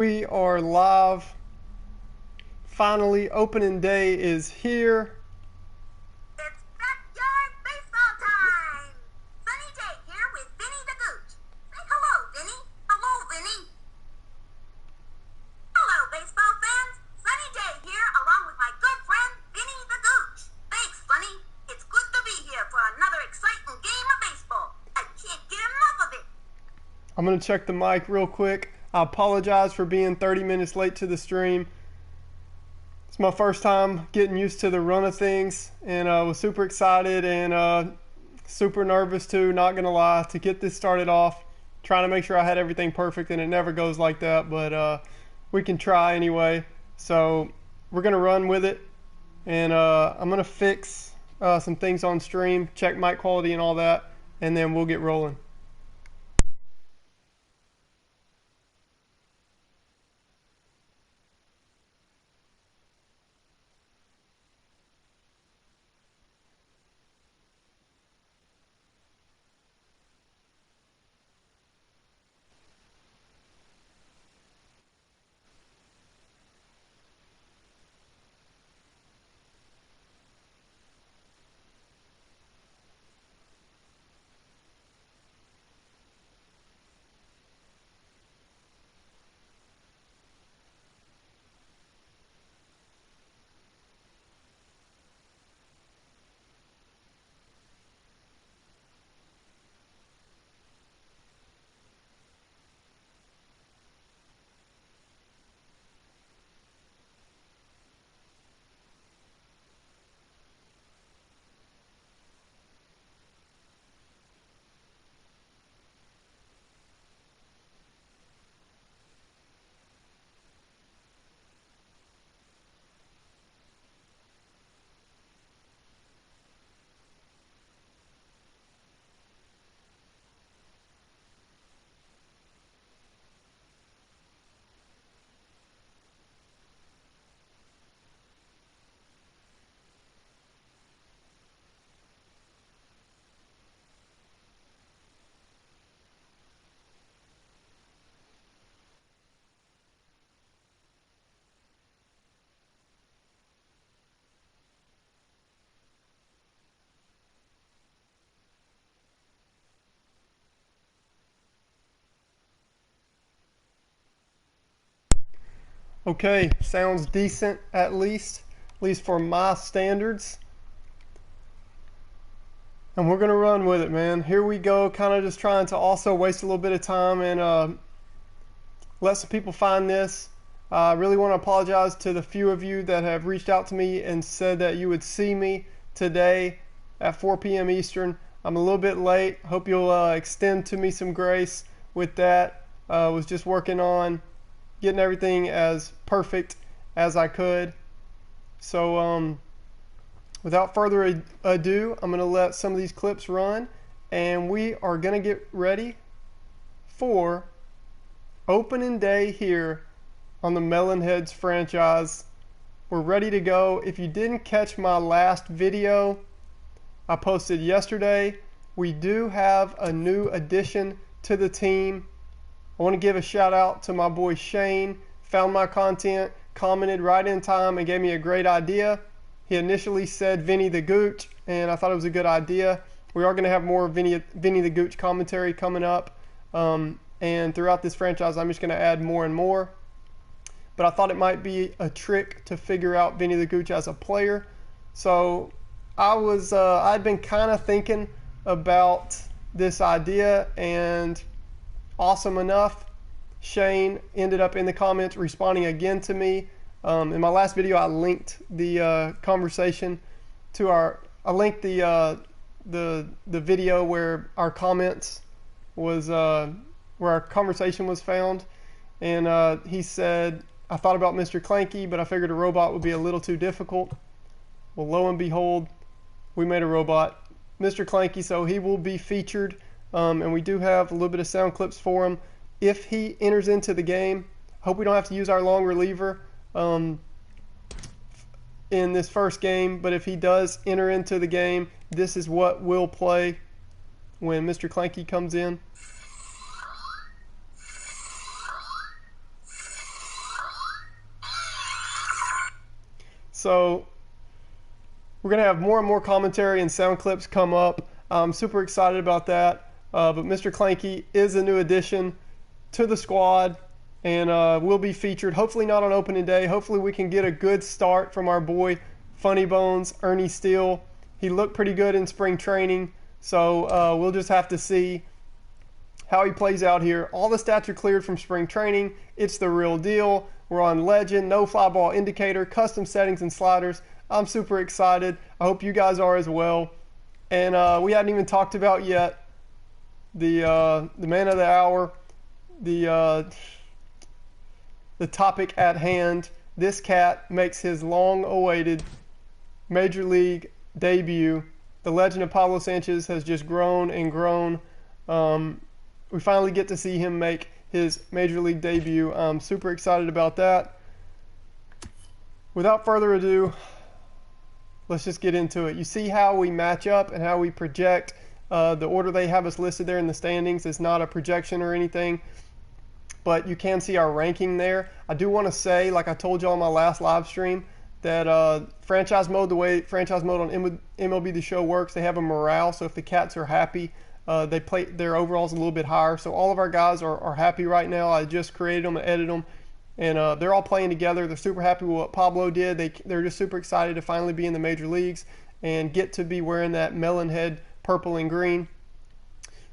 We are live. Finally, opening day is here. It's Backyard Baseball time! Sunny day here with Vinny the Gooch. Say hello, Vinny. Hello, Vinny. Hello, baseball fans. Sunny day here along with my good friend, Vinny the Gooch. Thanks, Sunny. It's good to be here for another exciting game of baseball. I can't get enough of it. I'm going to check the mic real quick. I apologize for being 30 minutes late to the stream. It's my first time getting used to the run of things, and I was super excited and super nervous too, not going to lie, to get this started off. Trying to make sure I had everything perfect, and it never goes like that, but we can try anyway. So we're going to run with it, and I'm going to fix some things on stream, check mic quality and all that, and then we'll get rolling. Okay, sounds decent at least for my standards. And we're going to run with it, man. Here we go, kind of just trying to also waste a little bit of time and let some people find this. I really want to apologize to the few of you that have reached out to me and said that you would see me today at 4 p.m. Eastern. I'm a little bit late. Hope you'll extend to me some grace with that. Was just working on getting everything as perfect as I could. So without further ado, I'm going to let some of these clips run, and we are going to get ready for opening day here on the Melonheads franchise. We're ready to go. If you didn't catch my last video I posted yesterday, we do have a new addition to the team. I want to give a shout out to my boy Shane. Found my content, commented right in time, and gave me a great idea. He initially said Vinny the Gooch, and I thought it was a good idea. We are going to have more Vinny the Gooch commentary coming up, and throughout this franchise, I'm just going to add more and more. But I thought it might be a trick to figure out Vinny the Gooch as a player. So I'd been kind of thinking about this idea, and awesome enough, Shane ended up in the comments responding again to me. In my last video, I linked the conversation to I linked the video where our comments was where our conversation was found, and he said, I thought about Mr. Clanky, but I figured a robot would be a little too difficult. Well, lo and behold, we made a robot, Mr. Clanky, so he will be featured. And we do have a little bit of sound clips for him if he enters into the game. Hope we don't have to use our long reliever in this first game, but if he does enter into the game, this is what we'll play when Mr. Clanky comes in. So we're going to have more and more commentary and sound clips come up. I'm super excited about that. But Mr. Clanky is a new addition to the squad and will be featured. Hopefully not on opening day. Hopefully we can get a good start from our boy Funny Bones, Ernie Steele. He looked pretty good in spring training. So we'll just have to see how he plays out here. All the stats are cleared from spring training. It's the real deal. We're on Legend, no fly ball indicator, custom settings and sliders. I'm super excited. I hope you guys are as well. And we hadn't even talked about yet the man of the hour, the topic at hand. This cat makes his long-awaited Major League debut. The legend of Pablo Sanchez has just grown and grown. We finally get to see him make his Major League debut. I'm super excited about that. Without further ado, let's just get into it. You see how we match up and how we project. The order they have us listed there in the standings is not a projection or anything, but you can see our ranking there. I do want to say, like I told y'all on my last live stream, that franchise mode, the way franchise mode on MLB The Show works, they have a morale. So if the Cats are happy, they play their overalls a little bit higher. So all of our guys are happy right now. I just created them and edited them, and they're all playing together. They're super happy with what Pablo did. They're just super excited to finally be in the major leagues and get to be wearing that melon head purple and green.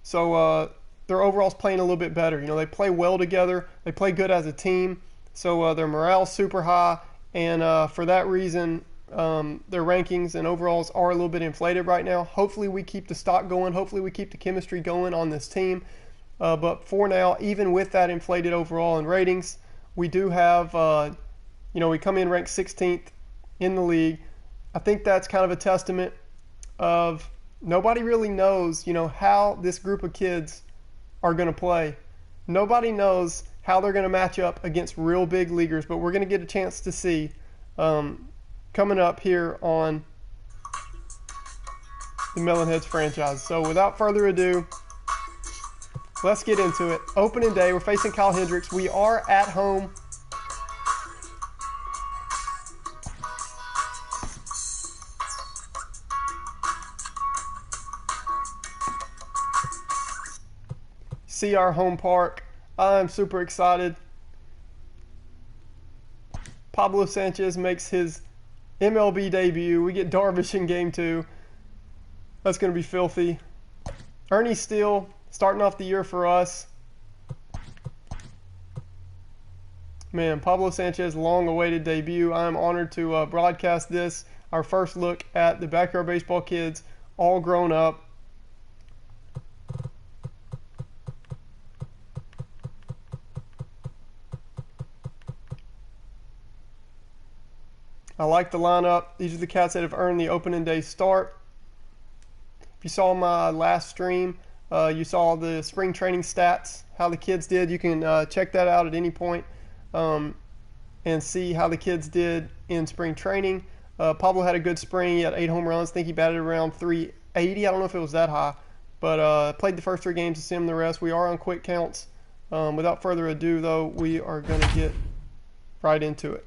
So their overall's playing a little bit better. You know, they play well together. They play good as a team. So their morale's super high, and for that reason, their rankings and overalls are a little bit inflated right now. Hopefully we keep the stock going. Hopefully we keep the chemistry going on this team. But for now, even with that inflated overall and ratings, we do have, we come in ranked 16th in the league. I think that's kind of a testament of nobody really knows, how this group of kids are going to play. Nobody knows how they're going to match up against real big leaguers, but we're going to get a chance to see coming up here on the Melonheads franchise. So without further ado, let's get into it. Opening day, we're facing Kyle Hendricks. We are at home. See our home park. I'm super excited. Pablo Sanchez makes his MLB debut. We get Darvish in game 2. That's going to be filthy. Ernie Steele starting off the year for us. Man, Pablo Sanchez, long-awaited debut. I am honored to broadcast this. Our first look at the Backyard Baseball kids, all grown up. I like the lineup. These are the cats that have earned the opening day start. If you saw my last stream, you saw the spring training stats, how the kids did. You can check that out at any point and see how the kids did in spring training. Pablo had a good spring. He had 8 home runs. I think he batted around 380. I don't know if it was that high, but played the first 3 games to sim the rest. We are on quick counts. Without further ado, though, we are going to get right into it.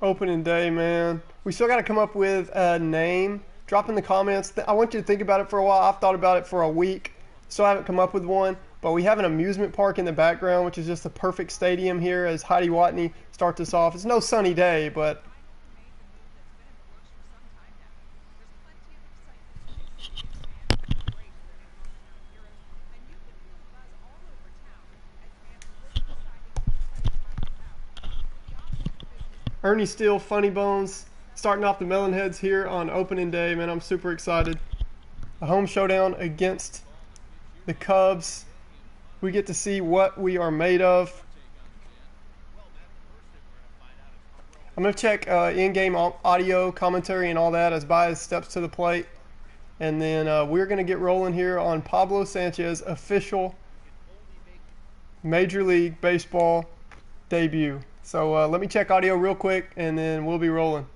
Opening day, man. We still got to come up with a name. Drop in the comments. I want you to think about it for a while. I've thought about it for a week. Still haven't come up with one. But we have an amusement park in the background, which is just the perfect stadium here as Heidi Watney starts us off. It's no sunny day, but Ernie Steele, Funny Bones, starting off the Melonheads here on opening day. Man, I'm super excited. A home showdown against the Cubs. We get to see what we are made of. I'm going to check in-game audio, commentary, and all that as Baez steps to the plate. And then we're going to get rolling here on Pablo Sanchez official Major League Baseball debut. So let me check audio real quick, and then we'll be rolling.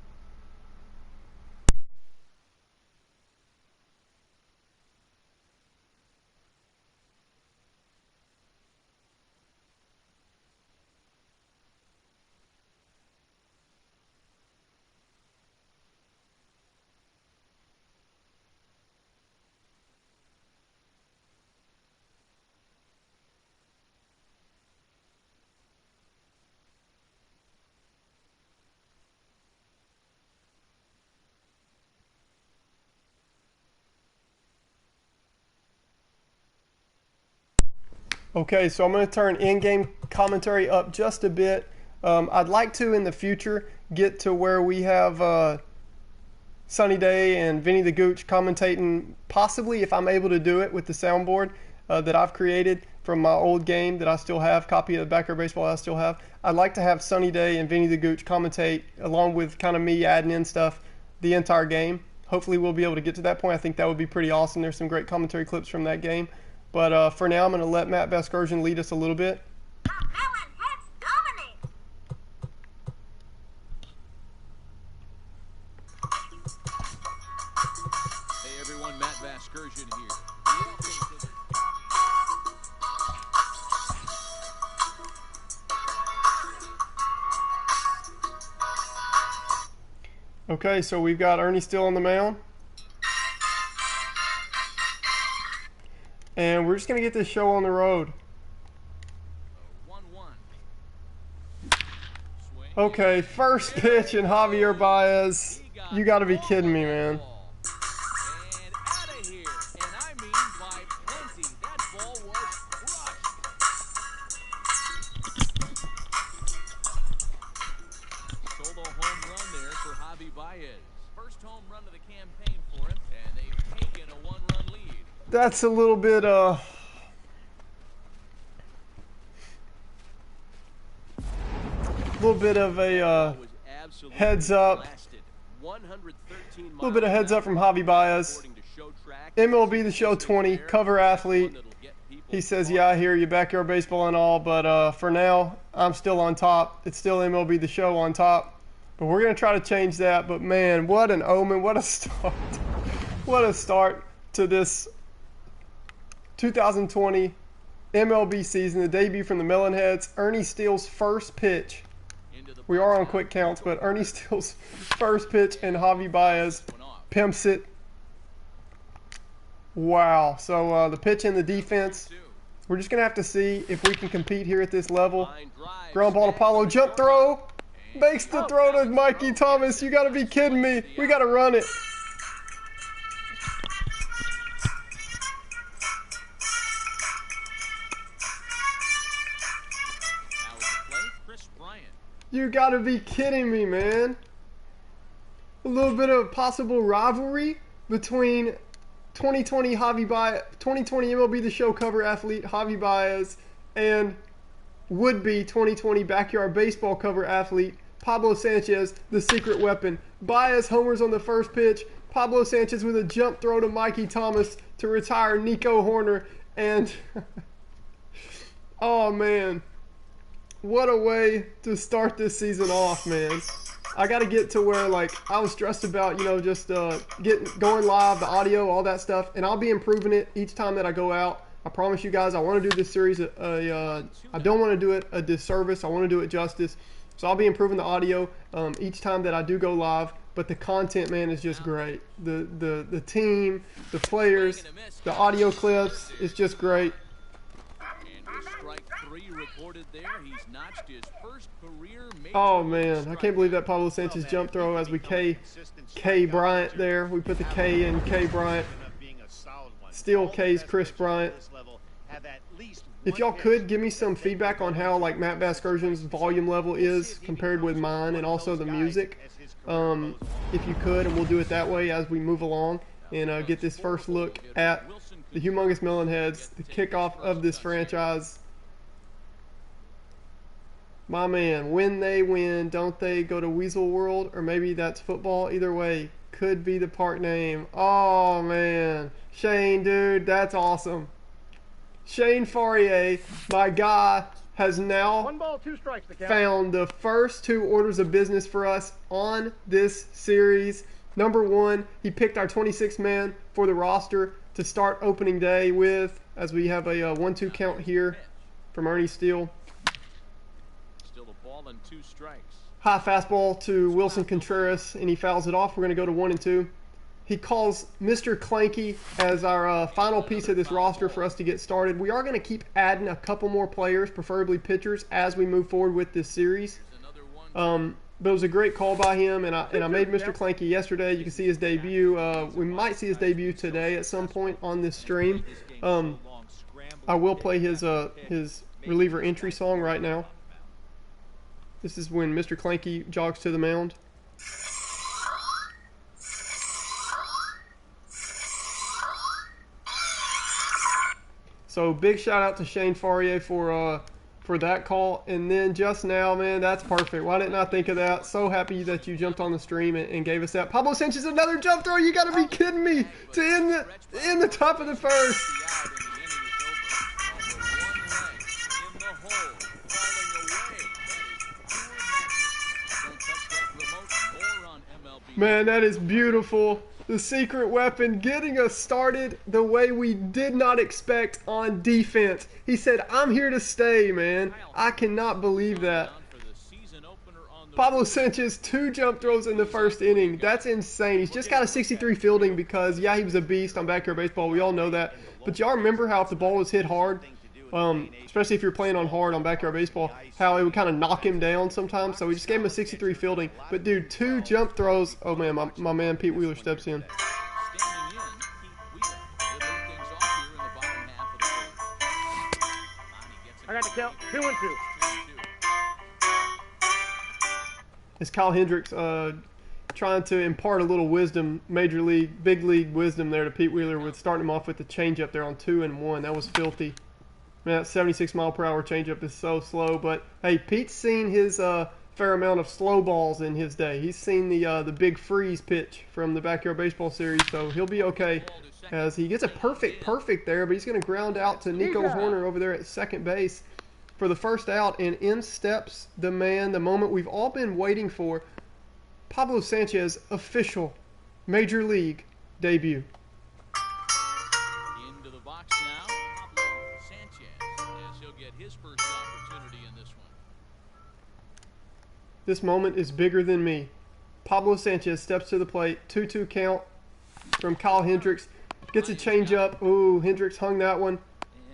Okay, so I'm going to turn in-game commentary up just a bit. I'd like to, in the future, get to where we have Sunny Day and Vinny the Gooch commentating, possibly if I'm able to do it with the soundboard that I've created from my old game that I still have, copy of the Backyard Baseball I still have. I'd like to have Sunny Day and Vinny the Gooch commentate, along with kind of me adding in stuff, the entire game. Hopefully we'll be able to get to that point. I think that would be pretty awesome. There's some great commentary clips from that game. But for now, I'm going to let Matt Vasgersian lead us a little bit. The Melonheads dominate. Hey everyone, Matt Vasgersian here. Okay, so we've got Ernie Steele on the mound. And we're just going to get this show on the road. 1-1. Okay, first pitch and Javier Baez. You got to be kidding me, man. And out of here. And I mean by plenty. That ball was crushed. Solo home run there for Javi Baez. First home run of the campaign for him. And they've taken a 1-run lead. That's a little bit of a heads up. A little bit of heads up from Javi Baez. MLB The Show 20, cover athlete. He says, yeah, I hear you, Backyard Baseball and all, but for now, I'm still on top. It's still MLB The Show on top. But we're going to try to change that. But man, what an omen, what a start. What a start to this 2020 MLB season, the debut from the Melonheads. Ernie Steele's first pitch. We are on quick counts, but Ernie Steele's first pitch and Javi Baez pimps it. Wow. So the pitch and the defense, we're just going to have to see if we can compete here at this level. Ground ball to Paulo, jump throw. Makes the throw to Mikey Thomas. You got to be kidding me. We got to run it. You gotta be kidding me, man. A little bit of possible rivalry between 2020 MLB The Show cover athlete Javi Baez and would-be 2020 Backyard Baseball cover athlete Pablo Sanchez, the secret weapon. Baez homers on the first pitch. Pablo Sanchez with a jump throw to Mikey Thomas to retire Nico Horner. And oh man, what a way to start this season off, man. I got to get to where, like, I was stressed about, just going live, the audio, all that stuff, and I'll be improving it each time that I go out. I promise you guys, I want to do this series, I don't want to do it a disservice. I want to do it justice. So I'll be improving the audio each time that I do go live, but the content, man, is just great. The team, the players, the audio clips, it's just great. Oh man, I can't believe that Pablo Sanchez jump throw as we K Bryant there. We put the K in K Bryant. Steele K's Chris Bryant. If y'all could give me some feedback on how like Matt Vasgersian's volume level is compared with mine, and also the music, if you could, and we'll do it that way as we move along and get this first look at the humongous Melonheads, the kickoff of this franchise. My man, when they win, don't they go to Weasel World? Or maybe that's football. Either way, could be the park name. Oh, man. Shane, dude, that's awesome. Shane Faurier, my guy, has now 1 ball, 2 strikes, the count. found the first 2 orders of business for us on this series. Number 1, he picked our 26th man for the roster to start opening day with, as we have a 1-2 count here from Ernie Steele. Still a ball and 2 strikes. High fastball to Wilson Contreras, and he fouls it off. We're going to go to 1 and 2. He calls Mr. Clanky as our final piece of this roster for us to get started. We are going to keep adding a couple more players, preferably pitchers, as we move forward with this series. But it was a great call by him, and I made Mr. Clanky yesterday. You can see his debut. We might see his debut today at some point on this stream. I will play his reliever entry song right now. This is when Mr. Clanky jogs to the mound. So big shout out to Shane Faurier for that call. And then just now, man, that's perfect. Why didn't I think of that? So happy that you jumped on the stream and gave us that. Pablo Sanchez, another jump throw. You got to be kidding me. To end the top of the first. Man, that is beautiful. The secret weapon getting us started the way we did not expect on defense. He said, I'm here to stay, man. I cannot believe that. Pablo Sanchez, 2 jump throws in the first inning. That's insane. He's just got a 63 fielding because, yeah, he was a beast on Backyard Baseball. We all know that. But y'all remember how if the ball was hit hard, especially if you're playing on hard on Backyard Baseball, how it would kind of knock him down sometimes. So we just gave him a 63 fielding. But, dude, 2 jump throws. Oh, man, my man Pete Wheeler steps in. I got the count. 2 and 2. It's Kyle Hendricks trying to impart a little wisdom, big league wisdom there to Pete Wheeler with starting him off with the changeup there on 2 and 1. That was filthy. Man, that 76-mile-per-hour changeup is so slow. But, hey, Pete's seen his fair amount of slow balls in his day. He's seen the big freeze pitch from the Backyard Baseball series, so he'll be okay. As he gets a perfect there, but he's going to ground out to Nico Horner over there at second base for the first out, and in steps the man, the moment we've all been waiting for, Pablo Sanchez, official Major League debut. Into the box now, Pablo Sanchez, as he'll get his first opportunity in this one. This moment is bigger than me. Pablo Sanchez steps to the plate, 2-2 count from Kyle Hendricks. Gets a changeup. Ooh, Hendricks hung that one.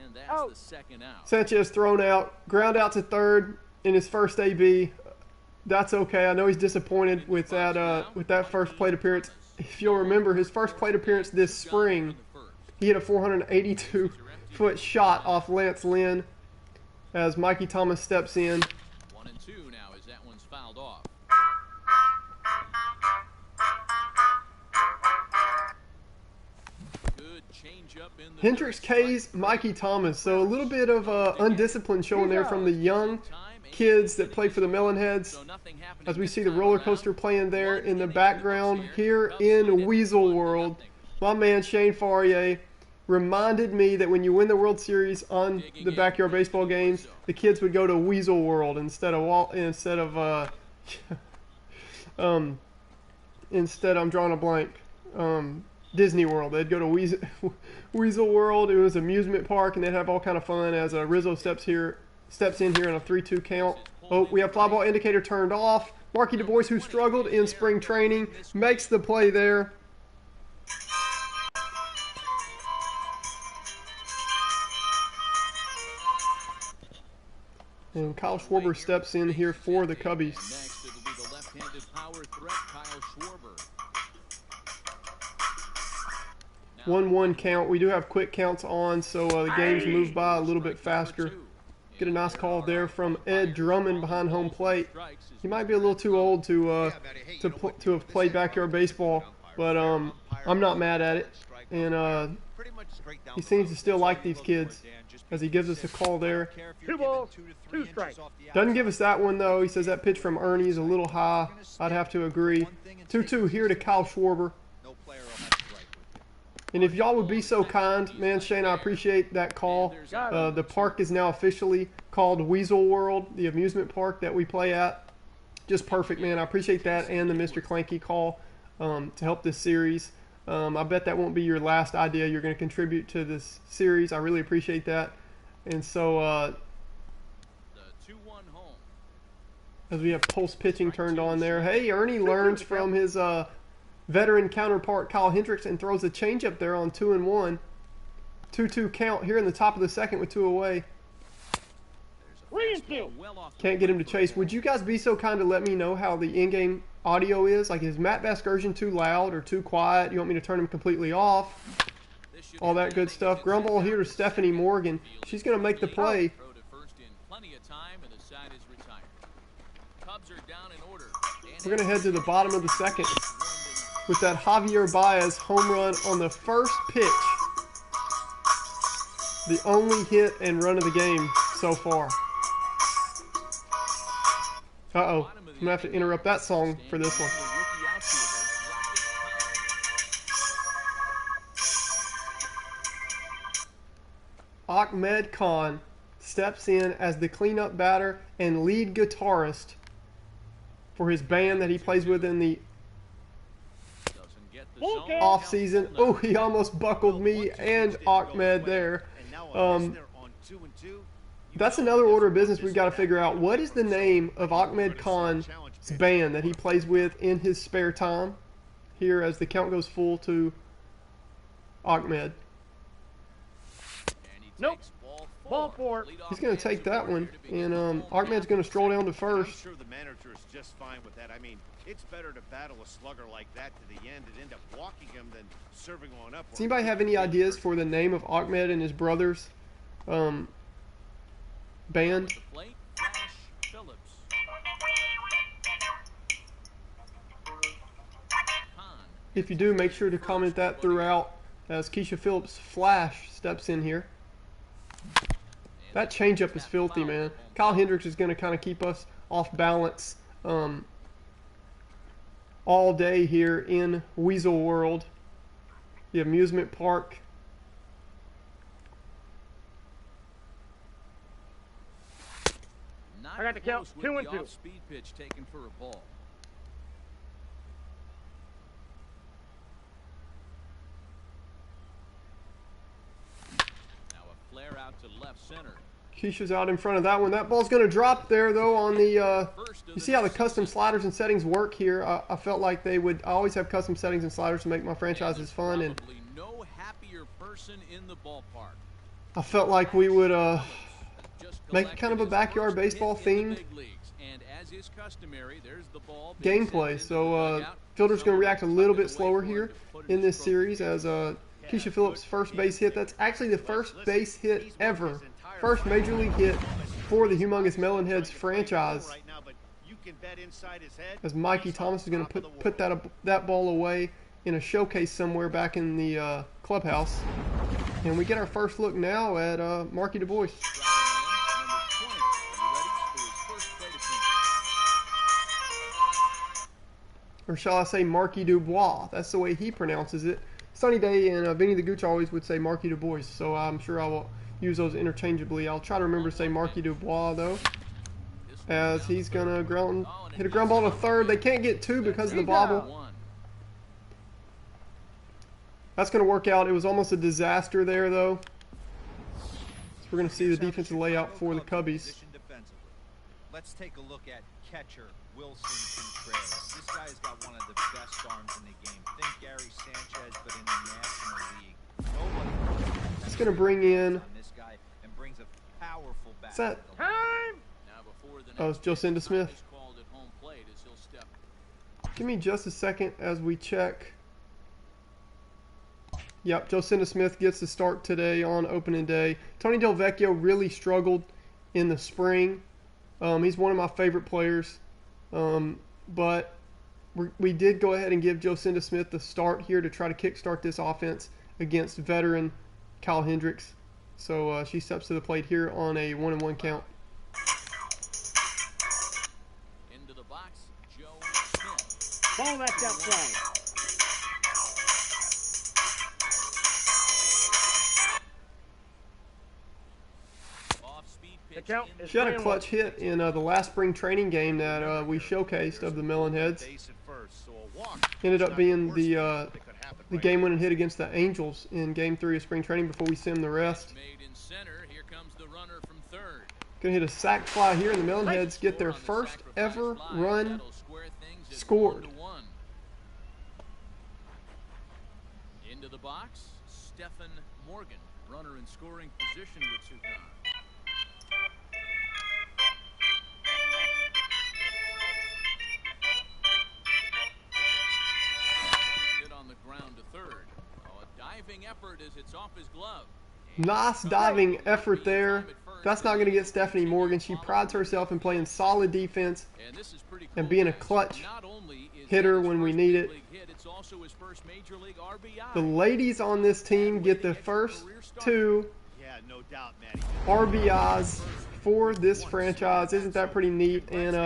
And that's the second out. Sanchez thrown out. Ground out to third in his first AB. That's okay. I know he's disappointed with that first plate appearance. If you'll remember, his first plate appearance this spring, he hit a 482-foot shot off Lance Lynn as Mikey Thomas steps in. 1 and 2 now as that one's fouled off. Hendricks K's Mikey Thomas. So a little bit of undisciplined showing there from the young kids that play for the Melonheads. As we see the roller coaster playing there in the background here in Weasel World. My man Shane Faurier reminded me that when you win the World Series on the Backyard Baseball games, the kids would go to Weasel World instead of I'm drawing a blank. Disney World. They'd go to Weasel World. It was an amusement park, and they'd have all kind of fun as Rizzo steps in here on a 3-2 count. Oh, we have fly ball indicator turned off. Marky Du Bois, who struggled in spring training, makes the play there. And Kyle Schwarber steps in here for the Cubbies. Next, it'll be the left-handed power threat, Kyle Schwarber. 1-1 count. We do have quick counts on, so the games move by a little bit faster. Get a nice call there from Ed Drummond behind home plate. He might be a little too old to have played backyard baseball, but I'm not mad at it. And he seems to still like these kids as he gives us a call there. 2 balls, 2 strikes. Doesn't give us that one, though. He says that pitch from Ernie is a little high. I'd have to agree. 2-2 here to Kyle Schwarber. And if y'all would be so kind, man, Shane, I appreciate that call. The park is now officially called Weasel World, the amusement park that we play at. Just perfect, man. I appreciate that and the Mr. Clanky call to help this series. I bet that won't be your last idea you're going to contribute to this series. I really appreciate that. And so as we have pulse pitching turned on there, hey, Ernie learns from his veteran counterpart Kyle Hendricks and throws a changeup there on 2-1. 2-2 count here in the top of the second with 2 away. 3-2. Can't get him to chase. Would you guys be so kind to let me know how the in-game audio is? Like, is Matt Vasgersian too loud or too quiet? You want me to turn him completely off? All that good stuff. Ground ball here to Stephanie Morgan. She's going to make the play. We're going to head to the bottom of the second with that Javier Baez home run on the first pitch. The only hit and run of the game so far. Uh-oh. I'm going to have to interrupt that song for this one. Ahmed Khan steps in as the cleanup batter and lead guitarist for his band that he plays with in the off season. Oh, he almost buckled me and Ahmed there. That's another order of business we've got to figure out. What is the name of Ahmed Khan's band that he plays with in his spare time? Here as the count goes full to Ahmed. Nope. Ball 4. He's going to take that one, and Ahmed's going to stroll down to first. I'm sure the manager is just fine with that. I mean, it's better to battle a slugger like that to the end and end up walking him than serving on up. Does anybody have any ideas for the name of Ahmed and his brothers' band? If you do, make sure to comment that throughout as Keisha Phillips Flash steps in here. That changeup is filthy, man. Kyle Hendricks is going to kind of keep us off balance all day here in Weasel World, the amusement park. I got the count. 2-2. Speed pitch taken for a ball. Now a flare out to left center. Keisha's out in front of that one. That ball's going to drop there, though, on the... you see how the custom sliders and settings work here? I felt like they would always have custom settings and sliders to make my franchises fun, and no happier person in the ballpark. I felt like we would make kind of a backyard baseball themed gameplay. So Fielder's going to react a little bit slower here in this series as Keisha Phillips' first base hit. That's actually the first base hit ever. First major league hit for the Humongous Melonheads franchise. As Mikey Thomas is going to put that ball away in a showcase somewhere back in the clubhouse. And we get our first look now at Marky Du Bois. Or shall I say Marky Dubois? That's the way he pronounces it. Sunny Day and Vinny the Gooch always would say Marky Du Bois, so I'm sure I will use those interchangeably. I'll try to remember to say Marky Dubois, though, as he's going to hit a ground ball to third. They can't get 2 because of the bobble. That's going to work out. It was almost a disaster there, though. So we're going to see the defensive layout for the Cubbies. Let's take a look at catcher Wilson Contreras. This guy's got one of the best arms in the game. Think Gary Sanchez, but in the National League. Nobody. He's going to bring in. This guy and brings a powerful bat. What's that? Time. Oh, it's Jocinda Smith. Give me just a second as we check Yep, Jocinda Smith gets the start today on opening day. Tony Del Vecchio really struggled in the spring. He's one of my favorite players. But we did go ahead and give Jocinda Smith the start here to try to kickstart this offense against veteran Kyle Hendricks. So she steps to the plate here on a 1-1 count. Into the box, Joe Smith. Ball that's outside. Off-speed The pitch count in is She had a 3-1. clutch hit in the last spring training game that we showcased of the Melonheads. Base at first, so a walk. Ended up Not being worst the thing that could happen the right game-winning hit against the Angels in Game 3 of spring training before we sim the rest. made in center. Here comes the runner from third. Gonna hit a sac fly here, and the Melonheads get their Score on the first sacrifice ever fly. run That'll square things at scored. 1-1. Into the box, Stephen Morgan, runner in scoring position with Sukan. Hit on the ground to third. Oh, a diving effort as it's off his glove. Nice diving effort there. That's not going to get Stephanie Morgan. She prides herself in playing solid defense And this is pretty and cool, being a guys. clutch Not only is hitter that his when we first need big it. league hit, it's also his first major league RBI. The ladies on this team get the first two Yeah, no doubt, Matty. RBIs for this franchise. Isn't that pretty neat? And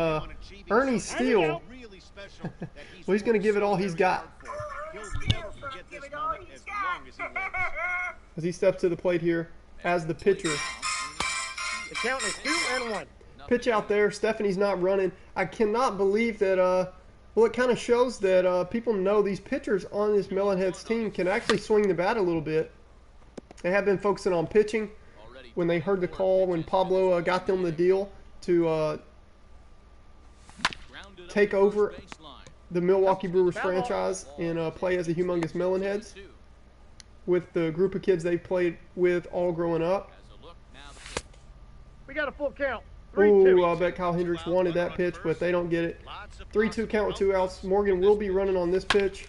Ernie Steele, Really special that well, he's going to give it all he's got He'll never forget this moment as long as he lives. as he steps to the plate here as the pitcher. The count is 2-1. Pitch out there. Stephanie's not running. I cannot believe that, well, it kind of shows that people know these pitchers on this Melonheads team can actually swing the bat a little bit. They have been focusing on pitching when they heard the call when Pablo got them the deal to take over the Milwaukee Brewers franchise and play as the humongous Melonheads with the group of kids they've played with all growing up. We got a full count. Ooh, 3-2. I bet Kyle Hendricks wanted that pitch, but they don't get it. 3-2 count with 2 outs. Morgan will be running on this pitch.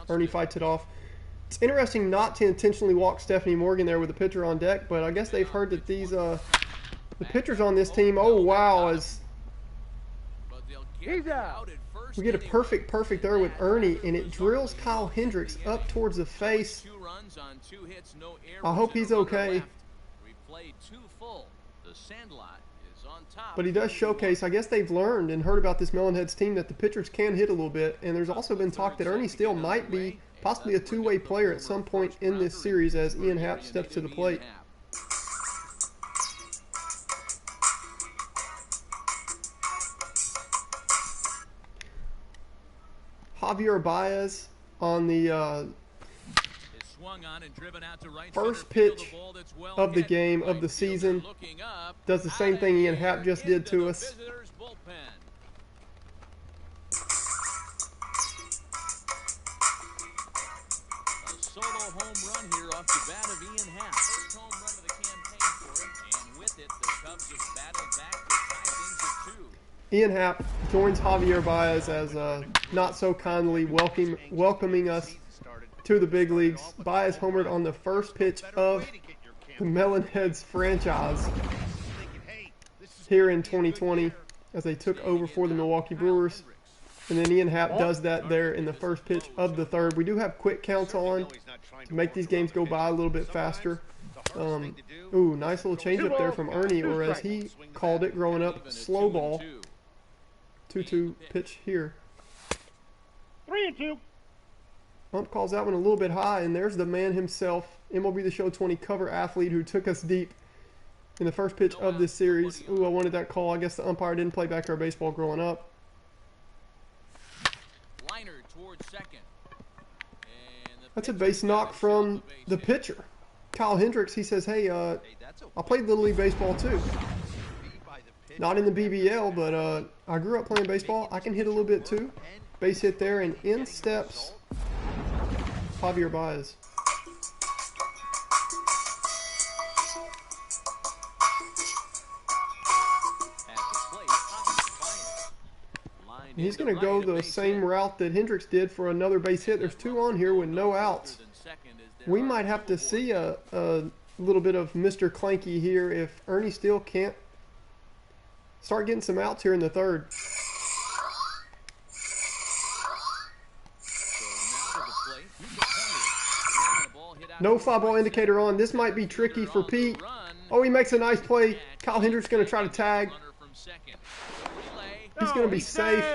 Ernie fights it off. It's interesting not to intentionally walk Stephanie Morgan there with the pitcher on deck, but I guess they've heard that these the pitchers on this team, oh wow, as He's out. we get a perfect there with Ernie, and it drills Kyle Hendricks up towards the face. I hope he's okay. But he does showcase, I guess they've learned and heard about this Melonheads team that the pitchers can hit a little bit, and there's also been talk that Ernie Steele might be possibly a two-way player at some point in this series as Ian Happ steps to the plate. Javier Baez on the first pitch of the game of the season does the same thing Ian Happ just did to us. Solo home run here off the bat of Ian Happ. First home run of the campaign for him, and with it, the Cubs just battled back to tie things at 2. Ian Happ joins Javier Baez as not so kindly welcoming us to the big leagues. Baez homered on the first pitch of the Melonheads franchise here in 2020 as they took over for the Milwaukee Brewers. And then Ian Happ does that there in the first pitch of the third. We do have quick counts on to make these games go by a little bit faster. Ooh, nice little changeup there from Ernie, or as he called it growing up, slow ball. 2-2 pitch here. 3-2. Ump calls that one a little bit high, and there's the man himself, MLB The Show 20 cover athlete who took us deep in the first pitch of this series. Ooh, I wanted that call. I guess the umpire didn't play backyard baseball growing up. Liner towards second. That's a base knock from the pitcher. Kyle Hendricks, he says, hey, I played Little League Baseball too. Not in the BBL, but I grew up playing baseball. I can hit a little bit too. Base hit there, and in steps Javier Baez. He's going to go the same route that Hendricks did for another base hit. There's 2 on here with no outs. second as there We are might have two to see a little bit of Mr. Clanky here if Ernie still can't start getting some outs here in the third. No fly ball indicator on. This might be tricky for Pete. Oh, he makes a nice play. Kyle Hendricks going to try to tag. He's going to be safe.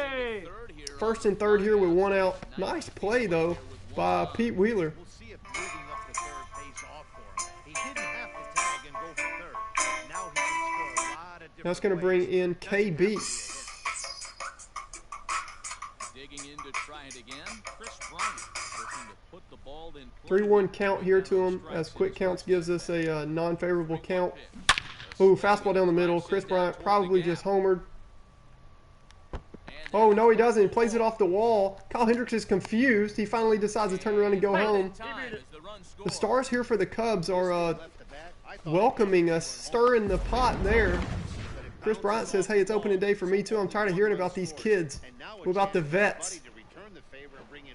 First and third here with one out. Nice play, though, by Pete Wheeler. We'll see if moving up the third pays off for him. He didn't have to tag and go for third. But now he can score a lot of different That's going to bring in KB. Digging in to try it again. Chris Bryant looking to put the ball in play. 3-1 count here to him as quick counts gives us a non-favorable count. Ooh, fastball down the middle. Chris Bryant probably just homered. Oh, no, he doesn't. He plays it off the wall. Kyle Hendricks is confused. He finally decides to turn around and go home. The stars here for the Cubs are welcoming us, stirring the pot there. Chris Bryant says, hey, it's opening day for me, too. I'm tired of hearing about these kids. What about the vets?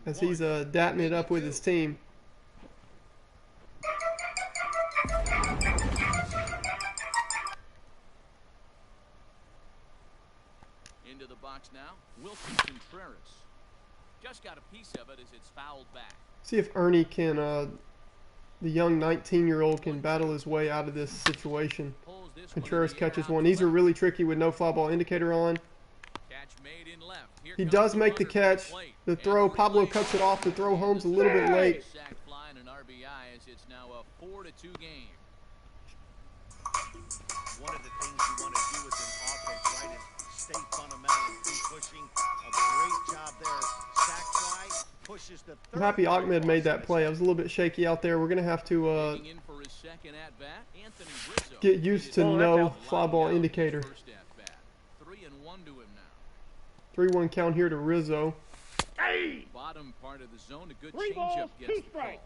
As he's dapping it up with his team. Into the box now. Wilson Contreras just got a piece of it as it's fouled back. See if Ernie can, the young 19-year-old can battle his way out of this situation. Contreras catches one. These are really tricky with no fly ball indicator on. He does make the catch. The throw, Pablo cuts it off. The throw home's a little bit late. Sack fly and an RBI as it's now a 4-2 game. One of the things you want to do with an offense, right, is stay fundamental and keep pushing. A great job there. Sack fly pushes the I'm happy Ahmed made that play. I was a little bit shaky out there. We're going to have to get used to no fly ball indicator. 3-1 count here to Rizzo. Hey! Bottom part of the zone, a good 3 changeup balls, gets 2 the call. strikes.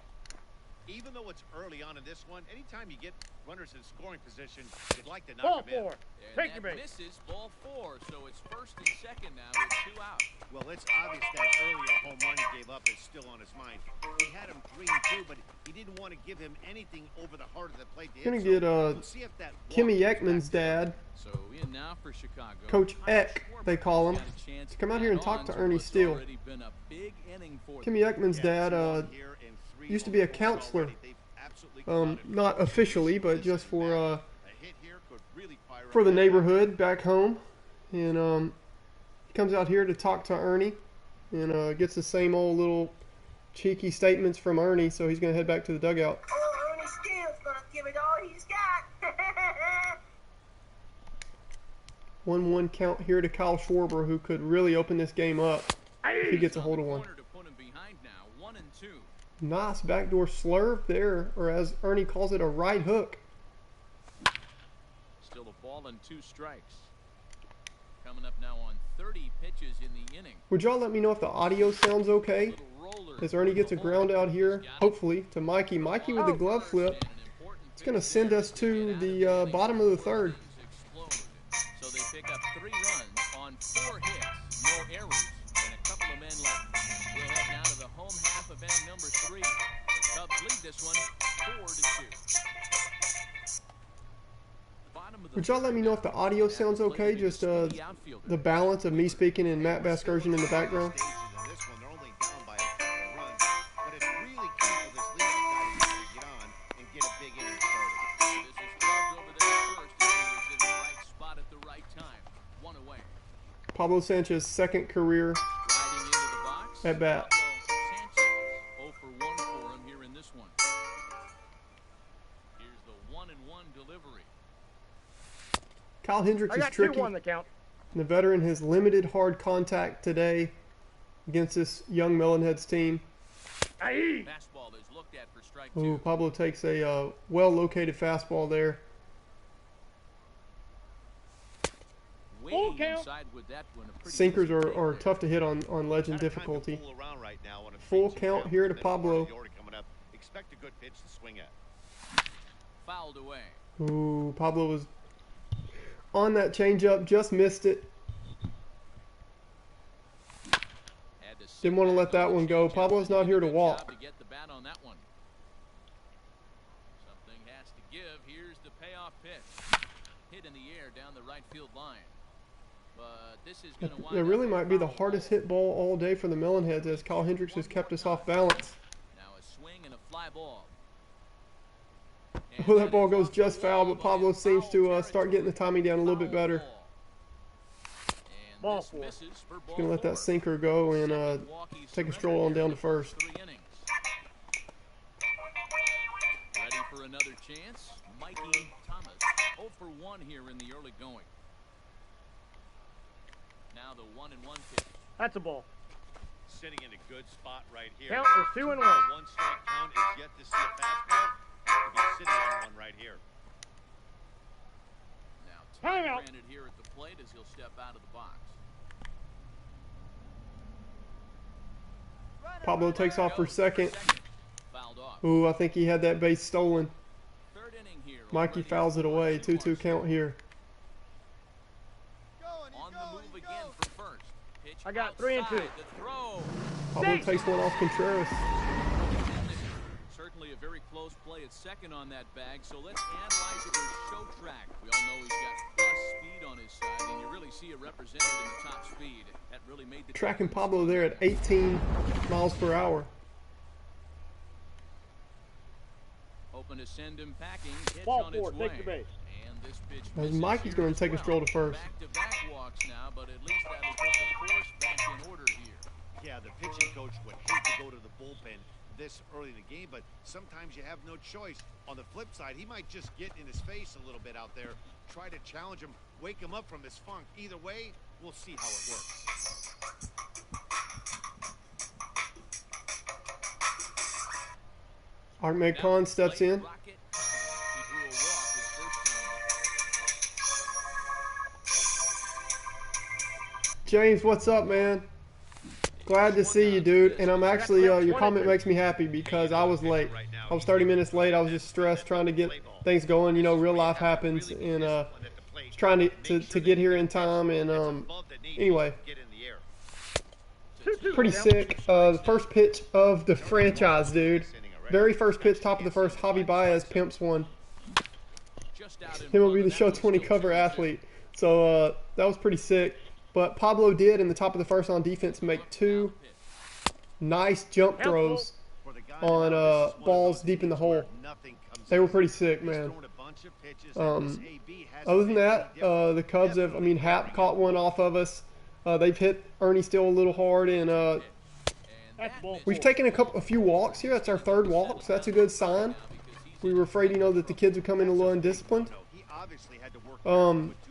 Even though it's early on in this one, anytime you get runners in scoring position, you'd like to Ball knock them in. 4. And Take your that base. misses ball 4, so it's first and second now with 2 out. Well, it's obvious that earlier home run he gave up is still on his mind. He had him 3-2, but he didn't want to give him anything over the heart of the plate. Going to get We'll see if that Kimmy walk Ekman's dad, So in now for Chicago. Coach Eck, they call him, to come out here and talk to Ernie Steele. Kimmy Ekman's dad used to be a counselor, not officially, but just for the neighborhood back home. And he comes out here to talk to Ernie and gets the same old little cheeky statements from Ernie, so he's going to head back to the dugout. Oh, Ernie Steele's gonna give it all he's got. 1-1 count here to Kyle Schwarber, who could really open this game up if he gets a hold of one. Nice backdoor slurve there, or as Ernie calls it, a right hook. Still a ball and 2 strikes. Coming up now on 30 pitches in the inning. Would y'all let me know if the audio sounds okay? As Ernie gets a ground out here, hopefully, to Mikey. Mikey with the glove flip. It's going to send us to the bottom of the third. So they pick up 3 runs on 4 hits, no errors, and a couple of men left. We'll head now to the home half of inning number 3. The Cubs lead this one 4-2. Would y'all let me know if the audio sounds okay? Just the balance of me speaking and Matt Vasgersian in the background. Pablo Sanchez, second career at bat. 0 for 1 for him here in this one. Here's the 1-1 delivery. Kyle Hendricks I is got tricky. 2-1 the count. The veteran has limited hard contact today against this young Melonheads team. Hey! Fastball is looked at for strike 2. Ooh, Pablo takes a well-located fastball there. Way count. inside with that one, a pretty Sinkers easy are take there. tough to hit on legend difficulty. Full count here to Pablo. Expect a good pitch to swing at. Fouled away. Ooh, Pablo was on that changeup, just missed it. Had to sit Didn't want to back let that on the one go. changeup. Pablo's not here to Good walk. job to get the bat on that one. leadoff pitch. Hit in the air down the right field line. But this is going to wind It really up might be the hardest hit ball all day for the Melonheads, as Kyle Hendricks has kept us off balance. Now a swing and a fly ball. Oh, that ball goes just foul, but Pablo seems to start getting the timing down a little bit better. Ball four. He's going to let that sinker go and take a stroll on down to first. Ready for another chance. Mikey Thomas, 0 for 1 here in the early going. Now the 1-1 pitch. That's a ball. Sitting in a good spot right here. Count is 2-1. One strike count is yet to see a fastball. He's sitting on one right here. Now Time time out. granted here at the plate as he'll step out of the box. Pablo takes off for second. Fouled off. Ooh, I think he had that base stolen. Third inning here. Mikey fouls it away. 2-2 count here. On the move again for first. Pitch I got 3 and 2. outside, the throw. Pablo takes one off Contreras. Certainly a very close play at second on that bag, so let's analyze it with show track. We all know he's got plus speed on his side, and you really see it represented in the top speed. That really made the Tracking difference. Pablo there at 18 miles per hour. Hoping to send him packing. Pitch Ball on four. its way. Take the base. And this pitch As misses Mikey's here going as to take a well. stroll to first. Back-to-back walks now, but at least that'll put the force back in order here. Yeah, the pitching coach would hate to go to the bullpen this early in the game, but sometimes you have no choice. On the flip side, he might just get in his face a little bit out there, try to challenge him, wake him up from his funk. Either way, we'll see how it works. Ahmed Khan steps in. Rocket. He drew a walk his first time. James, what's up, man? Glad to see you, dude. And I'm actually, your comment makes me happy because I was late. I was 30 minutes late. I was just stressed trying to get things going. You know, real life happens, and trying to get here in time. And anyway, pretty sick. The first pitch of the franchise, dude. Very first pitch, top of the first. Javi Baez pimps one. MLB The Show 20 cover athlete. So that was pretty sick. But Pablo did, in the top of the first on defense, make two nice jump throws on balls deep in the hole. They were pretty sick, man. Other than that, the Cubs have, I mean, Happ caught one off of us. They've hit Ernie still a little hard, and we've taken a few walks here. That's our third walk, so that's a good sign. We were afraid, you know, that the kids would come in a little undisciplined.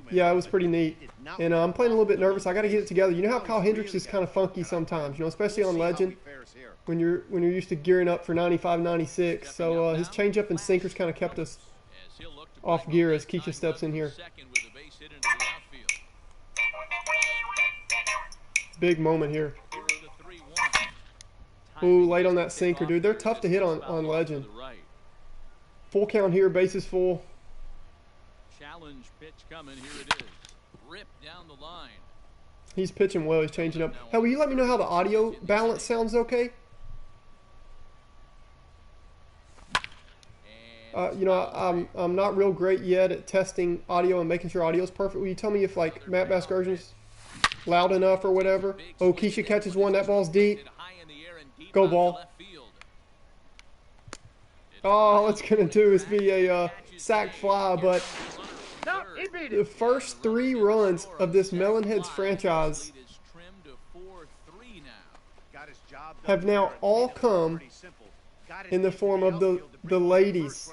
Yeah, it was pretty neat. And I'm playing a little bit nervous. I got to get it together. You know how Kyle Hendricks is kind of funky sometimes, you know, especially on Legend when you're used to gearing up for 95, 96. So his changeup and sinkers kind of kept us off gear as Keisha steps in here. Big moment here. Ooh, late on that sinker, dude. They're tough to hit on Legend. Full count here, bases full. Challenge pitch coming. Here it is. Ripped down the line. He's pitching well. He's changing up. Hey, will you let me know how the audio balance sounds okay? You know, I'm not real great yet at testing audio and making sure audio is perfect. Will you tell me if, like, Matt Baskersion's loud enough or whatever? Oh, Keisha catches one. That ball's deep. Go ball. All it's going to do is be a sac fly, but the first 3 runs of this Melonheads franchise have now all come in the form of the ladies.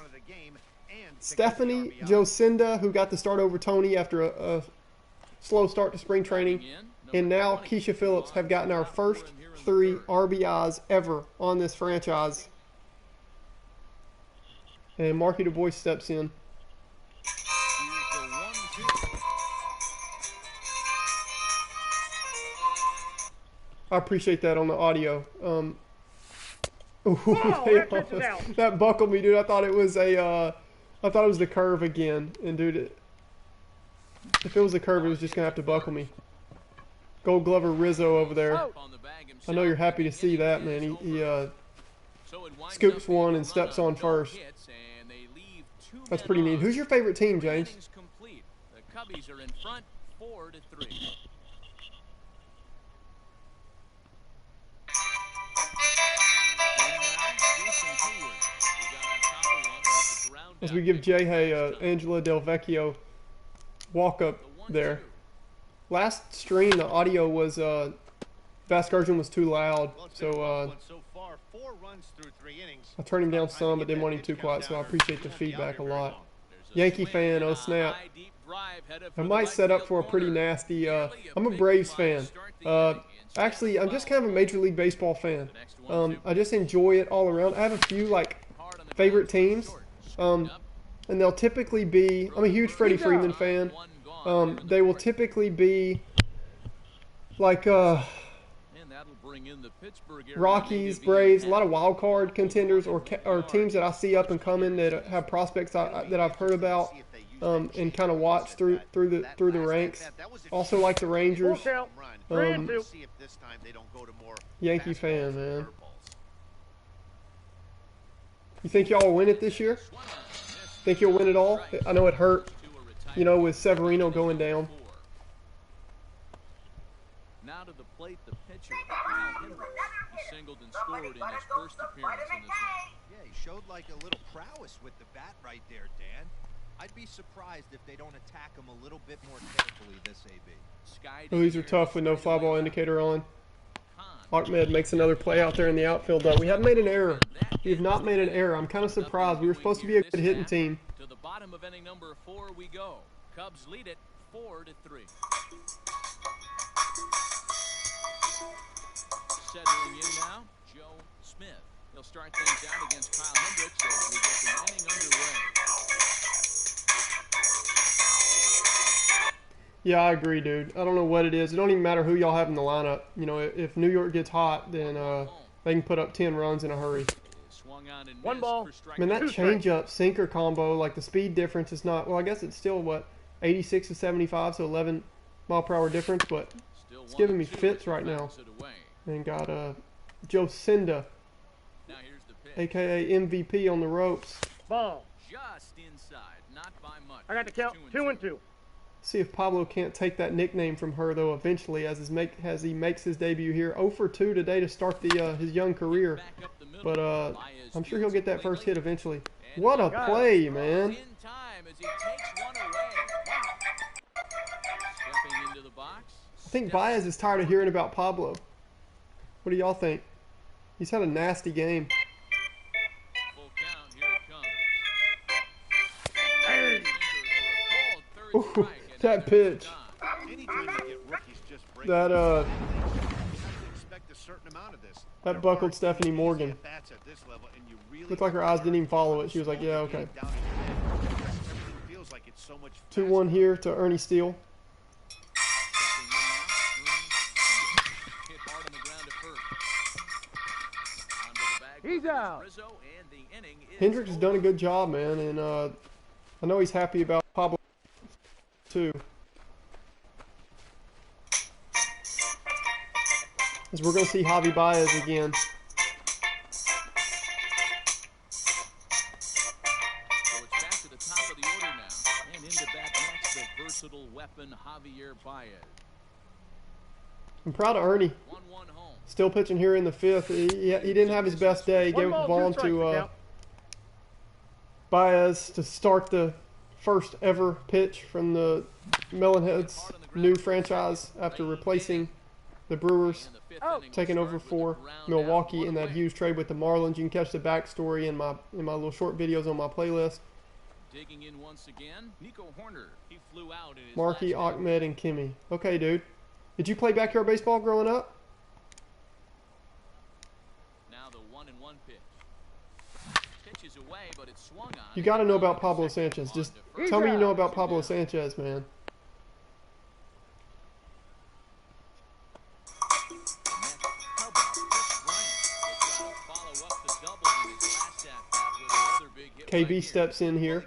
Stephanie Jocinda, who got the start over Tony after a slow start to spring training, and now Keisha Phillips have gotten our first 3 RBIs ever on this franchise. And Marky Du Bois steps in. I appreciate that on the audio. That buckled me, dude. I thought it was the curve again. And dude, if it was a curve, it was just gonna have to buckle me. Gold Glover Rizzo over there. I know you're happy to see that, man. He scoops one and steps on first. That's pretty neat. Who's your favorite team, Three James? innings complete. The Cubbies are in front, 4-3. As we give Jay Angela Del Vecchio walk up there. Last stream, the audio was Vasgersian was too loud, so I turned him down some, but didn't want him too quiet. So I appreciate the feedback a lot. Yankee fan, oh snap! I might set up for a pretty nasty. I'm a Braves fan. Actually, I'm just kind of a Major League Baseball fan. I just enjoy it all around. I have a few like favorite teams. And they'll typically be, I'm a huge Freddie Freeman fan. They will typically be like Rockies, Braves, a lot of wild card contenders or teams that I see up and coming that have prospects that I've heard about and kind of watch through the ranks. Also like the Rangers. Yankee fan, man. You think y'all will win it this year? Think you'll win it all? I know it hurt, you know, with Severino going down. Now to the plate, the pitcher, Kyle Hendricks. He singled and scored in his first appearance in this one. Yeah, he showed like a little prowess with the bat right there, Dan. I'd be surprised if they don't attack him a little bit more carefully this AB. Oh, these are tough with no fly ball indicator on. Ahmed makes another play out there in the outfield, though. We haven't made an error. We have not made an error. I'm kind of surprised. We were supposed to be a good hitting team. To the bottom of inning number 4 we go. Cubs lead it 4-3. Settling in now, Joe Smith. He'll start things out against Kyle Hendricks as we get the inning underway. Yeah, I agree, dude. I don't know what it is. It don't even matter who y'all have in the lineup. You know, if New York gets hot, then they can put up 10 runs in a hurry. One ball. I mean, that changeup sinker combo, like the speed difference is not, well, I guess it's still, what, 86 to 75, so 11 mile per hour difference, but it's giving me fits right now. And got Joe Cinda, a.k.a. MVP on the ropes. Ball. Just inside, not by much. I got the count. 2-2. See if Pablo can't take that nickname from her, though, eventually, as he makes his debut here. 0 for 2 today to start his young career. But I'm sure he'll get that first hit eventually. What a play, man. I think Baez is tired of hearing about Pablo. What do y'all think? He's had a nasty game. Ooh, that pitch. That buckled Stephanie Morgan. Looked like her eyes didn't even follow it. She was like, yeah, okay. 2-1 here to Ernie Steele. He's out. Hendricks has done a good job, man, and I know he's happy about Pablo too. As we're going to see Javi Baez again. So it's back to the top of the order now, and into bat next, the versatile weapon Javier Baez. I'm proud of Ernie. 1-1 home. Still pitching here in the 5th. He didn't have his best day. He gave the ball to Baez to start the first ever pitch from the Melonheads' new franchise after replacing the Brewers, taking over for Milwaukee in that huge trade with the Marlins. You can catch the backstory in my little short videos on my playlist. Digging in once again, Nico Horner. He flew out in his Markey, Ahmed, and Kimmy. Okay, dude. Did you play backyard baseball growing up? Now the 1-1 pitch. Pitch is away, but it's swung on. You got to know about Pablo Sanchez. Just tell me you know about Pablo Sanchez, man. KB steps in here.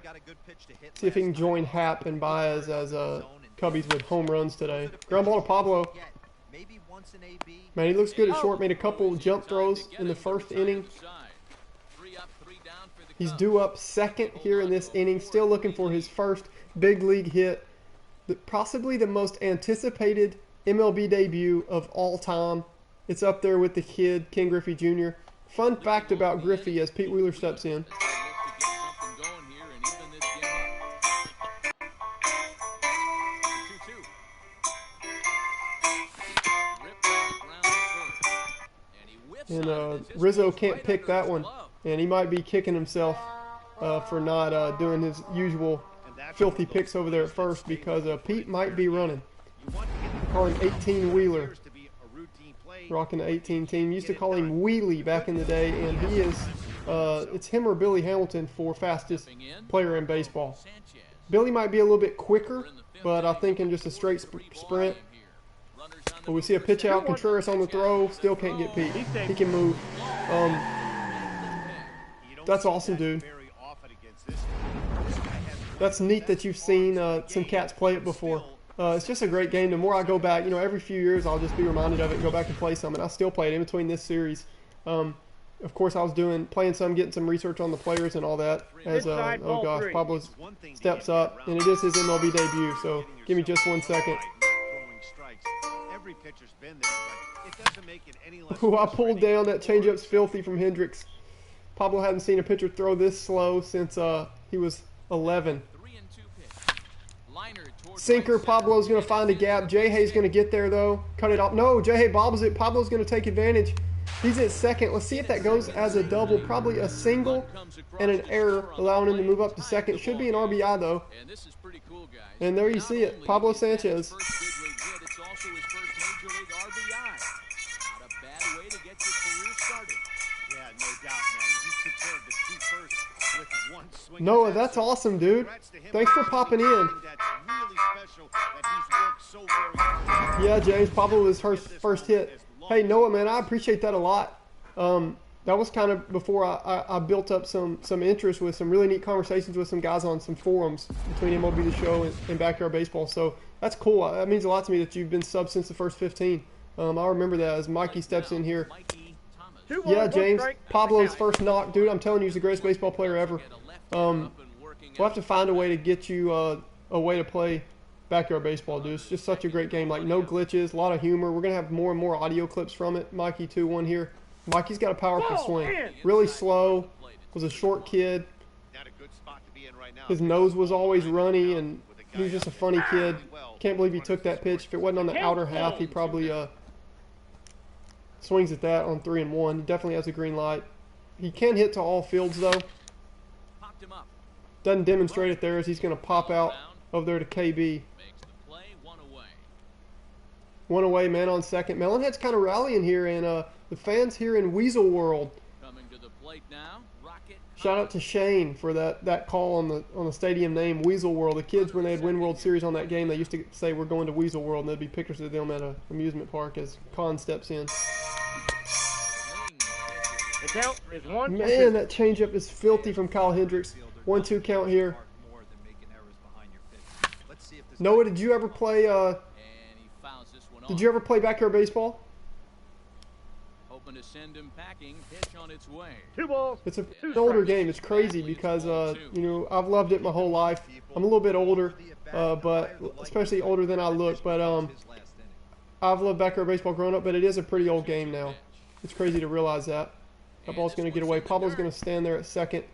See if he can join Happ and Baez as Cubbies with home runs today. Ground ball to Pablo. Man, he looks good at short. Made a couple jump throws in the first inning. 3 up, 3 down for the He's due up second here in this inning, still looking for his first big league hit. Possibly the most anticipated MLB debut of all time. It's up there with the kid, Ken Griffey Jr. Fun fact about Griffey as Pete Wheeler steps in. And Rizzo can't pick that one, and he might be kicking himself for not doing his usual filthy picks over there at first, because Pete might be running. Call him 18 Wheeler, rocking the 18 team. Used to call him Wheelie back in the day, and he is it's him or Billy Hamilton for fastest player in baseball. Billy might be a little bit quicker, but I think in just a straight sprint. But we see a pitch out, Contreras on the throw, still can't get Pete. He can move. That's awesome, dude. That's neat that you've seen some cats play it before. It's just a great game. The more I go back, every few years I'll just be reminded of it and go back and play some. And I still play it in between this series. Of course, I was playing some, getting some research on the players and all that. As oh gosh, Pablo steps up, and it is his MLB debut. So give me just 1 second. Ooh, I pulled down. That changeup's filthy from Hendricks. Pablo hadn't seen a pitcher throw this slow since he was 11. Sinker, Pablo's going to find a gap. J-Hay's going to get there, though. Cut it off. No, J-Hay bobbles it. Pablo's going to take advantage. He's at second. Let's see if that goes as a double. Probably a single and an error, allowing him to move up to second. Should be an RBI, though. And there you see it. Pablo Sanchez. Noah, that's awesome, dude. Thanks for popping in. Yeah, James, Pablo was her first hit. Hey, Noah, man, I appreciate that a lot. That was kind of before I built up some interest with some really neat conversations with some guys on some forums between MLB The Show and Backyard Baseball. So that's cool. That means a lot to me that you've been subbed since the first 15. I remember that as Mikey steps in here. Yeah, James, Pablo's first knock. Dude, I'm telling you, he's the greatest baseball player ever. We'll have to find a way to get you a way to play Backyard Baseball, dude. It's just such a great game. Like, no glitches, a lot of humor. We're going to have more and more audio clips from it. Mikey 2-1 here. Mikey's got a powerful swing. Really slow. Was a short kid. His nose was always runny, and he was just a funny kid. Can't believe he took that pitch. If it wasn't on the outer half, he probably swings at that on 3-1. He definitely has a green light. He can hit to all fields, though. Doesn't demonstrate it there as he's going to pop out over there to KB. One away, man on second. Melonhead's kind of rallying here, and the fans here in Weasel World. Shout out to Shane for that call on the stadium name, Weasel World. The kids, when they'd win World Series on that game, they used to say, "We're going to Weasel World," and there'd be pictures of them at an amusement park as Con steps in. Man, that changeup is filthy from Kyle Hendricks. 1-2 count here. Noah, did you ever play Backyard Baseball? To send him packing, pitch on its way. 2 balls. It's an older game. It's crazy because I've loved it my whole life. I'm a little bit older, but especially older than I look. But I've loved Backyard Baseball growing up, but it is a pretty old game now. It's crazy to realize that. That ball's going to get away. Pablo's going to stand there at second.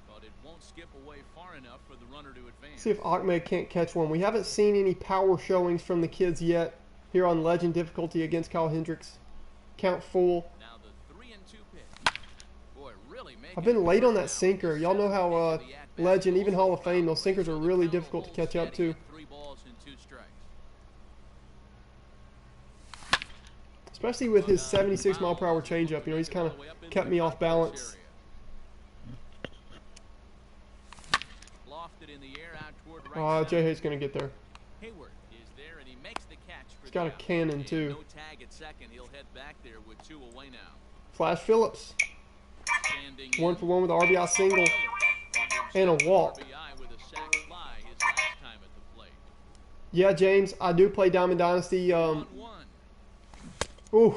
But it won't skip away far enough for the runner to advance. See if Ahmed can't catch one. We haven't seen any power showings from the kids yet here on Legend difficulty against Kyle Hendricks. Count full. Now the 3-2 pitch. Boy, really I've been late on that sinker. Y'all know how Legend, even Hall of Fame, those sinkers are really difficult to catch up to. 3 balls and 2 strikes. Especially with his 76-mile-per-hour changeup. He's kind of kept me off balance. Lofted in the air out toward Oh, J-Hay's going to get there. Hayward is there and he makes the catch for He's got a cannon, too. No tag at second. He'll head back there with 2 away now. Flash Phillips. 1 for 1 with an RBI single and a walk. Yeah, James, I do play Diamond Dynasty. Ooh.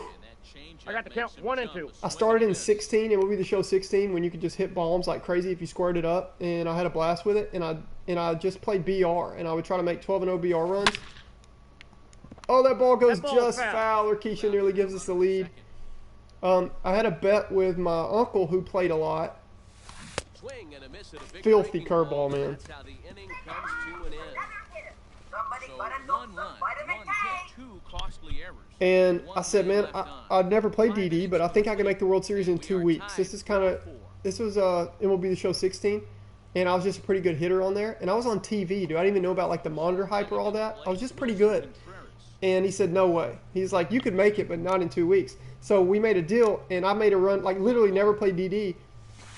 I got the count 1 and 2. I started in 16, MLB The Show 16, when you could just hit bombs like crazy if you squared it up, and I had a blast with it. And I just played BR, and I would try to make 12-0 BR runs. Oh, that ball goes just foul. Keisha nearly gives us the lead. I had a bet with my uncle who played a lot. Filthy curveball, man. That's how the inning comes to an end. So 1 run, 1 hit, 2 costly errors. And I said, man, I'd never played DD, but I think I can make the World Series in 2 weeks. This was MLB The Show 16, and I was just a pretty good hitter on there. And I was on TV, dude. I didn't even know about like the monitor hype or all that. I was just pretty good. And he said, no way. He's like, you could make it, but not in 2 weeks. So we made a deal, and I made a run, like literally never played DD.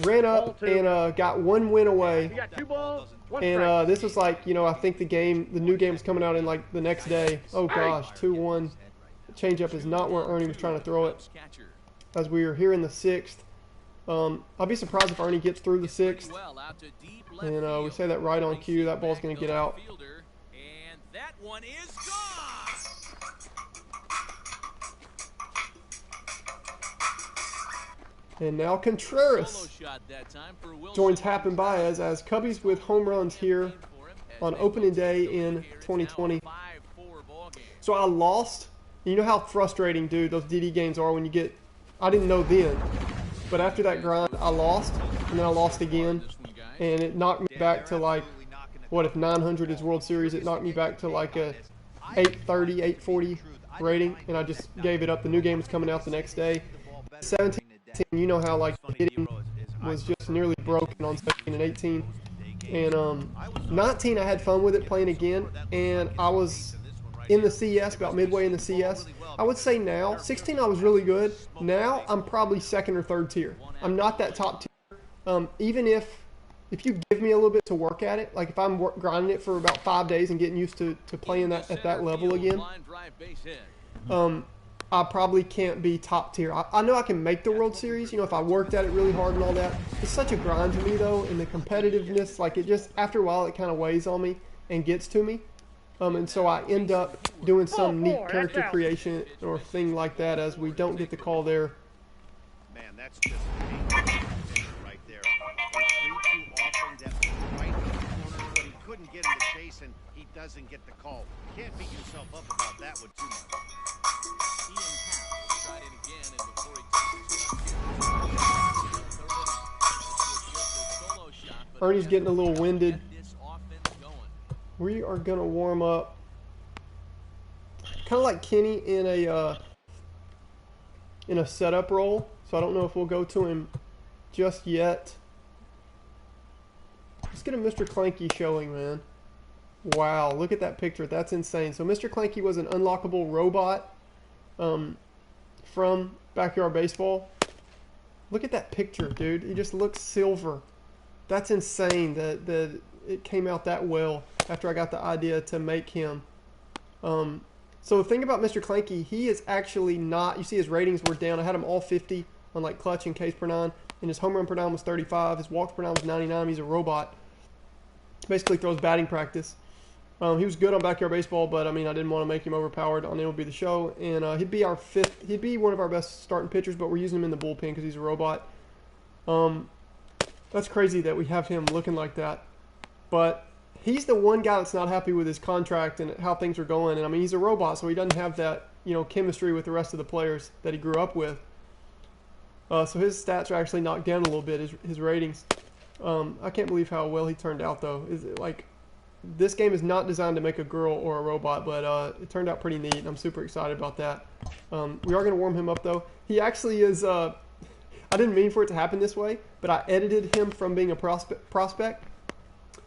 Ran up and got 1 win away. You got 2 balls, 1 And this was like, you know, I think the new game was coming out in like the next day. Oh gosh, 2-1. Changeup is not where Ernie was trying to throw it. As we are here in the 6th. I'll be surprised if Ernie gets through the 6th. And we say that right on cue. That ball's going to get out. And that one is gone. And now Contreras joins Happen Baez as Cubbies with home runs here on opening day in 2020. So I lost. You know how frustrating, dude, those DD games are when you get... I didn't know then. But after that grind, I lost. And then I lost again. And it knocked me back to like... What if 900 is World Series? It knocked me back to like a 830, 840 rating. And I just gave it up. The new game was coming out the next day. 17. You know how like hitting was just nearly broken on 17 and 18, and 19 I had fun with it playing again, and I was in the CS about midway in the CS. I would say now 16 I was really good. Now I'm probably 2nd or 3rd tier. I'm not that top tier. Even if you give me a little bit to work at it, like if I'm grinding it for about 5 days and getting used to playing that at that level again. I probably can't be top tier. I know I can make the World Series, you know, if I worked at it really hard and all that. It's such a grind to me, though, and the competitiveness, like it just, after a while, it kind of weighs on me and gets to me. And so I end up doing some neat character creation or thing like that as we don't get the call there. Man, that's just right there. A 3-2 offering that was right in the corner, but he couldn't get him to chase, and he doesn't get the call. Can't beat yourself up about that one too much. Ernie's getting a little winded. We are going to warm up kind of like Kenny in a setup role. So I don't know if we'll go to him just yet. Let's get a Mr. Clanky showing, man. Wow, look at that picture. That's insane. So Mr. Clanky was an unlockable robot from Backyard Baseball. Look at that picture, dude. He just looks silver. That's insane that it came out that well after I got the idea to make him. So the thing about Mr. Clanky, he is actually not, you see his ratings were down. I had him all 50 on like clutch and Ks per 9, and his home run per 9 was 35. His walks per 9 was 99. He's a robot. Basically throws batting practice. He was good on Backyard Baseball, but I mean, I didn't want to make him overpowered on MLB The Show. And he'd be our 5th. He'd be one of our best starting pitchers, but we're using him in the bullpen because he's a robot. That's crazy that we have him looking like that. But he's the one guy that's not happy with his contract and how things are going. And I mean, he's a robot, so he doesn't have that, you know, chemistry with the rest of the players that he grew up with. So his stats are actually knocked down a little bit, his ratings. I can't believe how well he turned out, though. Is it like, this game is not designed to make a girl or a robot, but it turned out pretty neat. I'm super excited about that. We are going to warm him up, though. He actually is... I didn't mean for it to happen this way, but I edited him from being a prospect.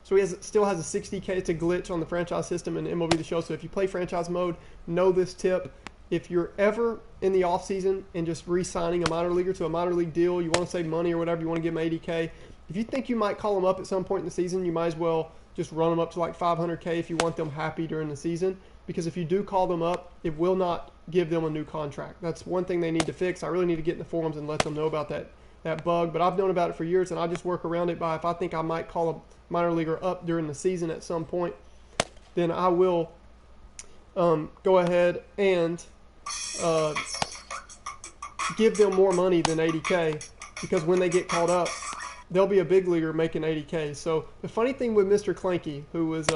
So he still has a 60K. It's a glitch on the franchise system in MLB The Show. So if you play franchise mode, know this tip. If you're ever in the offseason and just re-signing a minor leaguer to a minor league deal, you want to save money or whatever, you want to give him 80K, if you think you might call him up at some point in the season, you might as well just run them up to like 500K if you want them happy during the season. Because if you do call them up, it will not give them a new contract. That's one thing they need to fix. I really need to get in the forums and let them know about that bug. But I've known about it for years, and I just work around it by, if I think I might call a minor leaguer up during the season at some point, then I will go ahead and give them more money than 80K, because when they get called up, they'll be a big leaguer making 80K. So the funny thing with Mr. Clanky, who was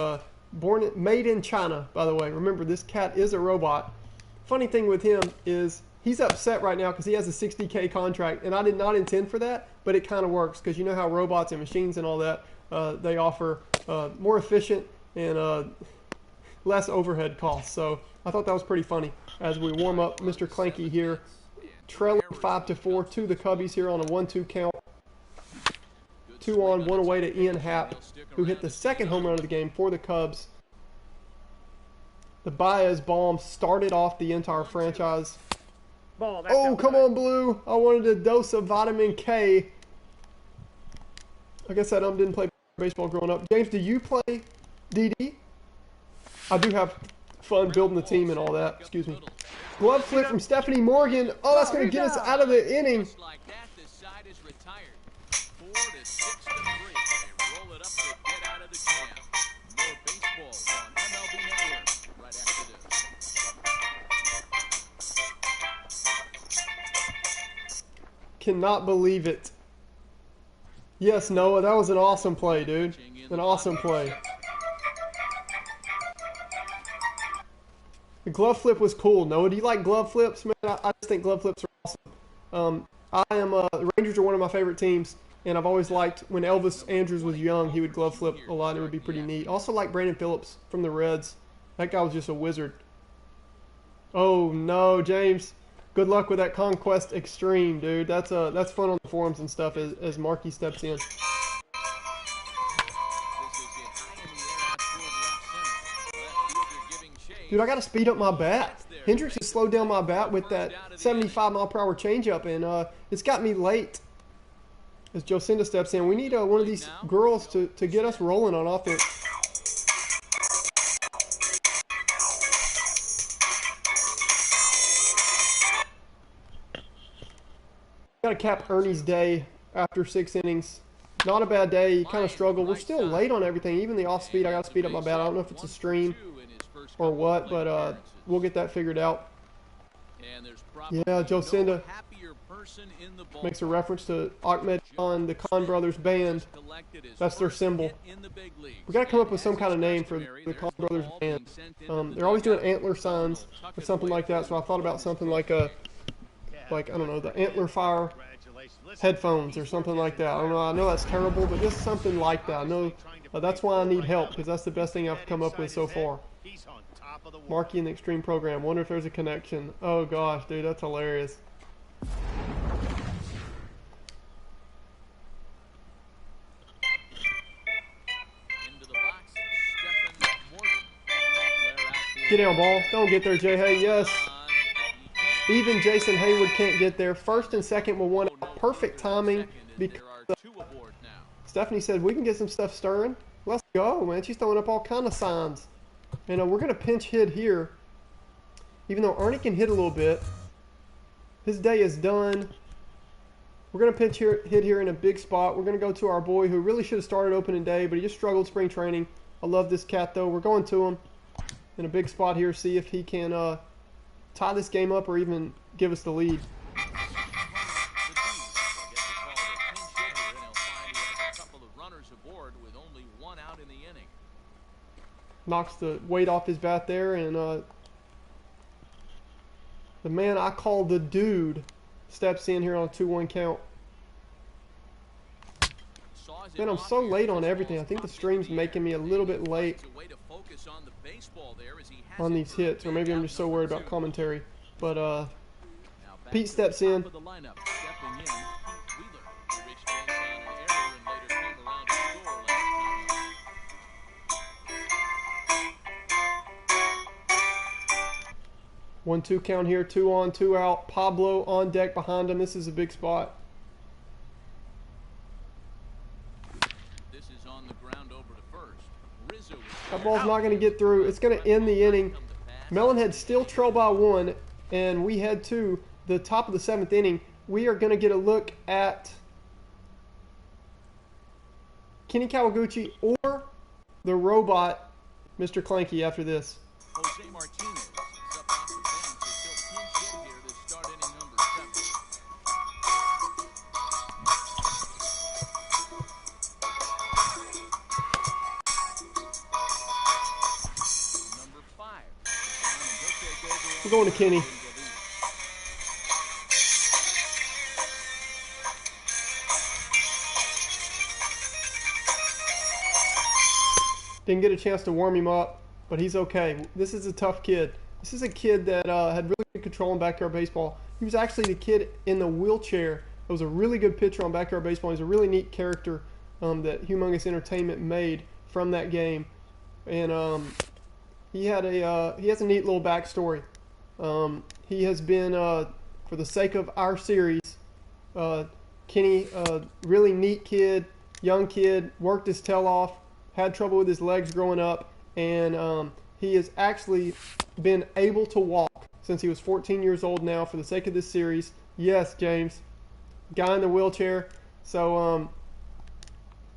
made in China, by the way, remember this cat is a robot. Funny thing with him is he's upset right now because he has a 60K contract, and I did not intend for that, but it kind of works because you know how robots and machines and all that, they offer more efficient and less overhead costs. So I thought that was pretty funny as we warm up Mr. Clanky here, trailing 5-4 to the Cubbies here on a 1-2 count. 2 on, 1 away to Ian Happ, who hit the second home run of the game for the Cubs. The Baez bomb started off the entire franchise. Ball. That's Oh, come on, Blue. I wanted a dose of vitamin K. I guess that didn't play baseball growing up. James, do you play DD? I do have fun building the team and all that. Excuse me. Glove flip from Stephanie Morgan. Oh, that's going to get us out of the inning. Just like that, this side is retired. 4 to 6 to 3. They roll it up to get out of the jam. More baseball on MLB Network right after this. Cannot believe it. Yes, Noah, that was an awesome play, dude. An awesome play. The glove flip was cool. Noah, do you like glove flips, man? I just think glove flips are awesome. The Rangers are one of my favorite teams, and I've always liked when Elvis Andrews was young, he would glove flip a lot. It would be pretty neat. Also like Brandon Phillips from the Reds. That guy was just a wizard. Oh no, James. Good luck with that Conquest Extreme, dude. That's fun on the forums and stuff as Marky steps in. Dude, I got to speed up my bat. Hendricks has slowed down my bat with that 75-mile-per-hour changeup, and it's got me late. As Jocinda steps in, we need one of these girls to get us rolling on offense. Got to cap Ernie's day after 6 innings. Not a bad day. He kind of struggled. We're still late on everything. Even the off speed, I got to speed up my bat. I don't know if it's a stream or what, but we'll get that figured out. Yeah, Jocinda makes a reference to Ahmed Khan, the Khan Brothers Band. That's their symbol. We got to come up with some kind of name for the Khan Brothers Band. They're always doing antler signs or something like that, so I thought about something like I don't know, the Antler Fire headphones or something like that. I don't know. I know that's terrible, but just something like that. I know that's why I need help, because that's the best thing I've come up with so far. Marky in the Extreme program. Wonder if there's a connection. Oh gosh, dude, that's hilarious. Get down, ball. Don't get there, Jay Hay. Yes. Even Jason Haywood can't get there. First and second will one out. Perfect timing because Stephanie said we can get some stuff stirring. Let's go, man. She's throwing up all kind of signs. And we're going to pinch hit here. Even though Ernie can hit a little bit. His day is done. We're going to pinch hit here in a big spot. We're going to go to our boy who really should have started opening day, but he just struggled spring training. I love this cat, though. We're going to him in a big spot here. See if he can tie this game up or even give us the lead. Knocks the weight off his bat there, and the man I call the dude steps in here on a 2-1 count. Man, I'm so late on everything. I think the stream's making me a little bit late on these hits, or maybe I'm just so worried about commentary. But Pete steps in. 1-2 count here, 2 on, 2 out. Pablo on deck behind him. This is a big spot. This is on the ground over to first. That ball's not going to get through. It's going to end the inning. Melonhead still trail by 1, and we head to the top of the 7th inning. We are going to get a look at Kenny Kawaguchi or the robot, Mr. Clanky, after this. Jose Martinez is up off the bench. He'll pinch hit here to start inning number 7. going to Kenny. Didn't get a chance to warm him up, but he's okay. This is a tough kid. This is a kid that had really good control in Backyard Baseball. He was actually the kid in the wheelchair that was a really good pitcher on Backyard Baseball. He's a really neat character that Humongous Entertainment made from that game. And he has a neat little backstory. He has been, for the sake of our series, Kenny, really neat kid, young kid, worked his tail off, had trouble with his legs growing up, and he has actually been able to walk since he was 14 years old now for the sake of this series. Yes, James, guy in the wheelchair. So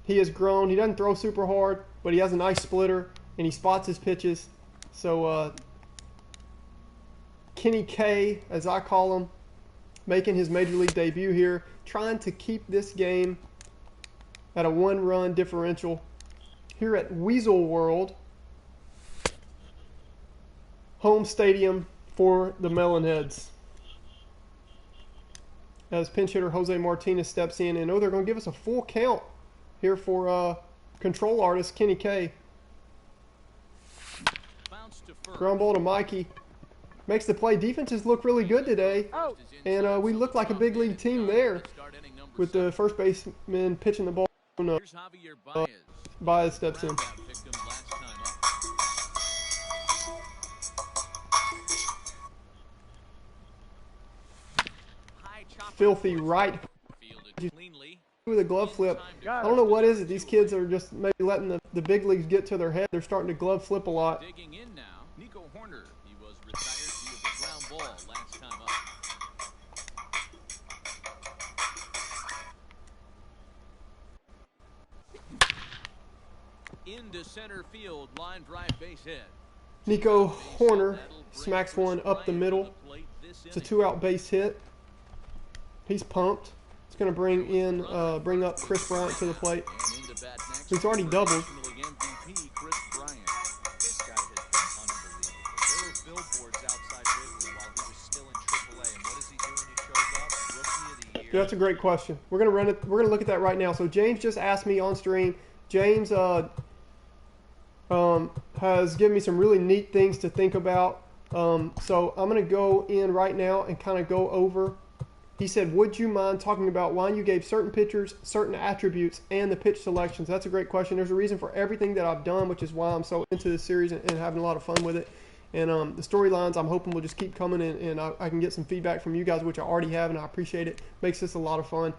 he has grown. He doesn't throw super hard, but he has a nice splitter, and he spots his pitches. So Kenny K, as I call him, making his major league debut here, trying to keep this game at a 1-run differential here at Weasel World, home stadium for the Melonheads. As pinch hitter Jose Martinez steps in, and they're going to give us a full count here for control artist Kenny K. Ground ball to Mikey. Makes the play. Defenses look really good today, and we look like a big league team there with the first baseman pitching the ball. Baez steps in. Filthy right with a glove flip. I don't know what is it. These kids are just maybe letting the big leagues get to their head. They're starting to glove flip a lot. Digging in now, Nico Horner. He was retired via the ground ball last time up. Into center field, line drive base hit. Nico Horner smacks one up the middle. It's a 2-out base hit. He's pumped. It's going to bring up Chris Bryant to the plate. He's already doubled. Yeah, that's a great question. We're going to run it. We're going to look at that right now. So James just asked me on stream. James has given me some really neat things to think about. So I'm going to go in right now and kind of go over. He said, would you mind talking about why you gave certain pitchers certain attributes and the pitch selections? That's a great question. There's a reason for everything that I've done, which is why I'm so into this series and having a lot of fun with it. And the storylines, I'm hoping will just keep coming, and I can get some feedback from you guys, which I already have, and I appreciate it. Makes this a lot of fun.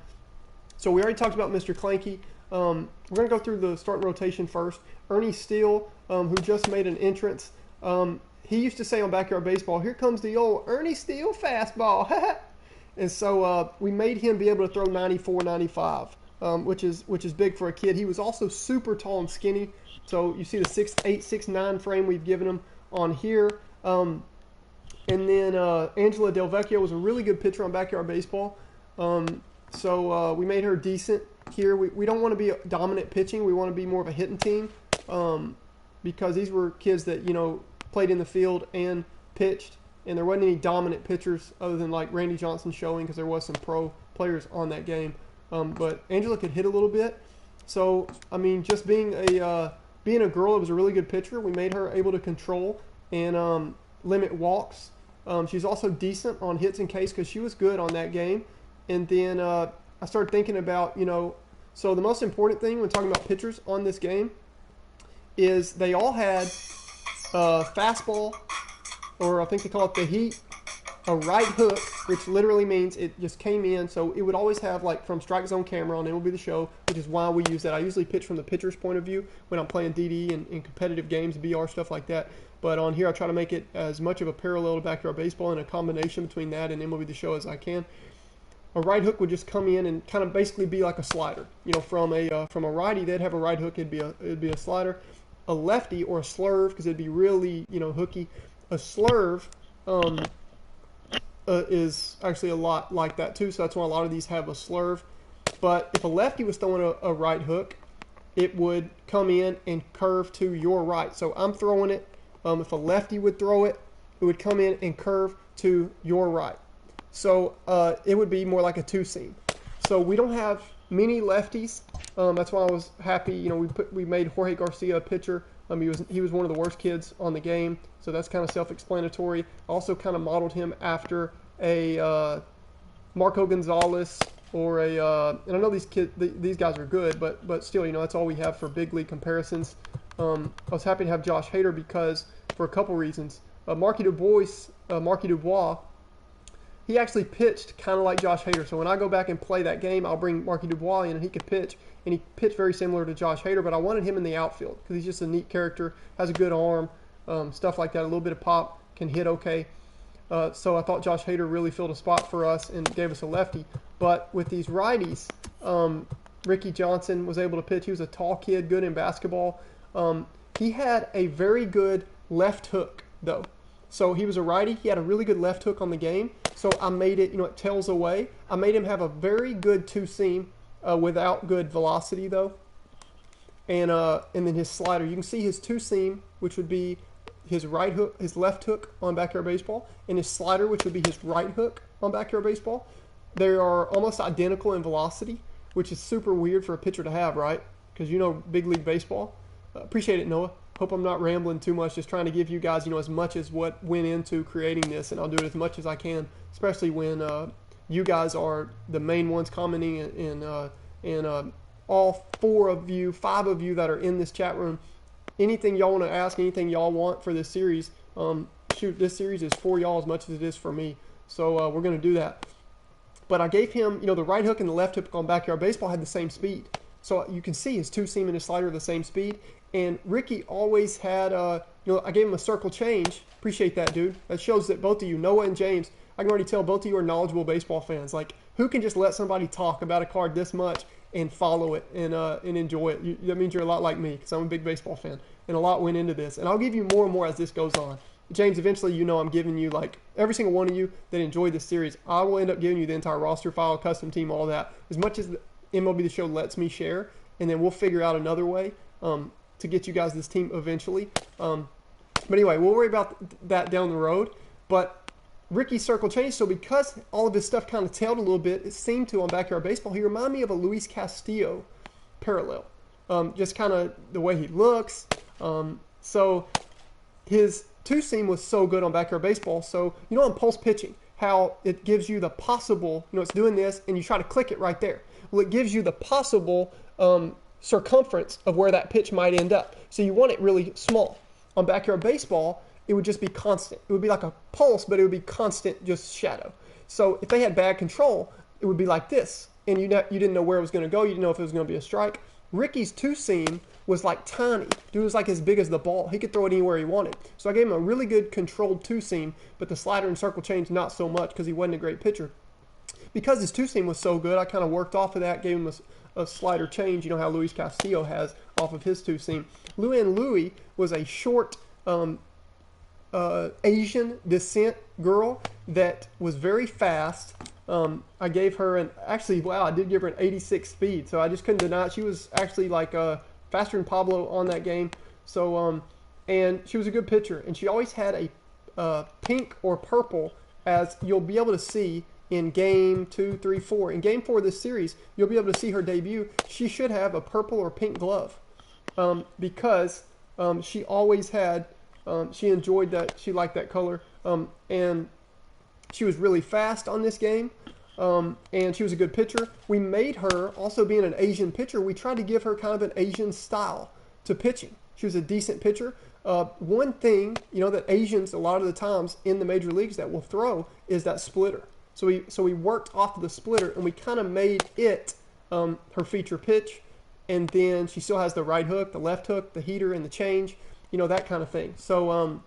So we already talked about Mr. Clanky. We're going to go through the starting rotation first. Ernie Steele, who just made an entrance, he used to say on Backyard Baseball, here comes the old Ernie Steele fastball. And so we made him be able to throw 94, 95, which is big for a kid. He was also super tall and skinny. So you see the 6'8", 6'9" frame we've given him on here. And then Angela Del Vecchio was a really good pitcher on Backyard Baseball. So we made her decent here. We don't want to be dominant pitching. We want to be more of a hitting team because these were kids that, played in the field and pitched. And there wasn't any dominant pitchers other than like Randy Johnson showing because there was some pro players on that game. But Angela could hit a little bit. So, I mean, just being a girl that was a really good pitcher, we made her able to control and limit walks. She's also decent on hits and Ks because she was good on that game. And then I started thinking about, so the most important thing when talking about pitchers on this game is they all had fastball, or I think they call it the heat, a right hook, which literally means it just came in. So it would always have like from strike zone camera on MLB The Show, which is why we use that. I usually pitch from the pitcher's point of view when I'm playing DD and in competitive games, BR, stuff like that. But on here, I try to make it as much of a parallel to Backyard Baseball and a combination between that and MLB The Show as I can. A right hook would just come in and kind of basically be like a slider. From a righty, they'd have a right hook. It'd be a slider. A lefty or a slurve, because it'd be really hooky. A slurve is actually a lot like that too, so that's why a lot of these have a slurve. But if a lefty was throwing a right hook, it would come in and curve to your right. So I'm throwing it. If a lefty would throw it, it would come in and curve to your right. So it would be more like a two-seam. So we don't have many lefties. That's why I was happy. You know, we made Jorge Garcia a pitcher. He was one of the worst kids on the game, so that's kind of self-explanatory. I also kind of modeled him after a Marco Gonzalez or and I know these guys are good, but still, you know, that's all we have for big league comparisons. I was happy to have Josh Hader because for a couple reasons. Marky Dubois, he actually pitched kind of like Josh Hader. So when I go back and play that game, I'll bring Marky Dubois in and he could pitch. And he pitched very similar to Josh Hader, but I wanted him in the outfield because he's just a neat character, has a good arm, stuff like that, a little bit of pop, can hit okay. So I thought Josh Hader really filled a spot for us and gave us a lefty. But with these righties, Ricky Johnson was able to pitch. He was a tall kid, good in basketball. He had a very good left hook, though. So he was a righty. He had a really good left hook on the game. So I made it, you know, it tails away. I made him have a very good two-seam without good velocity, though. And then his slider. You can see his two-seam, which would be his right hook, his left hook on Backyard Baseball, and his slider, which would be his right hook on Backyard Baseball. They are almost identical in velocity, which is super weird for a pitcher to have, right? Because you know big league baseball. Appreciate it, Noah. Hope I'm not rambling too much, just trying to give you guys, you know, as much as what went into creating this, and I'll do it as much as I can, especially when you guys are the main ones commenting, and all 5 of you that are in this chat room. Anything y'all want to ask, anything y'all want for this series, shoot, this series is for y'all as much as it is for me. So we're going to do that. But I gave him, you know, the right hook and the left hook on Backyard Baseball had the same speed. So you can see his two-seam and his slider are the same speed. And Ricky always had, you know, I gave him a circle change. Appreciate that, dude. That shows that both of you, Noah and James, I can already tell both of you are knowledgeable baseball fans. Like, who can just let somebody talk about a card this much and follow it and enjoy it? That means you're a lot like me because I'm a big baseball fan. And a lot went into this. And I'll give you more and more as this goes on. James, eventually, you know, I'm giving you, like, every single one of you that enjoy this series, I will end up giving you the entire roster file, custom team, all that, as much as the MLB The Show lets me share. And then we'll figure out another way to get you guys this team eventually. But anyway, we'll worry about that down the road. But Ricky's circle changed, so because all of his stuff kind of tailed a little bit, it seemed to on Backyard Baseball, he reminded me of a Luis Castillo parallel. Just kind of the way he looks. So his two-seam was so good on Backyard Baseball. So, you know, on pulse pitching, how it gives you the possible, you know, it's doing this, and you try to click it right there. Well, it gives you the possible circumference of where that pitch might end up. So you want it really small. On Backyard Baseball, it would just be constant. It would be like a pulse, but it would be constant, just shadow. So if they had bad control, it would be like this. And you didn't know where it was going to go. You didn't know if it was going to be a strike. Ricky's two-seam was like tiny. Dude was like as big as the ball. He could throw it anywhere he wanted. So I gave him a really good controlled two-seam, but the slider and circle change not so much because he wasn't a great pitcher. Because his two-seam was so good, I kind of worked off of that, gave him a slider change, you know how Luis Castillo has off of his two-seam. Luann Louie was a short Asian descent girl that was very fast. I gave her I did give her an 86 speed, so I just couldn't deny it. She was actually like faster than Pablo on that game. So, and she was a good pitcher, and she always had a pink or purple, as you'll be able to see in game 2, 3, 4. In game 4 of this series, you'll be able to see her debut. She should have a purple or pink glove because she always had, she enjoyed that, she liked that color, and she was really fast on this game, and she was a good pitcher. We made her, also being an Asian pitcher, we tried to give her kind of an Asian style to pitching. She was a decent pitcher. One thing, you know, that Asians a lot of the times in the major leagues that will throw is that splitter. So we worked off of the splitter, and we kind of made it her feature pitch. And then she still has the right hook, the left hook, the heater, and the change, you know, that kind of thing. So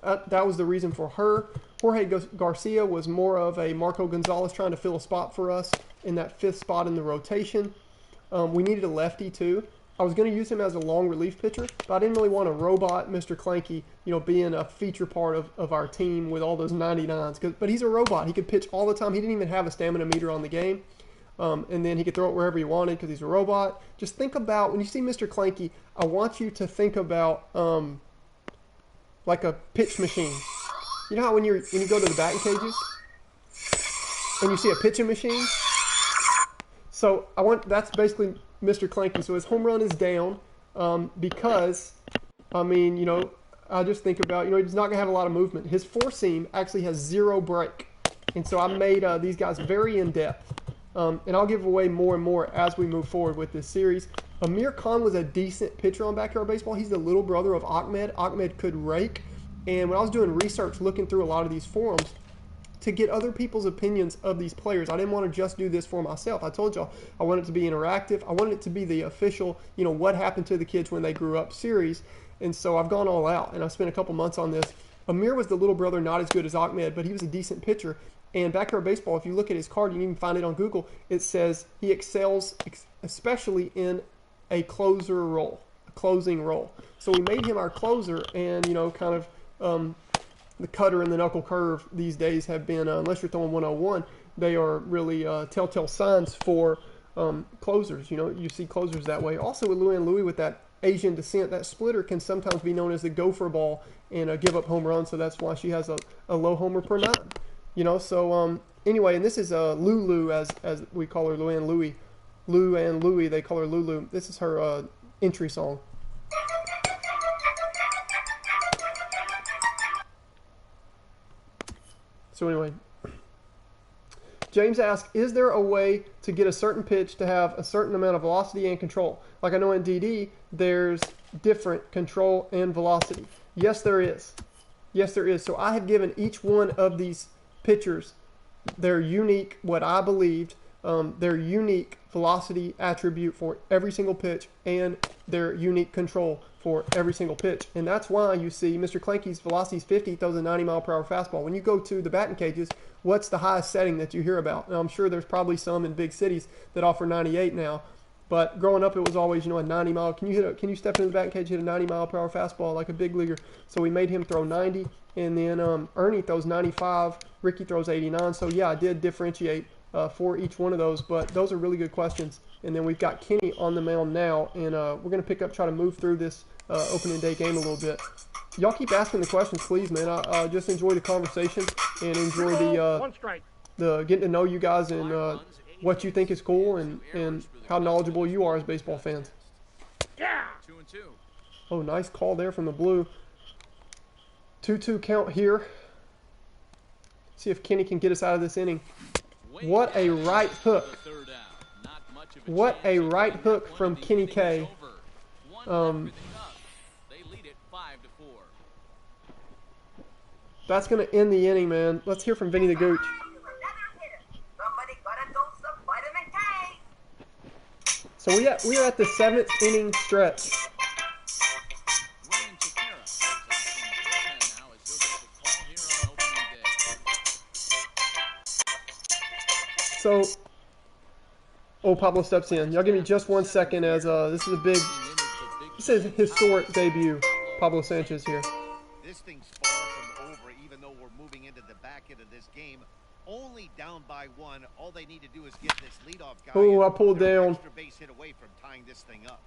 that was the reason for her. Jorge Garcia was more of a Marco Gonzalez trying to fill a spot for us in that 5th spot in the rotation. We needed a lefty too. I was going to use him as a long relief pitcher, but I didn't really want a robot Mr. Clanky, you know, being a feature part of our team with all those 99s. But he's a robot. He could pitch all the time. He didn't even have a stamina meter on the game. And then he could throw it wherever he wanted because he's a robot. Just think about, when you see Mr. Clanky, I want you to think about like a pitch machine. You know how when you go to the batting cages and you see a pitching machine? So that's basically Mr. Clanky. So his home run is down because, I mean, you know, I just think about, you know, he's not going to have a lot of movement. His four seam actually has 0 break. And so I made these guys very in-depth. And I'll give away more and more as we move forward with this series. Amir Khan was a decent pitcher on Backyard Baseball. He's the little brother of Ahmed. Ahmed could rake. And when I was doing research, looking through a lot of these forums, to get other people's opinions of these players, I didn't want to just do this for myself. I told y'all I wanted it to be interactive. I wanted it to be the official, you know, what happened to the kids when they grew up series. And so I've gone all out, and I've spent a couple months on this. Amir was the little brother, not as good as Ahmed, but he was a decent pitcher. And Backyard Baseball, if you look at his card, you can even find it on Google, it says he excels especially in a closer role, a closing role. So we made him our closer, and, you know, kind of the cutter and the knuckle curve these days have been, unless you're throwing 101, they are really telltale signs for closers. You know, you see closers that way. Also with Luan Louie with that Asian descent, that splitter can sometimes be known as the gopher ball and give up home runs, so that's why she has a low homer per 9. You know, so anyway, and this is Lulu, as we call her, Luan Louie. Lou and Louie, they call her Lulu. This is her entry song. So anyway, James asks, is there a way to get a certain pitch to have a certain amount of velocity and control? Like I know in DD, there's different control and velocity. Yes, there is. Yes, there is. So I have given each one of these pitchers their unique, what I believed, their unique velocity attribute for every single pitch and their unique control for every single pitch. And that's why you see Mr. Clanky's velocity is 50, throws a 90-mile-per-hour fastball. When you go to the batting cages, what's the highest setting that you hear about? Now, I'm sure there's probably some in big cities that offer 98 now, but growing up it was always, you know, a 90-mile. Can you step into the batting cage, hit a 90-mile-per-hour fastball like a big leaguer? So we made him throw 90, and then Ernie throws 95, Ricky throws 89. So yeah, I did differentiate for each one of those, but those are really good questions. And then we've got Kenny on the mound now, and we're going to pick up, try to move through this opening day game a little bit. Y'all keep asking the questions, please, man. I just enjoy the conversation and enjoy the getting to know you guys and what you think is cool and how knowledgeable you are as baseball fans. Yeah. 2-2. Oh, nice call there from the blue. 2-2 count here. See if Kenny can get us out of this inning. What a right hook. What a right hook from Kenny K. That's going to end the inning, man. Let's hear from Vinny the Gooch. So we are at the 7th inning stretch. So, Pablo steps in. Y'all give me just 1 second as this is a historic debut. Pablo Sanchez here. This thing's far from over, even though we're moving into the back end of this game. Only down by 1. All they need to do is get this leadoff guy. Oh, I pulled They're down. extra base hit away from tying this thing up.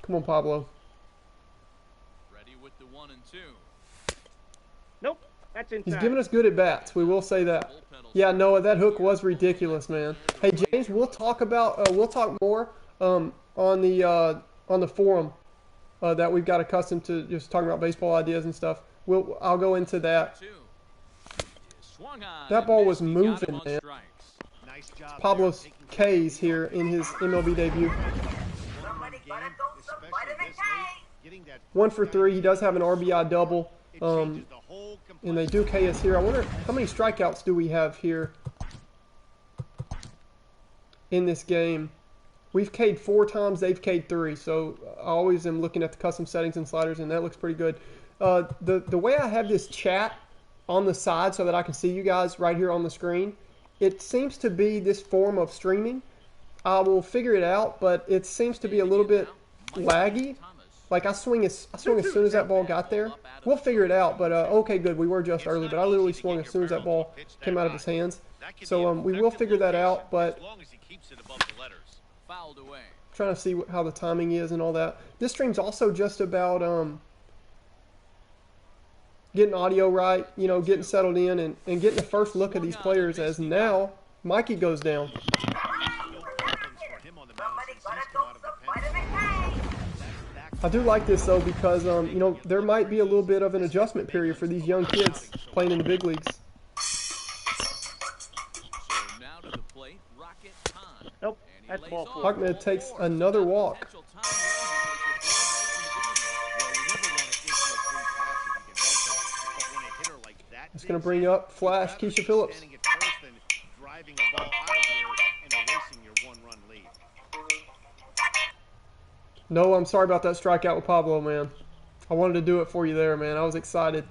Come on, Pablo. Ready with the 1-2. Nope. That's inside. He's giving us good at bats. We will say that. Yeah, Noah, that hook was ridiculous, man. Hey, James, we'll talk more on the forum that we've got accustomed to just talking about baseball ideas and stuff. I'll go into that. That ball was moving, man. Pablo K's here in his MLB debut. 1 for 3. He does have an RBI double. And they do K us here. I wonder how many strikeouts do we have here in this game. We've K'd 4 times. They've K'd 3. So I always am looking at the custom settings and sliders, and that looks pretty good. The way I have this chat on the side so that I can see you guys right here on the screen, it seems to be this form of streaming. I will figure it out, but it seems to be a little bit laggy. Like I swung as soon as that ball got there. We'll figure it out, but okay, good. We were just early, but I literally swung as soon as that ball came out of his hands. So we will figure that out, but trying to see how the timing is and all that. This stream's also just about getting audio right, you know, getting settled in, and getting the first look of these players as now Mikey goes down. No problems for him on the mound since he's come out of the pen. I do like this though because, you know, there might be a little bit of an adjustment period for these young kids playing in the big leagues. So now to the plate, Rocket Khan. Nope, And he that's lays ball off four. Ahmed takes another walk. potential time It's going to bring up Flash Keisha Phillips. Standing at first and driving a ball out of here and erasing your one-run lead. No, I'm sorry about that strikeout with Pablo, man. I wanted to do it for you there, man. I was excited.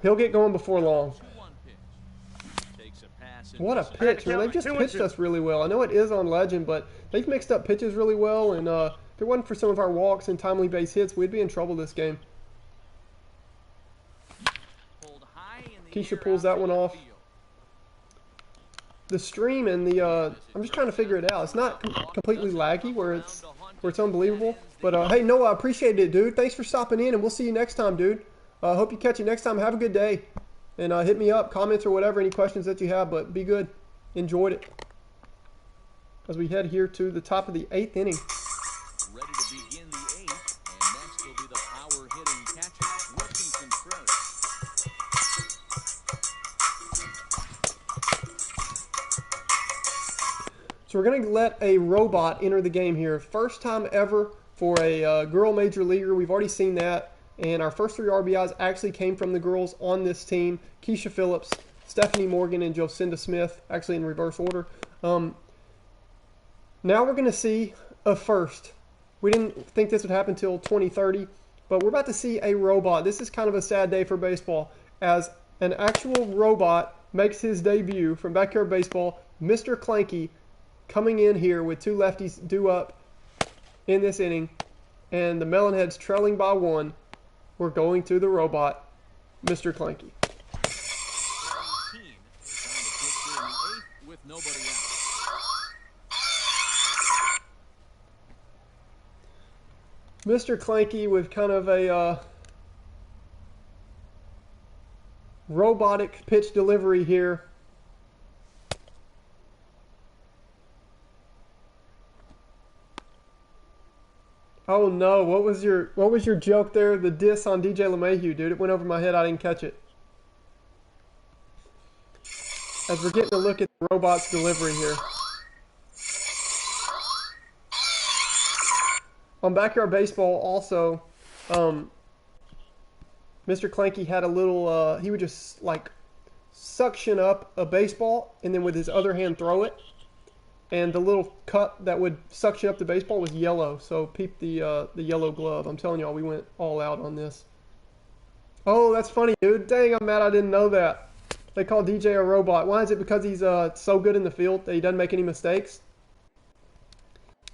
He'll get going before long. 2-1 pitch. Takes a pass and What a misses. pitch, man. They've just pitched us really well. I know it is on Legend, but they've mixed up pitches really well, and if it wasn't for some of our walks and timely base hits, we'd be in trouble this game. Pulled high in the Keisha air pulls out that one to off. field. The stream and the I'm just trying to figure it out. It's not completely laggy where it's unbelievable. But hey, Noah, I appreciate it, dude. Thanks for stopping in, and we'll see you next time, dude. Hope you catch you next time. Have a good day, and hit me up, comments or whatever, any questions that you have. But be good. Enjoyed it. As we head here to the top of the 8th inning. Ready to begin the 8th, and next will be the power hitting catcher, Wilson Contreras. So we're going to let a robot enter the game here. First time ever for a girl major leaguer. We've already seen that. And our first 3 RBIs actually came from the girls on this team. Keisha Phillips, Stephanie Morgan, and Jocinda Smith, actually in reverse order. Now we're going to see a first. We didn't think this would happen until 2030, but we're about to see a robot. This is kind of a sad day for baseball as an actual robot makes his debut from Backyard Baseball. Mr. Clanky coming in here with 2 lefties due up in this inning, and the Melonheads trailing by 1. We're going to the robot, Mr. Clanky. 17 trying to pitch here in the 8th with nobody out. Mr. Clanky with kind of a robotic pitch delivery here. Oh no, what was your joke there? The diss on DJ LeMahieu, dude. It went over my head. I didn't catch it. As we're getting a look at the robot's delivery here. On Backyard Baseball also, Mr. Clanky had a little, he would just like suction up a baseball and then with his other hand throw it. And the little cup that would suction up the baseball was yellow, so peep the yellow glove. I'm telling y'all, we went all out on this. Oh, that's funny, dude. Dang, I'm mad I didn't know that. They call DJ a robot. Why is it because he's so good in the field that he doesn't make any mistakes?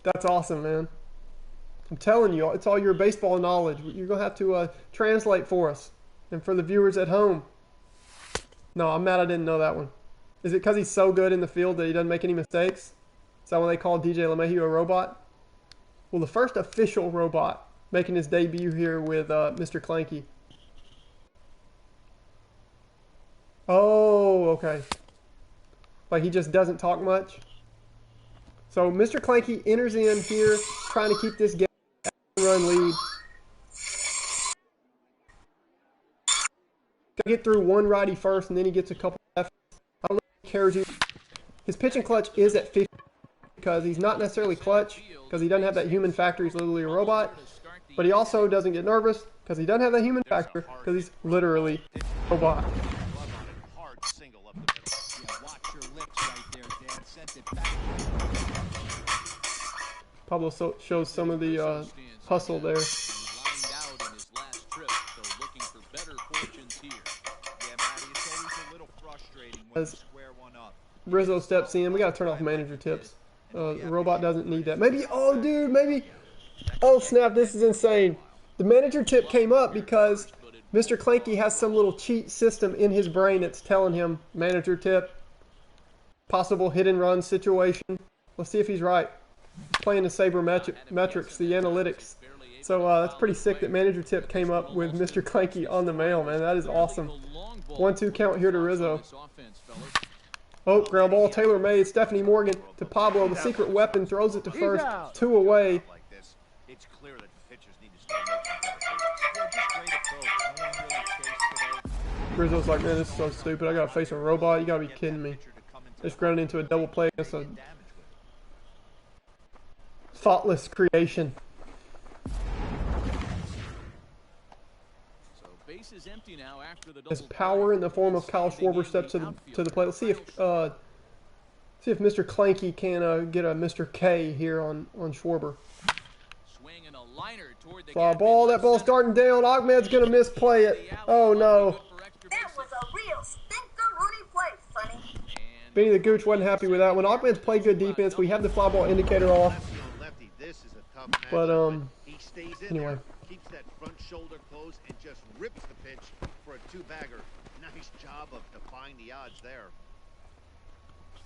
That's awesome, man. I'm telling you, it's all your baseball knowledge. You're going to have to translate for us and for the viewers at home. No, I'm mad I didn't know that one. Is it because he's so good in the field that he doesn't make any mistakes? Is that why they call DJ LeMahieu a robot? Well, the first official robot making his debut here with Mr. Clanky. Oh, okay. Like he just doesn't talk much. So Mr. Clanky enters in here trying to keep this game run lead. Gotta get through one righty first, and then he gets a couple lefties. I don't know if he cares. His pitching clutch is at 50 because he's not necessarily clutch because he doesn't have that human factor. He's literally a robot. But he also doesn't get nervous because he doesn't have that human factor because he's literally a robot. Hard single up the middle. Yeah, watch your lips right there, Dan. Sent it back. Pablo shows some of the hustle there. Lined out in his last trip, so looking for better fortunes here. Yeah, Matty, it's always a little frustrating when you As square one up. Rizzo steps in. We got to turn off manager tips. The robot doesn't need that. Maybe, oh, dude, maybe. Oh, snap, this is insane. The manager tip came up because Mr. Clanky has some little cheat system in his brain that's telling him manager tip, possible hit and run situation. Let's see if he's right. Playing the Saber metrics, the analytics. So that's pretty sick that Manager Tip came up with Mr. Clanky on the mail, man. That is awesome. 1-2 count here to Rizzo. Oh, ground ball, Taylor made. Stephanie Morgan to Pablo. The secret weapon throws it to first. 2 away. It's clear that the pitchers need to start making better pitches. Rizzo's like, man, this is so stupid. I gotta face a robot. You gotta be kidding me. Just grounded into a double play against a thoughtless creation. Is empty now after the His power in the form of Kyle Schwarber steps to the plate. Let's see if Mr. Clanky can get a Mr. K here on Schwarber. Swinging a liner toward the Fly ball. That ball's starting down. Ahmed's gonna misplay it. Oh no. That was a real stinker-Rooney play, Sonny. Benny the Gooch wasn't happy with that one. Ahmed's played good defense. We have the fly ball indicator off. But anyway. Keeps that front shoulder closed and just rips the pitch for a 2-bagger. Nice job of defying the odds there.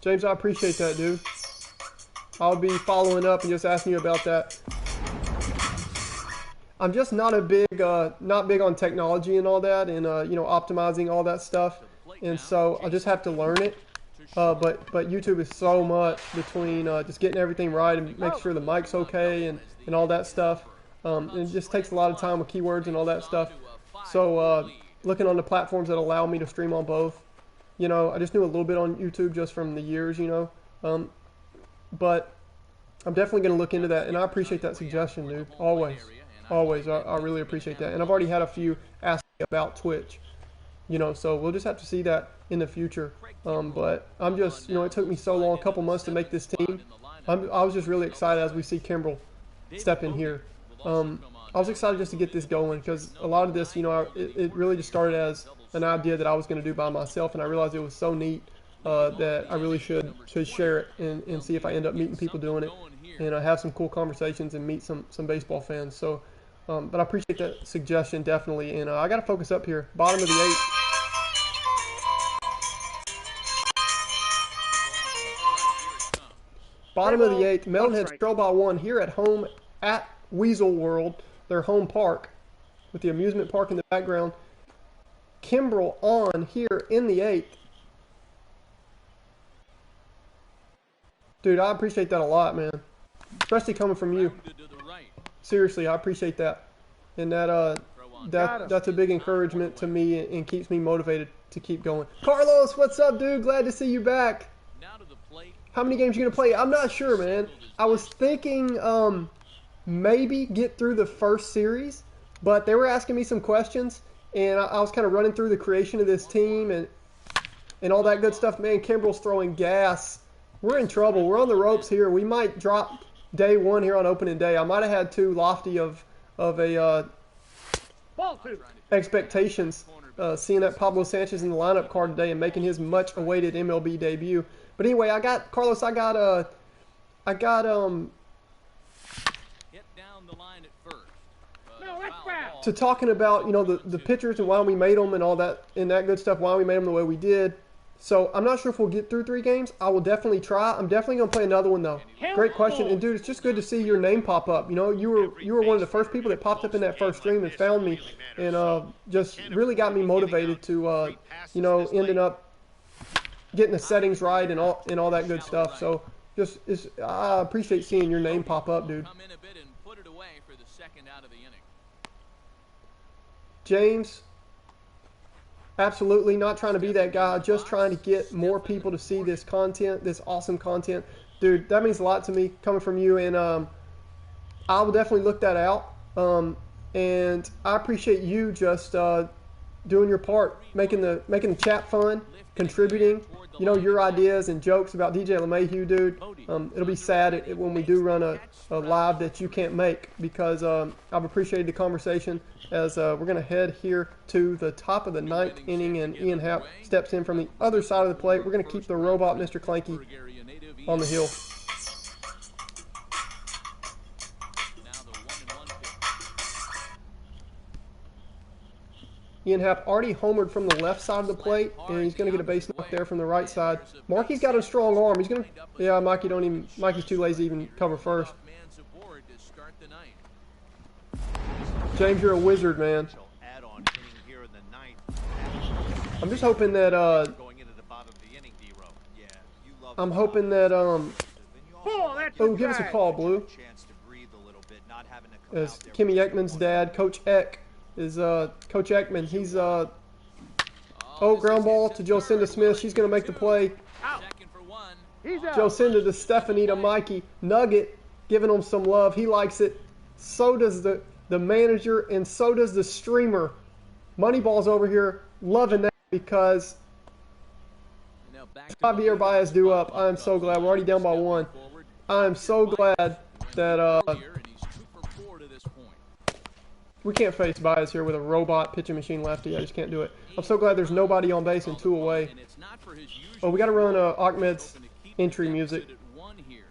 James, I appreciate that, dude. I'll be following up and just asking you about that. I'm just not big on technology and all that, and you know, optimizing all that stuff, and so I just have to learn it. But YouTube is so much between just getting everything right and making sure the mic's okay and all that stuff. It just takes a lot of time with keywords and all that stuff. So looking on the platforms that allow me to stream on both. You know, I just knew a little bit on YouTube just from the years, you know. But I'm definitely going to look into that, and I appreciate that suggestion, dude. Always. Always. I really appreciate that. And I've already had a few ask me about Twitch, you know, so we'll just have to see that in the future. But I'm just, you know, it took me so long, a couple months to make this team. I was just really excited as we see Kimbrel step in here. I was excited just to get this going because a lot of this, you know, it really just started as an idea that I was going to do by myself, and I realized it was so neat that I really should share it and see if I end up meeting people doing it and have some cool conversations and meet some baseball fans. So, but I appreciate that suggestion definitely, and I got to focus up here. Bottom of the 8th. Bottom of the 8th. Metalheads trail by 1 here at home at Weasel World, their home park, with the amusement park in the background. Kimbrel on here in the 8th. Dude, I appreciate that a lot, man. Especially coming from you. Seriously, I appreciate that. And that's a big encouragement to me and keeps me motivated to keep going. Carlos, what's up, dude? Glad to see you back. How many games are you going to play? I'm not sure, man. I was thinking maybe get through the first series, but they were asking me some questions, and I was kind of running through the creation of this team and all that good stuff. Man, Kimbrel's throwing gas. We're in trouble. We're on the ropes here. We might drop day 1 here on opening day. I might have had too lofty of a expectations seeing that Pablo Sanchez in the lineup card today and making his much awaited MLB debut. But anyway, I got Carlos. I got to talking about, you know, the pitchers and why we made them and all that and that good stuff, why we made them the way we did. So I'm not sure if we'll get through 3 games. I will definitely try. I'm definitely going to play another one, though. Great question. And, dude, it's just good to see your name pop up. You know, you were one of the first people that popped up in that first stream and found me and just really got me motivated to, you know, ending up getting the settings right and all that good stuff. So I appreciate seeing your name pop up, dude. James, absolutely not trying to be that guy, just trying to get more people to see this content, this awesome content. Dude, that means a lot to me coming from you, and I will definitely look that out. And I appreciate you just doing your part, making the chat fun, contributing, you know, your ideas and jokes about DJ LeMahieu, dude. It'll be sad when we do run a live that you can't make, because I've appreciated the conversation as we're going to head here to the top of the 9th inning, and Ian Happ steps in from the other side of the plate. We're going to keep the robot, Mr. Clanky, on the hill. Ian Happ already homered from the left side of the plate, and he's going to get a base knock there from the right side. Marky's got a strong arm. He's going to, yeah, Mikey's too lazy to even cover first. James, you're a wizard, man. Add-on inning here in the ninth. I'm just hoping that Going into the bottom of the inning, D-Row. Yeah, you love I'm hoping that Oh, that's oh, give us a call, Blue. chance to breathe a little bit, not having to come As out there Kimmy with Ekman's dad, Coach Eck, is Coach Ekman. He's oh, ground ball to Jocinda Smith. She's gonna make the play. Second for one. He's out. Jocinda to Stephanie to Mikey. Nugget giving him some love. He likes it. So does the manager, and so does the streamer. Moneyball's over here loving that because Now back to Javier Baez due up. I am so glad. We're already down by one. I am so glad that and he's 2 for 4 to this point. we can't face Baez here with a robot pitching machine lefty. I just can't do it. I'm so glad there's nobody on base and 2 away. And it's not for his usual. Oh, we got to run Ahmed's Hoping to keep entry the music. deficit at 1 here.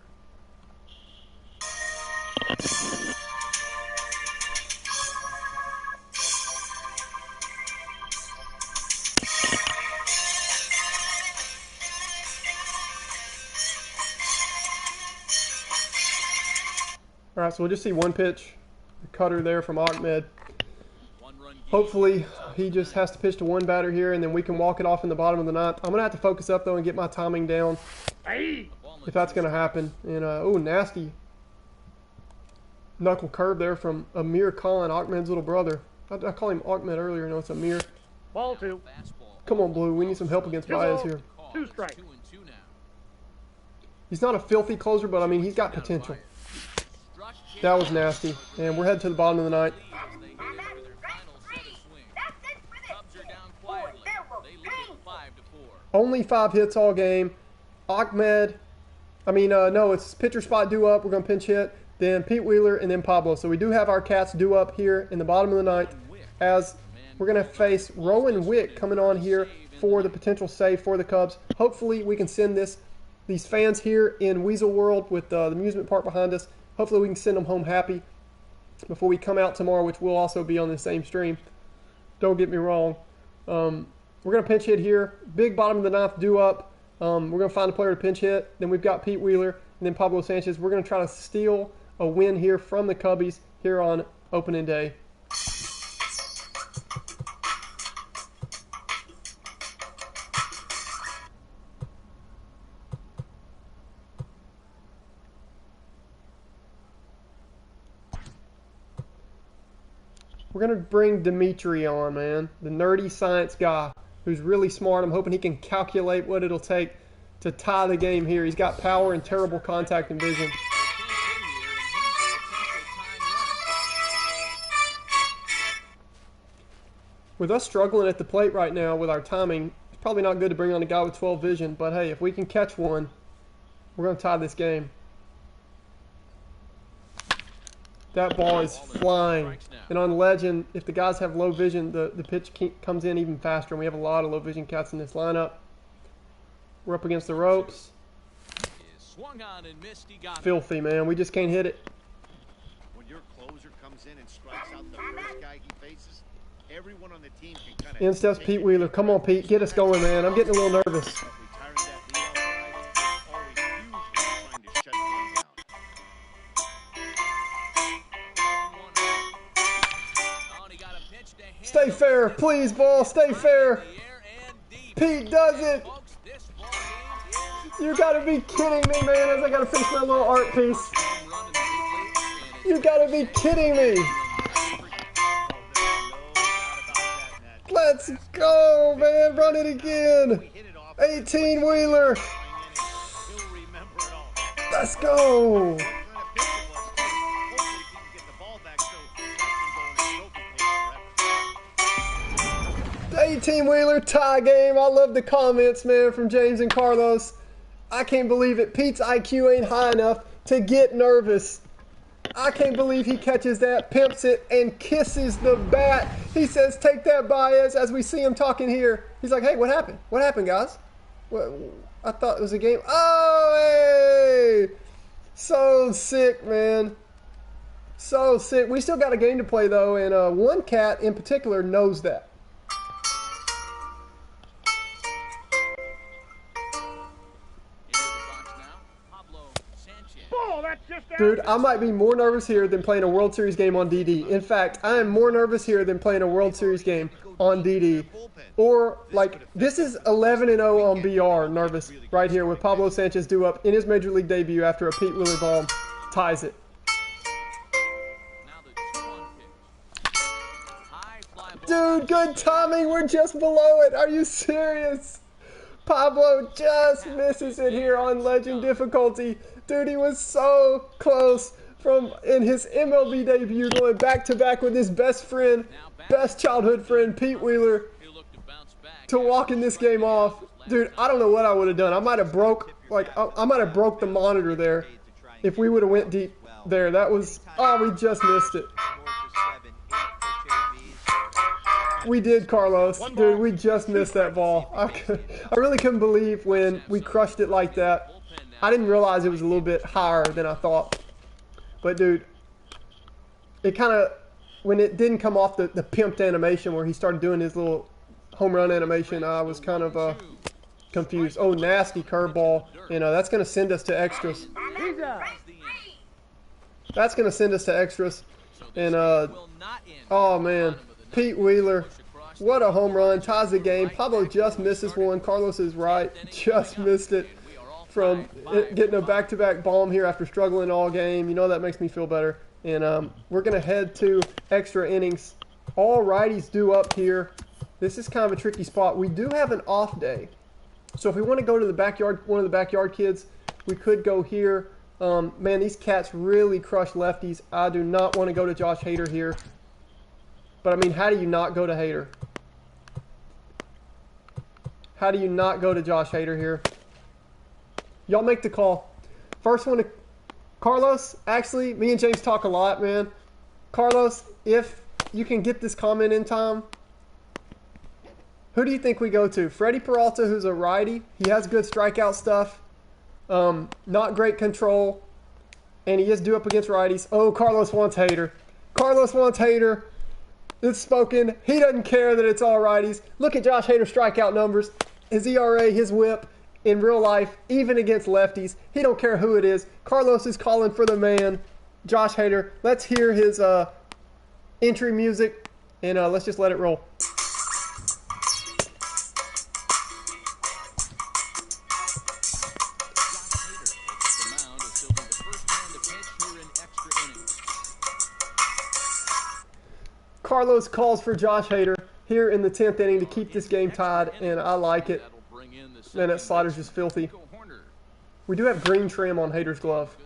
All right, so we'll just see one pitch, the cutter there from Ahmed. 1-run game. Hopefully, he just has to pitch to one batter here, and then we can walk it off in the bottom of the ninth. I'm gonna have to focus up though and get my timing down Hey. if that's gonna happen. And oh, nasty knuckle curve there from Amir Khan, Ahmed's little brother. I call him Ahmed earlier. No, it's Amir. Ball 2. Fastball. Come on, Blue. We need some help against Baez here. 2 strikes. 2-2 now. He's not a filthy closer, but I mean he's got potential. Struck That was nasty, and we're headed to the bottom of the ninth. as they hit it for their final set of swings. That's it for this Cubs are game. down Boy, quietly. there will They lead bang. it 5 to 4. Only 5 hits all game. Ahmed, no, it's pitcher spot due up. We're going to pinch hit. Then Pete Wheeler and then Pablo. So we do have our cats due up here in the bottom of the ninth as we're going to face Rowan Wick coming on here for the potential save for the Cubs. Hopefully we can send these fans here in Weasel World with the amusement park behind us. Hopefully we can send them home happy before we come out tomorrow, which will also be on the same stream. Don't get me wrong. We're going to pinch hit here. Big bottom of the ninth due up. We're going to find a player to pinch hit. Then we've got Pete Wheeler and then Pablo Sanchez. We're going to try to steal a win here from the Cubbies here on opening day. We're going to bring Dimitri on, man. The nerdy science guy who's really smart. I'm hoping he can calculate what it'll take to tie the game here. He's got power and terrible contact and vision. With us struggling at the plate right now with our timing, it's probably not good to bring on a guy with 12 vision. But hey, if we can catch one, we're going to tie this game. That ball is flying. And on Legend, if the guys have low vision, the pitch comes in even faster. And we have a lot of low vision cats in this lineup. We're up against the ropes. Swung on and missed. He got it. Filthy, man. We just can't hit it. When your closer comes in and strikes out the first guy he faces, everyone on the team can kind of... In steps Pete Wheeler. Come on, Pete. Get us going, man. I'm getting a little nervous. Retiring that lead outside is always huge when you're trying to shut one down. Oh, and he got a pitch to handle. Stay fair. Please, ball. Stay fair. The air and deep. Pete does it. Folks, this ball game is You gotta be kidding me, man. As I gotta finish my little art piece. home run in the big league, and You gotta be kidding me. Let's go, man. Run it again. Hit it off. 18 Wheeler. He'll remember it all. Let's go. What kind of pitch it was, too. Hopefully he can get the ball back so that can go in the trophy case forever. 18 Wheeler tie game. I love the comments, man, from James and Carlos. I can't believe it. Pete's IQ ain't high enough to get nervous. I can't believe he catches that, pimps it, and kisses the bat. He says, take that, Baez, as we see him talking here. He's like, hey, what happened? What happened, guys? What? I thought it was a game. Oh, hey! So sick, man. So sick. We still got a game to play, though, and one cat in particular knows that. into the box now. Pablo Sanchez. Ball, that's just out. Dude, I might be more nervous here than playing a World Series game on DD. In fact, I am more nervous here than playing a World Series game on DD. Or, like, this is 11-0 on BR nervous right here with Pablo Sanchez due up in his Major League debut after a Pete Wheeler bomb ties it. Now the 2-1 pitch. High fly ball. Dude, good timing. We're just below it. Are you serious? Pablo just misses it here on Legend difficulty. Dude, he was so close from in his MLB debut going back-to-back with his best friend, best childhood friend, Pete Wheeler, He'll look to bounce back. to walking this game off. Dude, I don't know what I would have done. I might have broke the monitor there if we would have went deep there. That was, oh, we just missed it. We did, Carlos. Dude, we just missed that ball. I really couldn't believe when we crushed it like that. I didn't realize it was a little bit higher than I thought. But, dude, it kind of, when it didn't come off the pimped animation where he started doing his little home run animation, I was kind of confused. Oh, nasty curveball. You know, that's going to send us to extras. He's out. That's going to send us to extras. And, oh, man. Pete Wheeler, what a home run. Ties the game. Pablo just misses one. Carlos is right. Just missed it from getting a back-to-back bomb here after struggling all game. You know, that makes me feel better. And we're going to head to extra innings. All righties due up here. This is kind of a tricky spot. We do have an off day. So if we want to go to the backyard, one of the backyard kids, we could go here. Man, these cats really crush lefties. I do not want to go to Josh Hader here. But, I mean, how do you not go to Hader? How do you not go to Josh Hader here? Y'all make the call. First one to Carlos. Actually, me and James talk a lot, man. Carlos, if you can get this comment in time, who do you think we go to? Freddie Peralta, who's a righty. He has good strikeout stuff. Not great control. And he is due up against righties. Oh, Carlos wants Hader. Carlos wants Hader. It's spoken. He doesn't care that it's all righties. Look at Josh Hader's strikeout numbers. His ERA, his whip in real life, even against lefties. He don't care who it is. Carlos is calling for the man, Josh Hader. Let's hear his entry music, and let's just let it roll. Carlos calls for Josh Hader here in the 10th inning to keep this game tied, and I like it. Man, that slider's just filthy. We do have green trim on Hader's glove,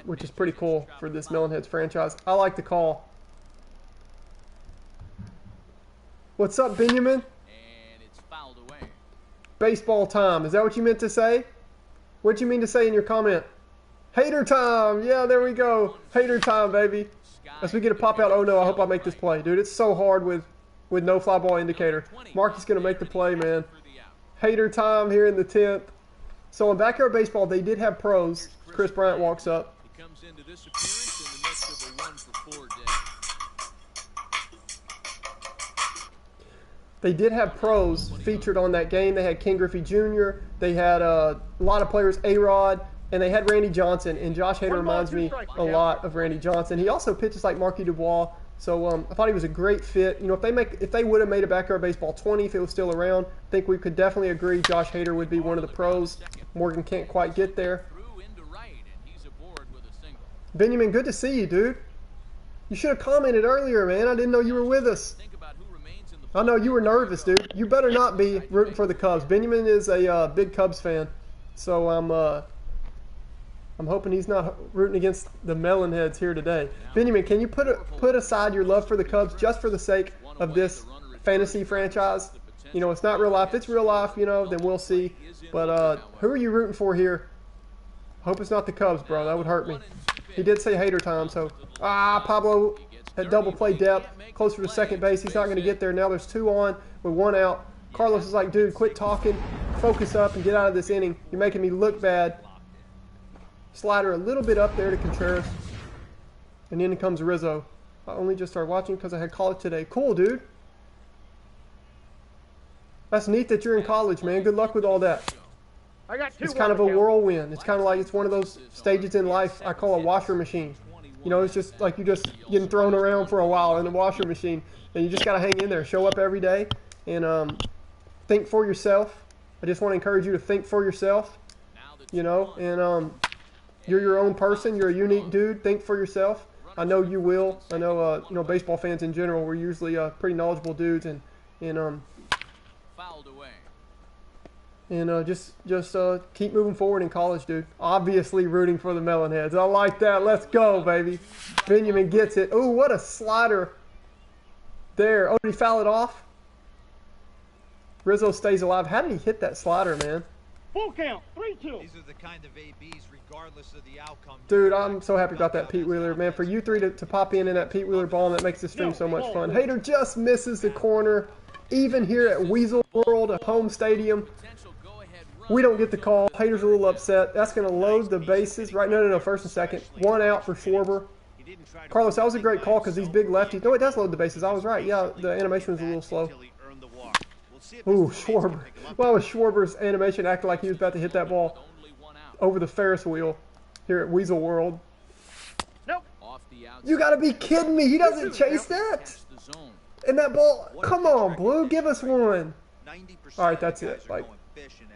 which is pretty cool for this Melonheads franchise. I like the call. What's up, Benjamin? And it's fouled away. Baseball time. Is that what you meant to say? What'd you mean to say in your comment? Hader time. Yeah, there we go. Hader time, baby. As we get a pop out, oh no, I hope I make this play. Dude, it's so hard with no fly ball indicator. Marky's going to make the play, man. Hader time here in the 10th. So in Backyard Baseball, they did have pros. Chris Bryant walks up. He comes into this appearance in the midst of a 1-for-4 day. They did have pros featured on that game. They had Ken Griffey Jr. They had a lot of players, A-Rod. And they had Randy Johnson, and Josh Hader reminds me a lot of Randy Johnson. He also pitches like Marky Dubois, so I thought he was a great fit. You know, if they would have made a Backyard Baseball 20, if it was still around, I think we could definitely agree Josh Hader would be one of the pros. Morgan can't quite get there. Benjamin, good to see you, dude. You should have commented earlier, man. I didn't know you were with us. I know you were nervous, dude. You better not be rooting for the Cubs. Benjamin is a big Cubs fan, so I'm hoping he's not rooting against the Melonheads here today. Benjamin, can you put aside your love for the Cubs just for the sake of this fantasy franchise? You know, it's not real life. If it's real life, you know, then we'll see. But who are you rooting for here? Hope it's not the Cubs, bro. That would hurt me. He did say Hader time, so. Pablo at double play depth, closer to second base. He's not going to get there. Now there's 2 on with 1 out. Carlos is like, dude, quit talking. Focus up and get out of this inning. You're making me look bad. Slider a little bit up there to Contreras. And in comes Rizzo. I only just started watching because I had college today. Cool, dude. That's neat that you're in college, man. Good luck with all that. I got 2. It's kind of a whirlwind. It's kind of like it's one of those stages in life I call a washer machine. You know, it's just like you're just getting thrown around for a while in the washer machine, and you just got to hang in there, show up every day, and think for yourself. I just want to encourage you to think for yourself, you know, and you're your own person. You're a unique dude. Think for yourself. I know you will. I know, you know, baseball fans in general, we're usually pretty knowledgeable dudes, and Fouled away. And just keep moving forward in college, dude. Obviously rooting for the Melonheads. I like that. Let's go, baby. Benjamin gets it. Ooh, what a slider there. Oh, did he foul it off? Rizzo stays alive. How did he hit that slider, man? Full count. 3-2. These are the kind of ABs, regardless of the outcome. Dude, I'm so happy about that Pete Wheeler, man. For you three to pop in that Pete Wheeler ball, that makes the stream so much fun. Hater just misses the corner. Even here at Weasel World, a home stadium, we don't get the call. Hater's a little upset. That's going to load the bases. Right, no, first and second. 1 out for Schwarber. Carlos, that was a great call because these big lefties. No, it does load the bases. I was right. Yeah, the animation was a little slow. Ooh, Schwarber. Well, was Schwarber's animation acting like he was about to hit that ball over the Ferris wheel here at Weasel World. Nope. You got to be kidding me. He doesn't chase that. And that ball, come on, Blue, give us one. All right, that's it. Like,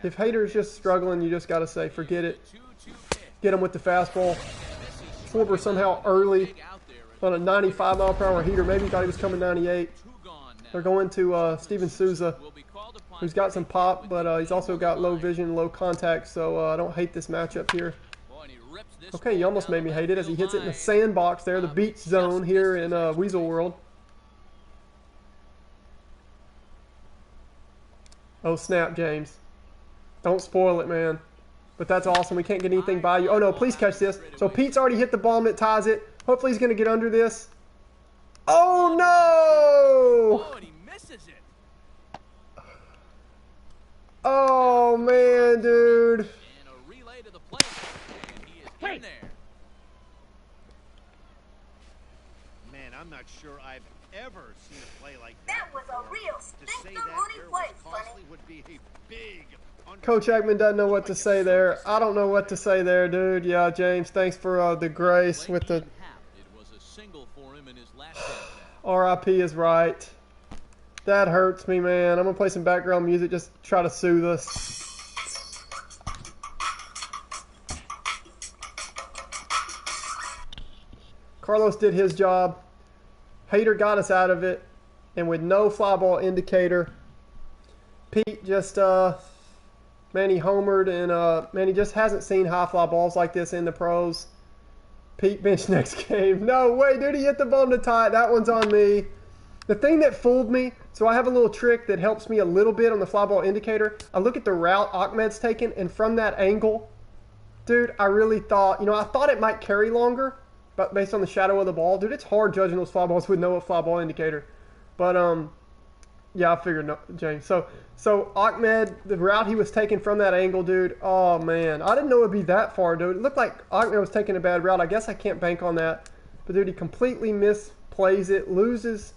if Hater's just struggling, you just got to say, forget it. Get him with the fastball. Schwarber somehow early on a 95-mile-per-hour heater. Maybe he thought he was coming 98. They're going to Steven Souza, who's got some pop, but he's also got low vision, low contact, so I don't hate this matchup here. Okay, he almost made me hate it as he hits it in the sandbox there, the beach zone here in Weasel World. Oh, snap, James. Don't spoil it, man. But that's awesome. We can't get anything by you. Oh, no, please catch this. So Pete's already hit the bomb that ties it. Hopefully he's going to get under this. Oh, no! Oh, and he misses it. Oh, man, dude. And a relay to the plate. And he is in there. Man, I'm not sure I've ever seen a play like that. That was a before. real To say stinker that money error play, was costly would be a big Coach Eggman doesn't know what to say there. I don't know what to say there, dude. Yeah, James, thanks for the grace with the It was a single for him in his last RIP is right. That hurts me, man. I'm going to play some background music, just try to soothe us. Carlos did his job. Hater got us out of it. And with no fly ball indicator, Pete just, man, he homered. And, man, he just hasn't seen high fly balls like this in the pros. Pete bench next game. No way, dude. He hit the ball to tie it. That one's on me. The thing that fooled me, so I have a little trick that helps me a little bit on the fly ball indicator. I look at the route Ahmed's taken, and from that angle, dude, I really thought, you know, I thought it might carry longer, but based on the shadow of the ball, dude, it's hard judging those fly balls with no fly ball indicator. But, yeah, I figured, no, James. So Ahmed, the route he was taking from that angle, dude, oh, man. I didn't know it would be that far, dude. It looked like Ahmed was taking a bad route. I guess I can't bank on that. But, dude, he completely misplays it, loses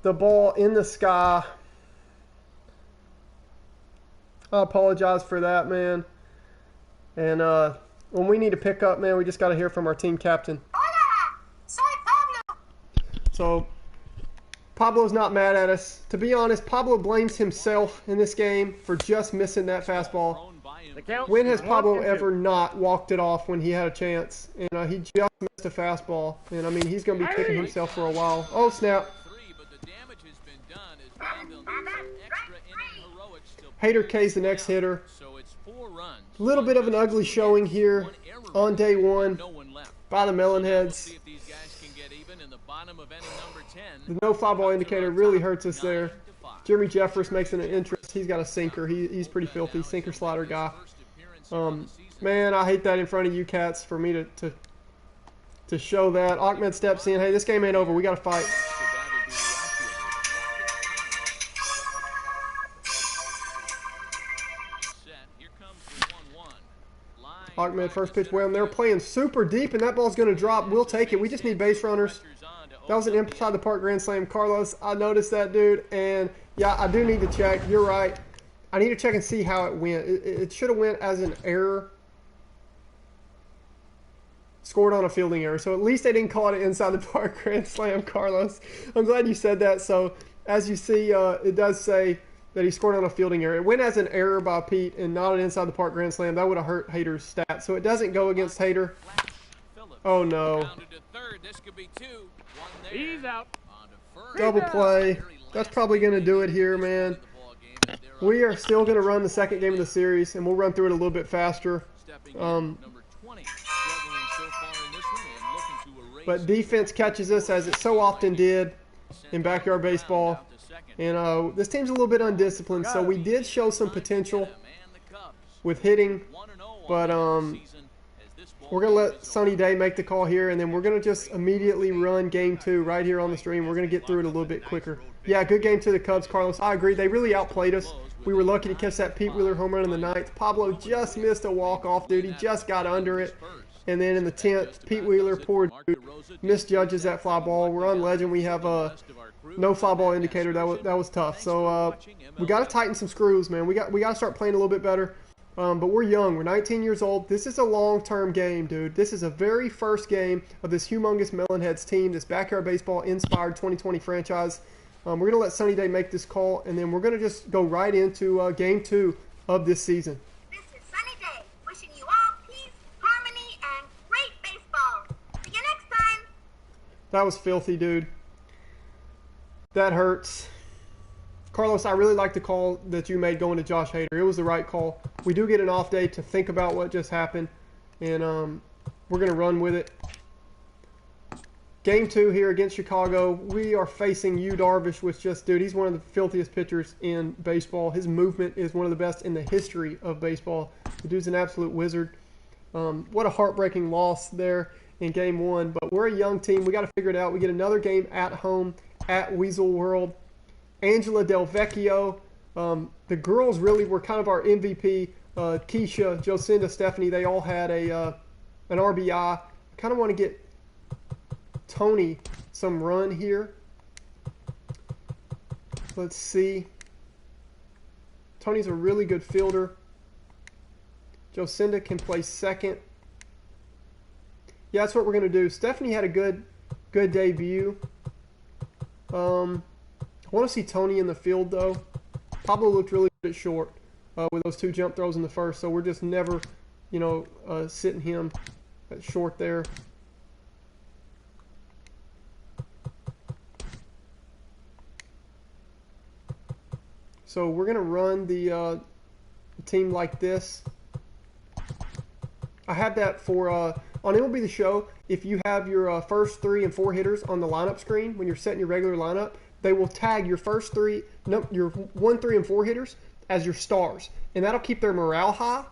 the ball in the sky. I apologize for that, man. And when we need to pick up, man, we just got to hear from our team captain. Hola! Soy Pablo! So Pablo's not mad at us. To be honest, Pablo blames himself in this game for just missing that fastball. The count. When has Pablo 1-2. ever not walked it off when he had a chance? And he just missed a fastball. And, I mean, he's going to be kicking himself for a while. Oh, snap. But the damage has been done as they'll need some extra inning heroics to Hater K's the next hitter. So it's 4 runs. A little bit of an ugly showing here on day one No one left. by the Melonheads. See if these guys can get even in the bottom of inning number 10. The no fly ball indicator really hurts us there. Jeremy Jeffress makes an interest. He's got a sinker. He's pretty filthy. Sinker slider guy. Man, I hate that in front of you cats for me to show that. Ahmed steps in. Hey, this game ain't over. We got to fight. Ahmed, first pitch well, and they're playing super deep, and that ball's going to drop. We'll take it. We just need base runners. That was an inside the park grand slam. Carlos, I noticed that, dude, and yeah, I do need to check. You're right. I need to check and see how it went. It should have went as an error. Scored on a fielding error. So at least they didn't call it an inside the park grand slam, Carlos. I'm glad you said that. So as you see, it does say that he scored on a fielding error. It went as an error by Pete and not an inside the park grand slam. That would have hurt Hader's stats. So it doesn't go against Hader. Oh no. He's out. Double play. That's probably going to do it here, man. We are still going to run the second game of the series, and we'll run through it a little bit faster. But defense catches us, as it so often did in backyard baseball. And this team's a little bit undisciplined, so we did show some potential with hitting. But we're going to let Sunny Day make the call here, and then we're going to just immediately run game 2 right here on the stream. We're going to get through it a little bit quicker. Yeah, good game to the Cubs, Carlos. I agree. They really outplayed us. We were lucky to catch that Pete Wheeler home run in the 9th. Pablo just missed a walk-off, dude. He just got under it. And then in the 10th, Pete Wheeler, poor dude, misjudges that fly ball. We're on Legend. We have a no fly ball indicator. That was tough. So we got to tighten some screws, man. We got to start playing a little bit better. But we're young. We're 19 years old. This is a long-term game, dude. This is a very first game of this humongous Melonheads team, this Backyard Baseball inspired 2020 franchise. We're going to let Sunny Day make this call, and then we're going to just go right into game 2 of this season. This is Sunny Day, wishing you all peace, harmony, and great baseball. See you next time. That was filthy, dude. That hurts. Carlos, I really like the call that you made going to Josh Hader. It was the right call. We do get an off day to think about what just happened, and we're going to run with it. Game 2 here against Chicago. We are facing Yu Darvish, which just, dude, he's one of the filthiest pitchers in baseball. His movement is one of the best in the history of baseball. The dude's an absolute wizard. What a heartbreaking loss there in Game 1. But we're a young team. We got to figure it out. We get another game at home at Weasel World. Angela Del Vecchio. The girls really were kind of our MVP. Keisha, Jocinda, Stephanie, they all had an RBI. Kind of want to get Tony some run here. Let's see. Tony's a really good fielder. Jocinda can play second. Yeah, that's what we're going to do. Stephanie had a good debut. I want to see Tony in the field, though. Pablo looked really good at short with those 2 jump throws in the first, so we're just never, sitting him at short there. So we're going to run the team like this. I have that for on MLB The Show. If you have your first 3 and 4 hitters on the lineup screen when you're setting your regular lineup, they will tag your first 3, your 1, 3, and 4 hitters as your stars, and that'll keep their morale high.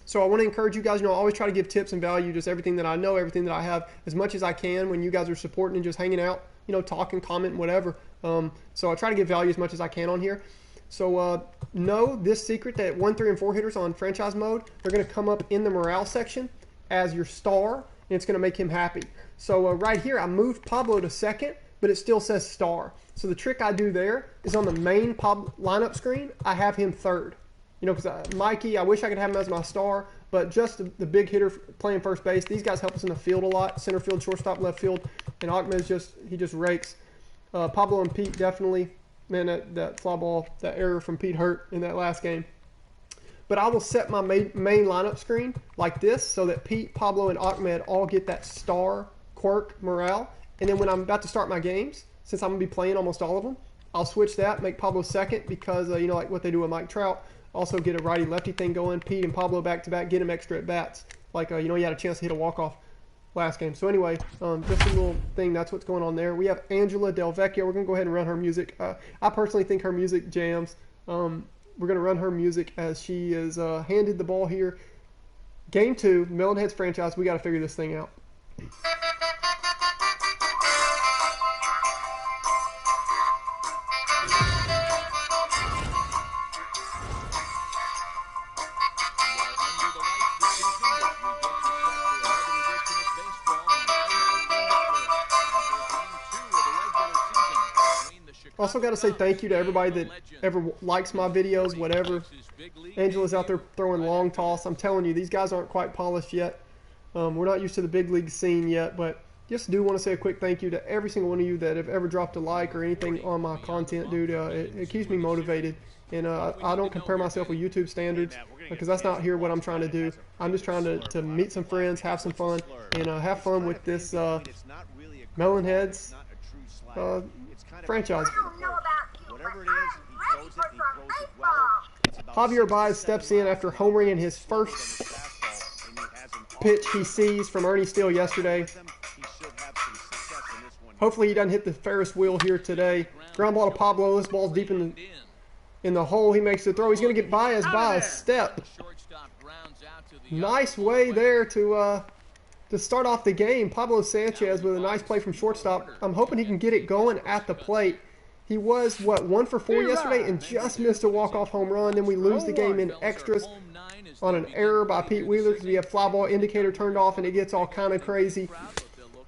So I want to encourage you guys. I always try to give tips and value, just everything that I know, everything that I have, as much as I can when you guys are supporting and just hanging out, talking, commenting, whatever. So I try to give value as much as I can on here. So know this secret that 1, 3, and 4 hitters on franchise mode, they're going to come up in the morale section as your star, and it's going to make him happy. So right here, I moved Pablo to second, but it still says star. So the trick I do there is on the main lineup screen, I have him third. Because Mikey, I wish I could have him as my star, but just the big hitter playing first base. These guys help us in the field a lot, center field, shortstop, left field, and Ahmed he just rakes. Pablo and Pete definitely. Man, that fly ball, that error from Pete hurt in that last game. But I will set my main lineup screen like this so that Pete, Pablo, and Ahmed all get that star quirk morale. And then when I'm about to start my games, since I'm going to be playing almost all of them, I'll switch that, make Pablo second because, like what they do with Mike Trout, also get a righty-lefty thing going. Pete and Pablo back-to-back, get him extra at-bats. Like, he had a chance to hit a walk-off last game. So anyway, just a little thing. That's what's going on there. We have Angela Del Vecchio. We're going to go ahead and run her music. I personally think her music jams. We're going to run her music as she is handed the ball here. Game 2, Melonheads franchise. We got to figure this thing out. Also got to say thank you to everybody that ever likes my videos, whatever. Angela's out there throwing long toss. I'm telling you, these guys aren't quite polished yet. We're not used to the big league scene yet, but just do want to say a quick thank you to every single one of you that have ever dropped a like or anything on my content, dude. It keeps me motivated. And I don't compare myself with YouTube standards because that's not here what I'm trying to do. I'm just trying to meet some friends, have some fun, and have fun with this Melonheads franchise. Whatever it is, he throws it well. Javier Baez steps in after homering his first pitch he sees from Ernie Steele yesterday. Hopefully he doesn't hit the Ferris wheel here today. Ground ball to Pablo. This ball's deep in the hole. He makes the throw. He's going to get Baez by a step. Nice way there to start off the game. Pablo Sanchez with a nice play from shortstop. I'm hoping he can get it going at the plate. He was, what, 1 for 4 yesterday and just missed a walk-off home run. Then we lose the game in extras on an error by Pete Wheeler because we have fly ball indicator turned off and it gets all kind of crazy.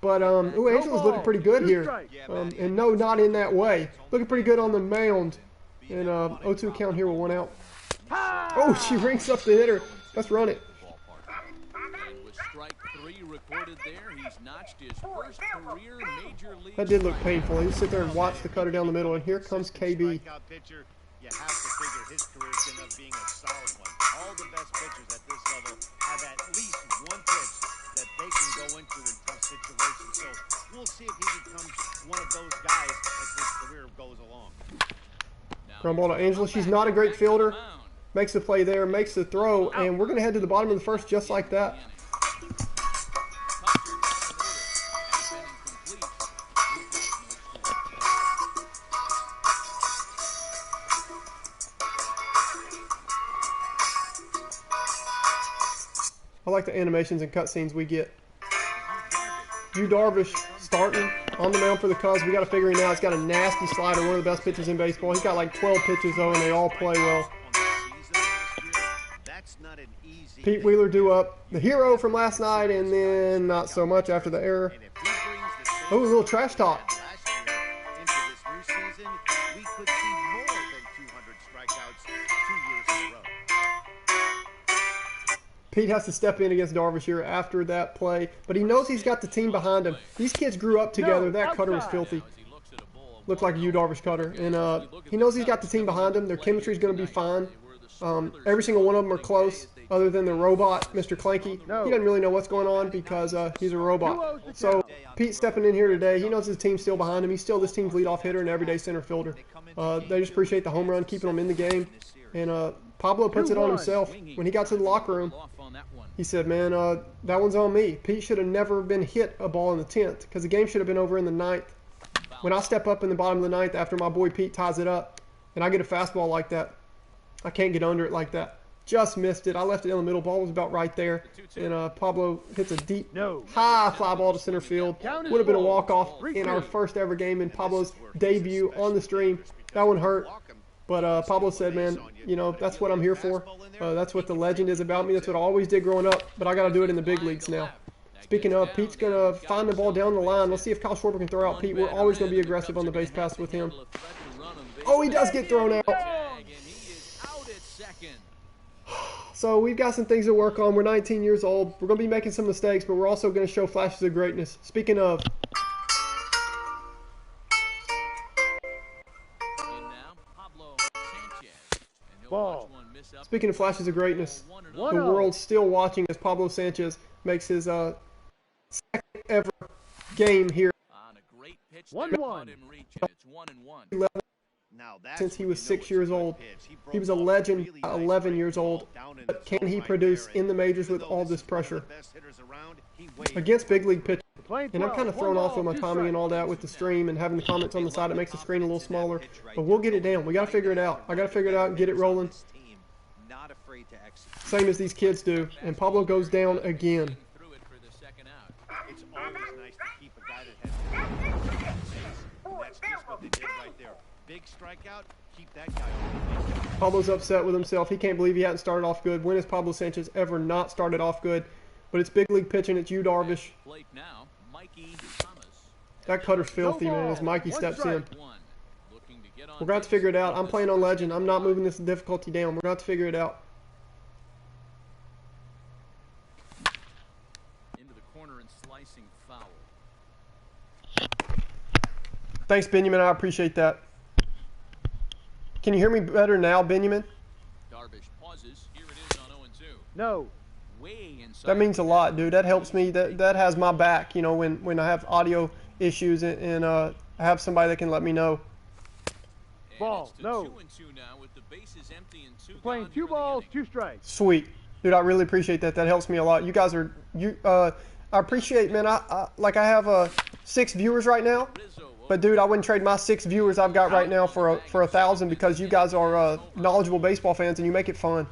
But, Angela's looking pretty good here. And no, not in that way. Looking pretty good on the mound. And 0-2 count here with 1 out. Oh, she rings up the hitter. Let's run it. That did look painful. He sit there and watch the cutter down the middle, and here comes KB. You have to figure his career is going to end up being a solid one. All the best pitchers at this level have at least one pitch that they can go into in tough situations. So we'll see if he becomes one of those guys as his career goes along. Ground ball to Angela. She's not a great fielder. Makes the play there, makes the throw, and we're going to head to the bottom of the first just like that. I like the animations and cutscenes we get. Yu Darvish starting on the mound for the Cubs. We got to figure him out. He's got a nasty slider, one of the best pitchers in baseball. He's got like 12 pitches though, and they all play well. Pete Wheeler due up, the hero from last night, and then not so much after the error. Oh, a little trash talk. Pete has to step in against Darvish here after that play, but he knows he's got the team behind him. These kids grew up together. That cutter was filthy. Looked like a Yu Darvish cutter. And he knows he's got the team behind him. Their chemistry is going to be fine. Every single one of them are close, other than the robot, Mr. Clanky. He doesn't really know what's going on because he's a robot. So Pete stepping in here today, he knows his team's still behind him. He's still this team's leadoff hitter and everyday center fielder. They just appreciate the home run, keeping them in the game. And Pablo puts it on himself. When he got to the locker room, he said, man, that one's on me. Pete should have never been hit a ball in the 10th because the game should have been over in the 9th. When I step up in the bottom of the 9th after my boy Pete ties it up and I get a fastball like that, I can't get under it like that. Just missed it. I left it in the middle. Ball was about right there. And Pablo hits a deep, high fly ball to center field. Would have been a walk-off in our first ever game in Pablo's debut on the stream. That one hurt. But Pablo said, man, you know, that's what I'm here for. That's what the legend is about me. That's what I always did growing up. But I got to do it in the big leagues now. Speaking of, Pete's going to find the ball down the line. Let's see if Kyle Schwarber can throw out Pete. We're always going to be aggressive on the base pass with him. Oh, he does get thrown out. So we've got some things to work on. We're 19 years old. We're going to be making some mistakes, but we're also going to show flashes of greatness. Speaking of... Ball. Speaking of flashes of greatness, the world's still watching as Pablo Sanchez makes his second ever game here. 1-1. Since he was 6 years old. He was a legend at 11 years old. But can he produce in the majors with all this pressure? Against big league pitching. And I'm kind of thrown off with my timing and all that with the stream and having the comments on the side. It makes the screen a little smaller. But we'll get it down. We got to figure it out. I got to figure it out and get it rolling. Same as these kids do. And Pablo goes down again. It's always nice to keep a guy that has that's just what they did right there. Big strikeout, keep that guy on. Pablo's upset with himself. He can't believe he hadn't started off good. When has Pablo Sanchez ever not started off good? But it's big league pitching. It's Yu Darvish. That cutter's filthy, man, as Mikey steps in. hit on We're going to have to figure it out. I'm playing on Legend. I'm not moving this difficulty down. We're going to have to figure it out. into the corner and slicing foul. Thanks, Benjamin. I appreciate that. Can you hear me better now, Benjamin? Darvish pauses. Here it is on 0-2. No. Way inside. That means a lot, dude. That helps me. That has my back, you know, when I have audio issues and I have somebody that can let me know. And Ball, it's to no. 2-2 now with the bases empty and two Playing gone 2 for the balls, inning. 2 strikes. Sweet, dude. I really appreciate that. That helps me a lot. You guys are I appreciate, man. I have 6 viewers right now, Rizzo but dude, I wouldn't trade my 6 viewers I've got right now for 1,000 because you guys are knowledgeable baseball fans and you make it fun.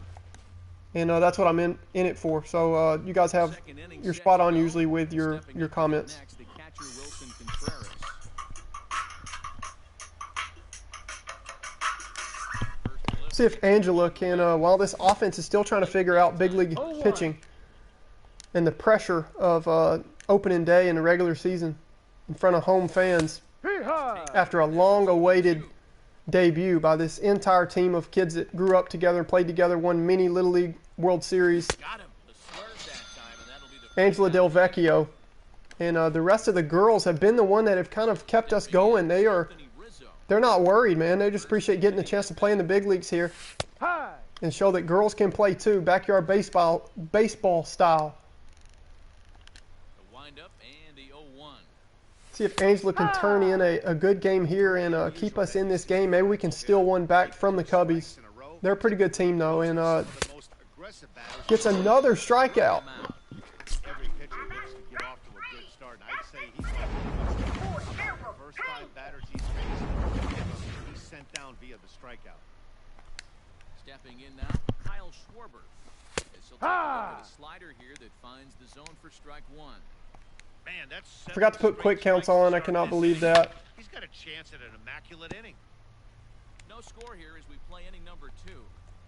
And that's what I'm in it for. So you guys have you're spot on usually with your comments. Next, the catcher Wilson Contreras. See if Angela can, while this offense is still trying to figure out big league pitching and the pressure of opening day in the regular season in front of home fans Hit high. after a long-awaited debut by this entire team of kids that grew up together and played together, won many Little League World Series. Got him. The swerve that time, and that'll be the Angela Del Vecchio. And the rest of the girls have been the one that have kind of kept us going. They're not worried, man. They just appreciate getting the chance to play in the big leagues here High. and show that girls can play too, backyard baseball style. The windup and the 0-1. See if Angela can turn in a good game here and keep us in this game. Maybe we can steal one back from the Cubbies. They're a pretty good team though, and gets another strikeout. Every pitcher looks to get off to a good start. I'd say he's off to the first 5 batters he's faced. He's sent down via the strikeout. Stepping in now, Kyle Schwarber. As he'll take a look at a slider here that finds the zone for strike 1. Man, that's Forgot to put quick counts on. I cannot believe that. He's got a chance at an immaculate inning. No score here as we play inning number 2.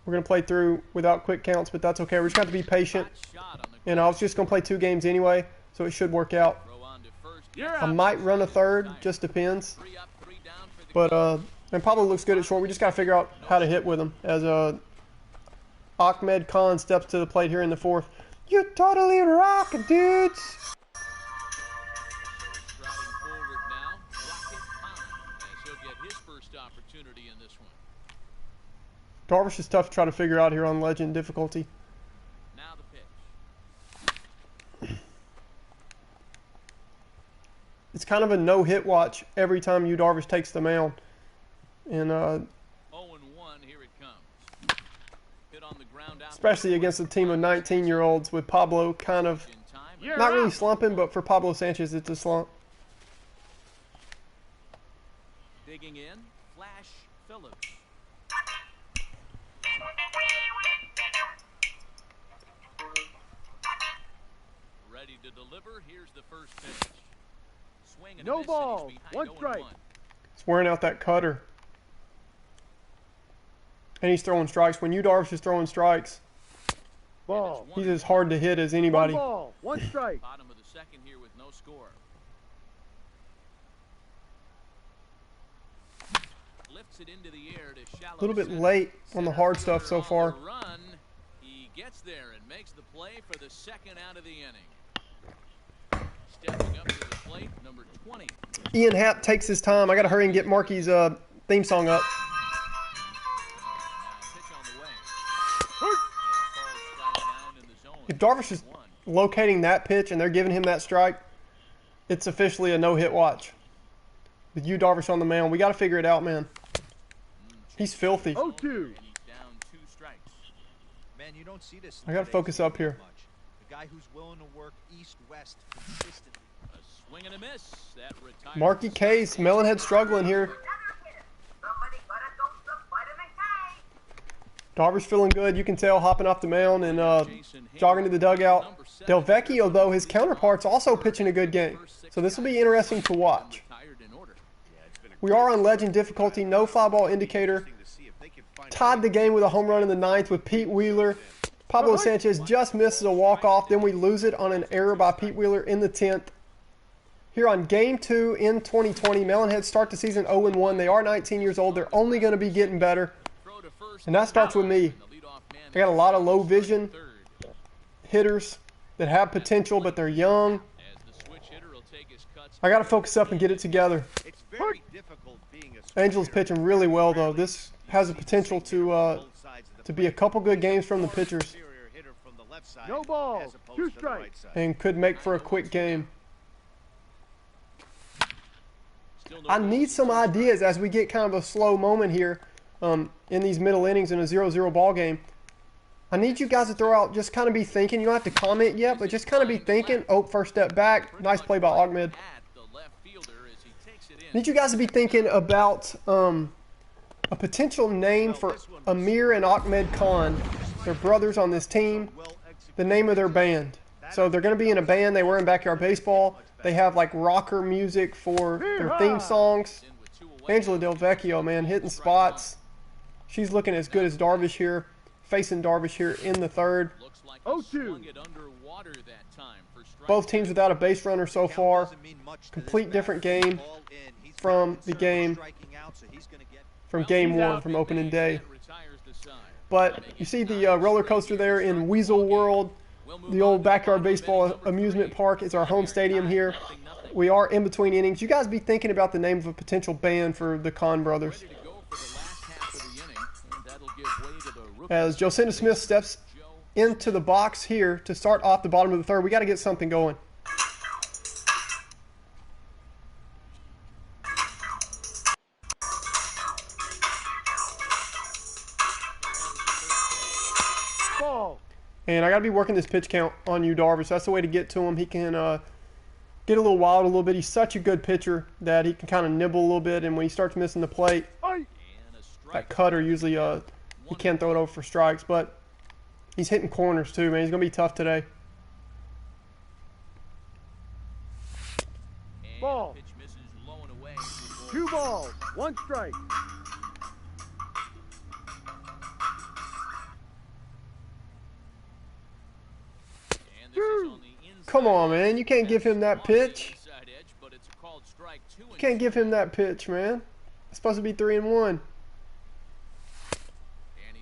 We're going to play through without quick counts, but that's okay. We're just going to have to be patient. Hot shot on the And I was just going to play 2 games anyway, so it should work out. throw on to first. I might run a third, just depends. 3 up, 3 down for the But and Pablo looks good at short. We just got to figure out how to hit with him as Ahmed Khan steps to the plate here in the 4th. You totally rock, dudes. striding forward now. Rocket Khan as he'll get his first opportunity in this one. Darvish is tough to try to figure out here on Legend difficulty. Now the pitch. It's kind of a no-hit watch every time Yu Darvish takes the mound. And 0-1, here it comes. Hit on the ground out. especially against a team of 19-year-olds with Pablo kind of In time. not really slumping, but for Pablo Sanchez, it's a slump. Digging in, Flash Phillips. Ready to deliver. Here's the first pitch. Swing and a No miss, and he's ball, behind 1 0-1. strike. It's wearing out that cutter. And he's throwing strikes. When Yu Darvish is throwing strikes, Ball. he's as hard to hit as 1 anybody. ball, 1 strike. Bottom of the second here with no score. Lifts it into the air to shallow A little bit center. late on the Center hard stuff fielder so on far. the run. He gets there and makes the play for the second out of the inning. Stepping up to the plate, number 20. Ian Happ takes his time. I got to hurry and get Marky's theme song up. Now pitch on the way. Falls strike down in the zone. If Darvish is locating that pitch and they're giving him that strike, it's officially a no-hit watch. With Yu Darvish on the mound, we got to figure it out, man. He's filthy. 0-2. And he's down 2 strikes. Man, you don't see this. I gotta nowadays focus up here. much. The guy who's willing to work east-west consistently. A swing and a miss. That retires. Marky Case, Melonhead struggling here. Somebody got a dose of vitamin K. Darvish feeling good. You can tell, hopping off the mound and jogging to the dugout. Del Vecchio, though, his counterpart's also pitching a good game. So this will be interesting to watch. Retired in order. We are on Legend difficulty, no fly ball indicator. Tied the game with a home run in the 9th with Pete Wheeler. Pablo Sanchez just misses a walk-off. Then we lose it on an error by Pete Wheeler in the 10th. here on Game 2 in 2020. Melonheads start the season 0-1. They are 19 years old. They're only going to be getting better. And that starts with me. I got a lot of low vision hitters that have potential, but they're young. I got to focus up and get it together. It's very difficult being a Angel's pitching really well, though. This has the potential to be a couple good games from the pitchers superior hitter from the left side No ball. as opposed 2 to the strikes. right side. and could make for a quick game. I need some ideas as we get kind of a slow moment here in these middle innings in a 0-0 ball game. I need you guys to throw out, just kind of be thinking. You don't have to comment yet, but just kind of be thinking. Oh, first step back. Nice play by Ahmed. Need you guys to be thinking about a potential name for Amir and Ahmed Khan. They're brothers on this team. The name of their band. So they're going to be in a band. They were in Backyard Baseball. They have like rocker music for their theme songs. Angela Del Vecchio, man, hitting spots. She's looking as good as Darvish here. Facing Darvish here in the third. 0-2. Both teams without a base runner so far. Complete different game from the game from game 1, from opening day. But you see the roller coaster there in Weasel World. The old Backyard Baseball amusement park is our home stadium here. We are in between innings. You guys be thinking about the name of a potential band for the Khan brothers. As Jocinda Smith steps into the box here to start off the bottom of the third, we got to get something going. Ball. And I got to be working this pitch count on you, Darvish. That's the way to get to him. He can get a little wild a little bit. He's such a good pitcher that he can kind of nibble a little bit. And when he starts missing the plate, that cutter usually he can throw it over for strikes. But he's hitting corners too, man. He's going to be tough today. Ball. 2 balls. 1 strike. Come on, man. You can't give him that pitch. You can't give him that pitch, man. It's supposed to be 3-1.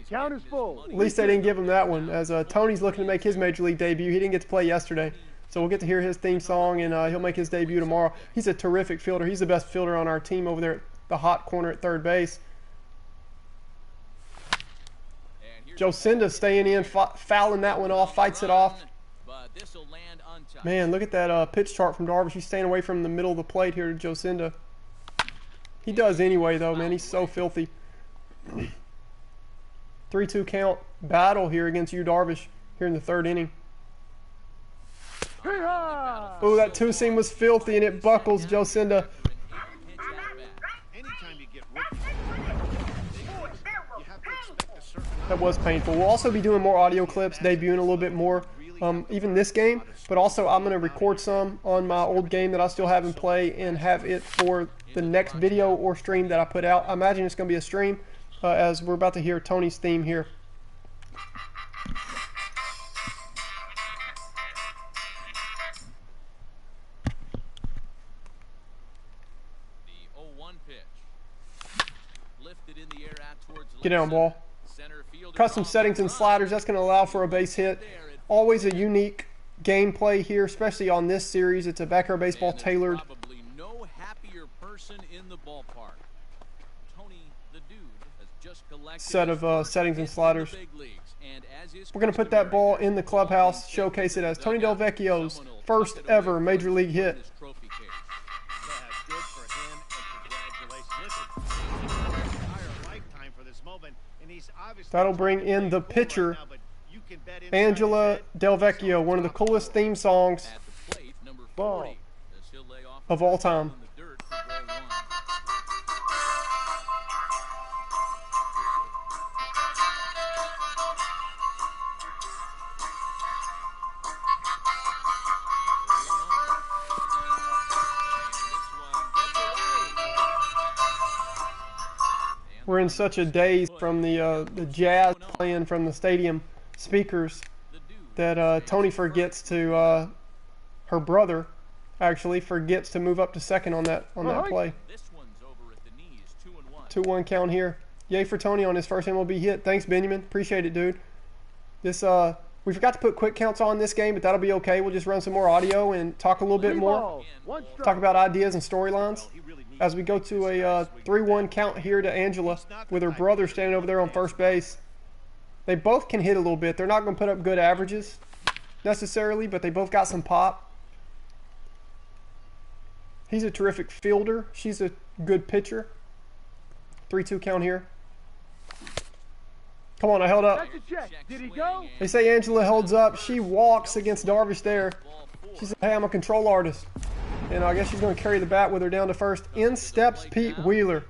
Count is full. At least they didn't give him that one, as Tony's looking to make his Major League debut. He didn't get to play yesterday, so we'll get to hear his theme song, and he'll make his debut tomorrow. He's a terrific fielder. He's the best fielder on our team over there at the hot corner at third base. Jocinda staying in, fouling that one off, fights it off. Man, look at that pitch chart from Darvish. He's staying away from the middle of the plate here to Jocinda. He does anyway, though, man. He's so filthy. 3-2 count battle here against you, Darvish, here in the third inning. Oh, that two-seam was filthy, and it buckles Jocinda. Anytime you get rookie, you have to expect a certain That was painful. We'll also be doing more audio clips, debuting a little bit more, even this game. But also, I'm going to record some on my old game that I still have in play and have it for the next video or stream that I put out. I imagine it's going to be a stream, as we're about to hear Tony's theme here. The 0-1 pitch. Lifted in the air out towards Get down, ball. center fielder. Custom settings and sliders, that's going to allow for a base hit. Always a unique gameplay here, especially on this series. It's a Backyard Baseball tailored Probably no happier person in the ballpark. Tony the Dude has just collected set his of first settings and hit in the sliders. big leagues, and as is We're going to put that ball in the clubhouse, showcase it as Tony Del Vecchio's first ever Major League hit. his trophy case. Yeah, good for him, and congratulations. Listen, he's worked his entire lifetime for this moment, and he's obviously That'll bring in the pitcher, right now, but you can bet inside Angela his head, Del Vecchio, one of the coolest theme songs At the plate, number Ball. 40. As he'll lay off of all time. in the dirt for ball one. We're in such a daze from the jazz playing from the stadium speakers that Tony forgets to her brother actually forgets to move up to second on that play. This one's over at the knees, 2-1 2-1. count here. Yay for Tony on his first MLB hit. Thanks, Benjamin. Appreciate it, dude. This we forgot to put quick counts on this game, but that'll be okay. We'll just run some more audio and talk a little bit more. Talk about ideas and storylines as we go to a 3-1 count here to Angela with her brother standing over there on first base. They both can hit a little bit. They're not going to put up good averages necessarily, but they both got some pop. He's a terrific fielder. She's a good pitcher. 3-2 count here. Come on, I held up. That's a check. Did he go? They say Angela holds up. She walks against Darvish there. She said, hey, I'm a control artist. And I guess she's going to carry the bat with her down to first. In steps Pete Wheeler.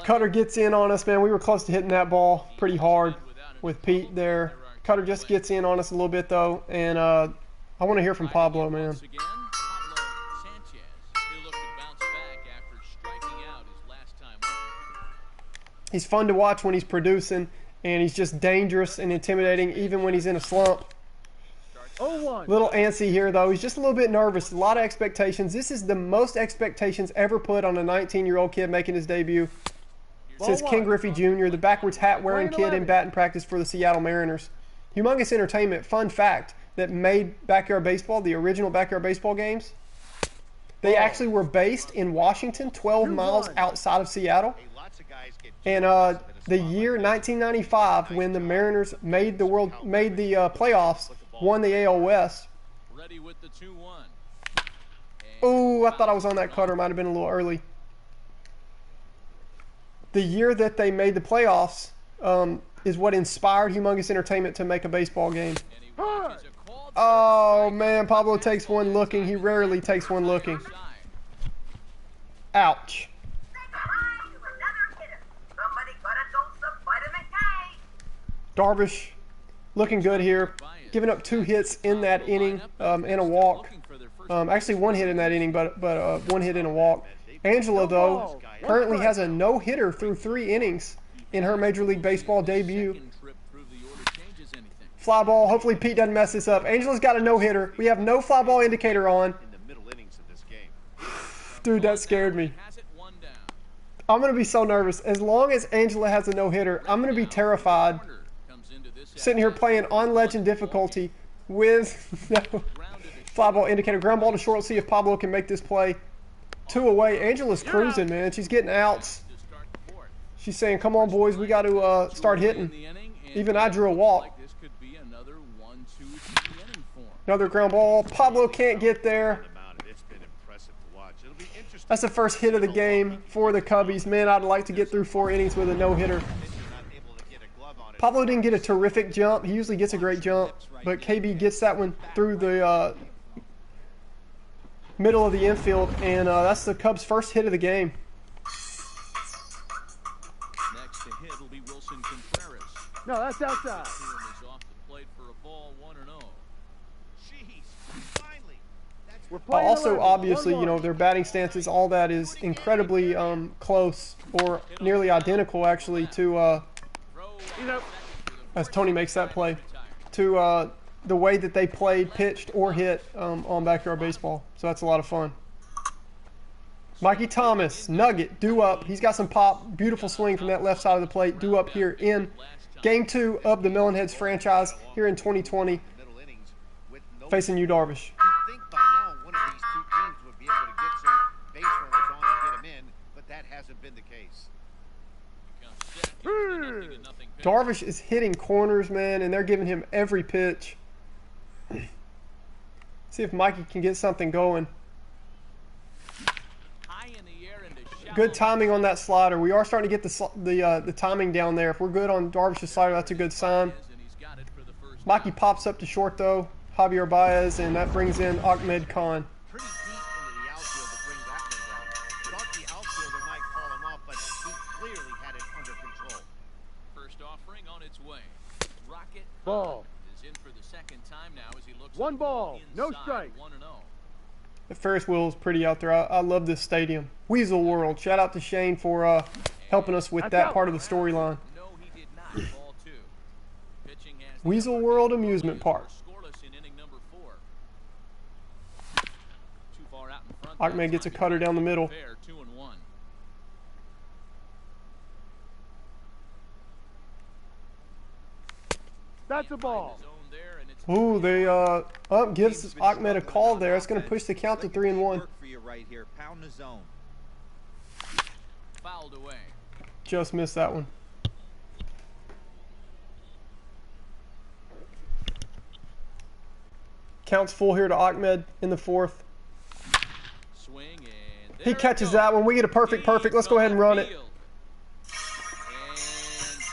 Cutter gets in on us, man. We were close to hitting that ball pretty hard with Pete there. Cutter just gets in on us a little bit, though. And I want to hear from Pablo, man. Pablo Sanchez. He'll look to bounce back after striking out his last time up. He's fun to watch when he's producing, and he's just dangerous and intimidating even when he's in a slump. 0-1. Little antsy here, though. He's just a little bit nervous. A lot of expectations. This is the most expectations ever put on a 19-year-old kid making his debut since Ken Griffey Jr., the backwards hat-wearing kid in batting practice for the Seattle Mariners. Humongous entertainment. Fun fact that made Backyard Baseball, the original Backyard Baseball games, they actually were based in Washington, 12 miles outside of Seattle. And the year 1995, when the Mariners made the playoffs, won the AL West. Ready with the 2-1. Ooh, I thought I was on that cutter. Might have been a little early. The year that they made the playoffs is what inspired Humongous Entertainment to make a baseball game. Oh, man, Pablo takes one looking. He rarely takes one looking. Ouch. Darvish looking good here. Giving up 2 hits in that inning and a walk. Actually, 1 hit in that inning, but 1 hit in a walk. Angela, though, currently has a no-hitter through 3 innings in her Major League Baseball debut. Fly ball. Hopefully Pete doesn't mess this up. Angela's got a no-hitter. We have no fly ball indicator on. Dude, that scared me. I'm going to be so nervous. As long as Angela has a no-hitter, I'm going to be terrified. Sitting here playing on Legend difficulty with no fly ball indicator. Ground ball to short. See if Pablo can make this play. 2 away. Angela's cruising, man. She's getting outs. She's saying, come on, boys. We got to start hitting. Even I drew a walk. Another ground ball. Pablo can't get there. That's the first hit of the game for the Cubbies. Man, I'd like to get through 4 innings with a no-hitter. Pablo didn't get a terrific jump. He usually gets a great jump, but KB gets that one through the middle of the infield, and that's the Cubs' first hit of the game. Next to hit will be Wilson Contreras. No, that's outside. Is off the plate for a ball, 1-0. We're playing Also, 11. obviously, 1-1. you know, their batting stances, all that is incredibly close or nearly identical, actually, to, as Tony makes that play, to the way that they played, pitched, or hit on Backyard Baseball. So that's a lot of fun. Mikey Thomas, Nugget, due up. He's got some pop. Beautiful swing from that left side of the plate. Due up here in Game 2 of the Melonheads franchise here in 2020. Facing you, Darvish. You'd think by now one of these 2 teams would be able to get some base runners on and get them in, but that hasn't been the case. Darvish is hitting corners, man, and they're giving him every pitch. See if Mikey can get something going. Good timing on that slider. We are starting to get the timing down there. If we're good on Darvish's slider, that's a good sign. Mikey pops up to short, though. Javier Baez, and that brings in Ahmed Khan. Pretty deep into the outfield to bring that one down. Thought the outfielder might call him off, but he clearly had it under control. First offering on its way. Rocket Ball. is in for the second time now as he looks 1 ball, no inside, strike. 1-0. Ferris wheel is pretty out there. I love this stadium. Weasel World. Shout out to Shane for helping us with that part of the storyline. No, he did not. Ball two. Pitching has Weasel World Amusement Park. scoreless in inning number 4. Too far out in front. Ahmed gets a cutter down the middle. Fair, 2-1. That's a ball. Zone there, and it's Ooh, they gives Ahmed a call there. It's going to push the count to 3-1. Work for you right here. Pound the zone. fouled away. Just missed that one. Counts full here to Ahmed in the 4th. Swing and He there it catches goes. that one. We get a perfect. Let's go ahead and run it. And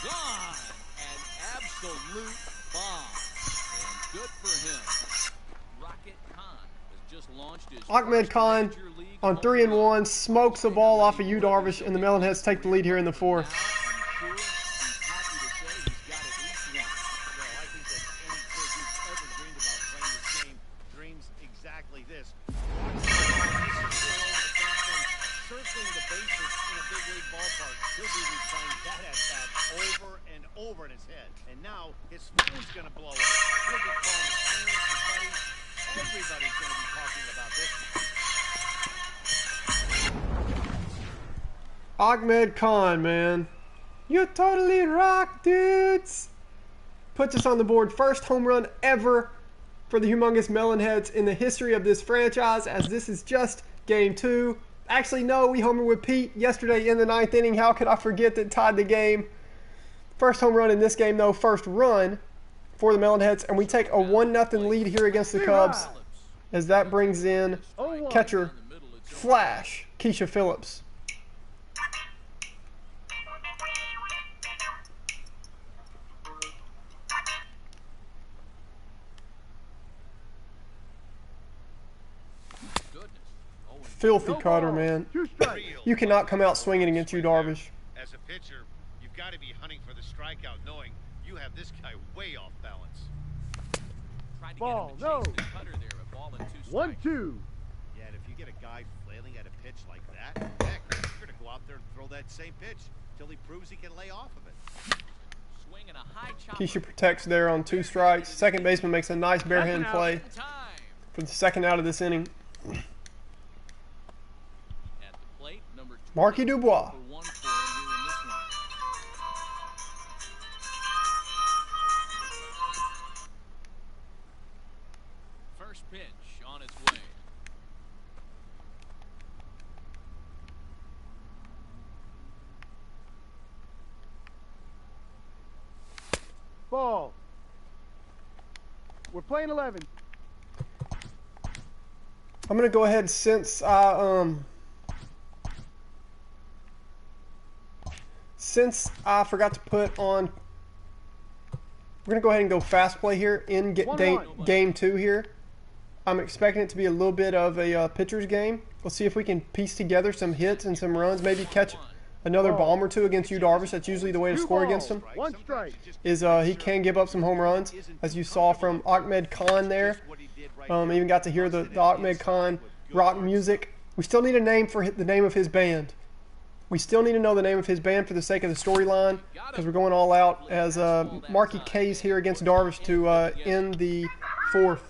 gone. An absolute bomb. And good for him. Rocket Khan has just launched his Ahmed first Khan Major League on home 3-1 run. smokes the ball off of Yu Darvish, and the Melonheads take the lead here in the 4th. Now, I'm sure he's happy to say he's got at least one. Well, I think that any kid who's ever dreamed about playing this game dreams exactly this. Circling the bases in a big league ballpark, he'll be replaying that at bat over and over in his head. And now his phone's going to blow up. He'll be calling his parents, his buddies. Everybody's going to be talking about this. Ahmed Khan, man. You totally rock, dudes. Puts us on the board. First home run ever for the humongous Melonheads in the history of this franchise, as this is just game 2. Actually, no, we homered with Pete yesterday in the 9th inning. How could I forget that tied the game? First home run in this game, though. First run for the Melonheads, and we take a 1-0 lead here against the Cubs, as that brings in catcher Flash Keisha Phillips. Filthy cutter, man. You cannot come out swinging against Yu Darvish. As a pitcher, you've got to be hunting for the strikeout, knowing you have this guy way off balance. Tried to Ball, get him no. to chase the cutter there. A ball and 2 1-2. strikes. Yeah, and if you get a guy flailing at a pitch like that, heck, you're going to go out there and throw that same pitch till he proves he can lay off of it. Swing and a high chopper. Keisha protects there on 2 strikes. Second baseman makes a nice barehand play Time. for the second out of this inning. At the plate, number 2. Marky Dubois. For 1 for him here in this one. First pitch on its way. Ball. We're playing 11. I'm gonna go ahead since I forgot to put on. We're gonna go ahead and go fast play here in game 2 here. I'm expecting it to be a little bit of a pitcher's game. We'll see if we can piece together some hits and some runs. Maybe catch another bomb or 2 against Yu Darvish. That's usually the way to score against him. 1 strike. Is he can give up some home runs, as you saw from Ahmed Khan there. Even got to hear the Ahmed Khan rock music. We still need a name for the name of his band. We still need to know the name of his band for the sake of the storyline, because we're going all out as Marky K's here against Darvish to end the 4th.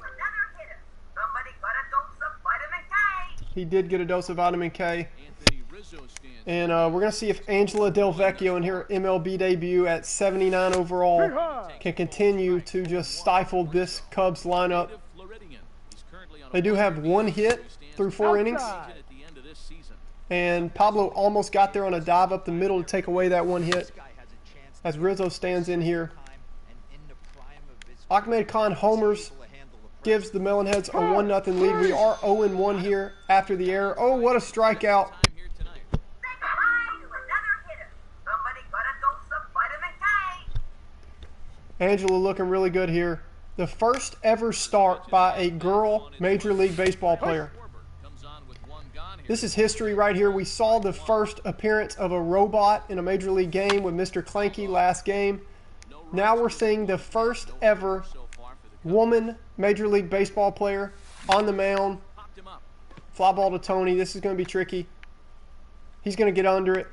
Somebody got a dose of vitamin K. He did get a dose of vitamin K. Anthony Rizzo stands. And we're going to see if Angela Del Vecchio in her MLB debut at 79 overall can continue to just stifle this Cubs lineup. Floridian. He's currently on They do have 1 hit through 4 innings. at the end of this season. And Pablo almost got there on a dive up the middle to take away that 1 hit, This guy has a chance as Rizzo stands in here. time and in the prime of his Ahmed Khan homers, able to handle the gives the Melonheads a 1-0 lead. We are 0-1 here after the error. Oh, what a strikeout. Time here tonight. Say goodbye to another hitter. Somebody got a dose of vitamin K. Angela looking really good here. The first ever start by a girl Major League Baseball player. Corbett comes on with 1 gone here. This is history right here. We saw the first appearance of a robot in a Major League game with Mr. Clanky last game. Now we're seeing the first ever So far for the Cubs. woman Major League Baseball player on the mound. Popped him up. Fly ball to Tony. This is going to be tricky. He's going to get under it.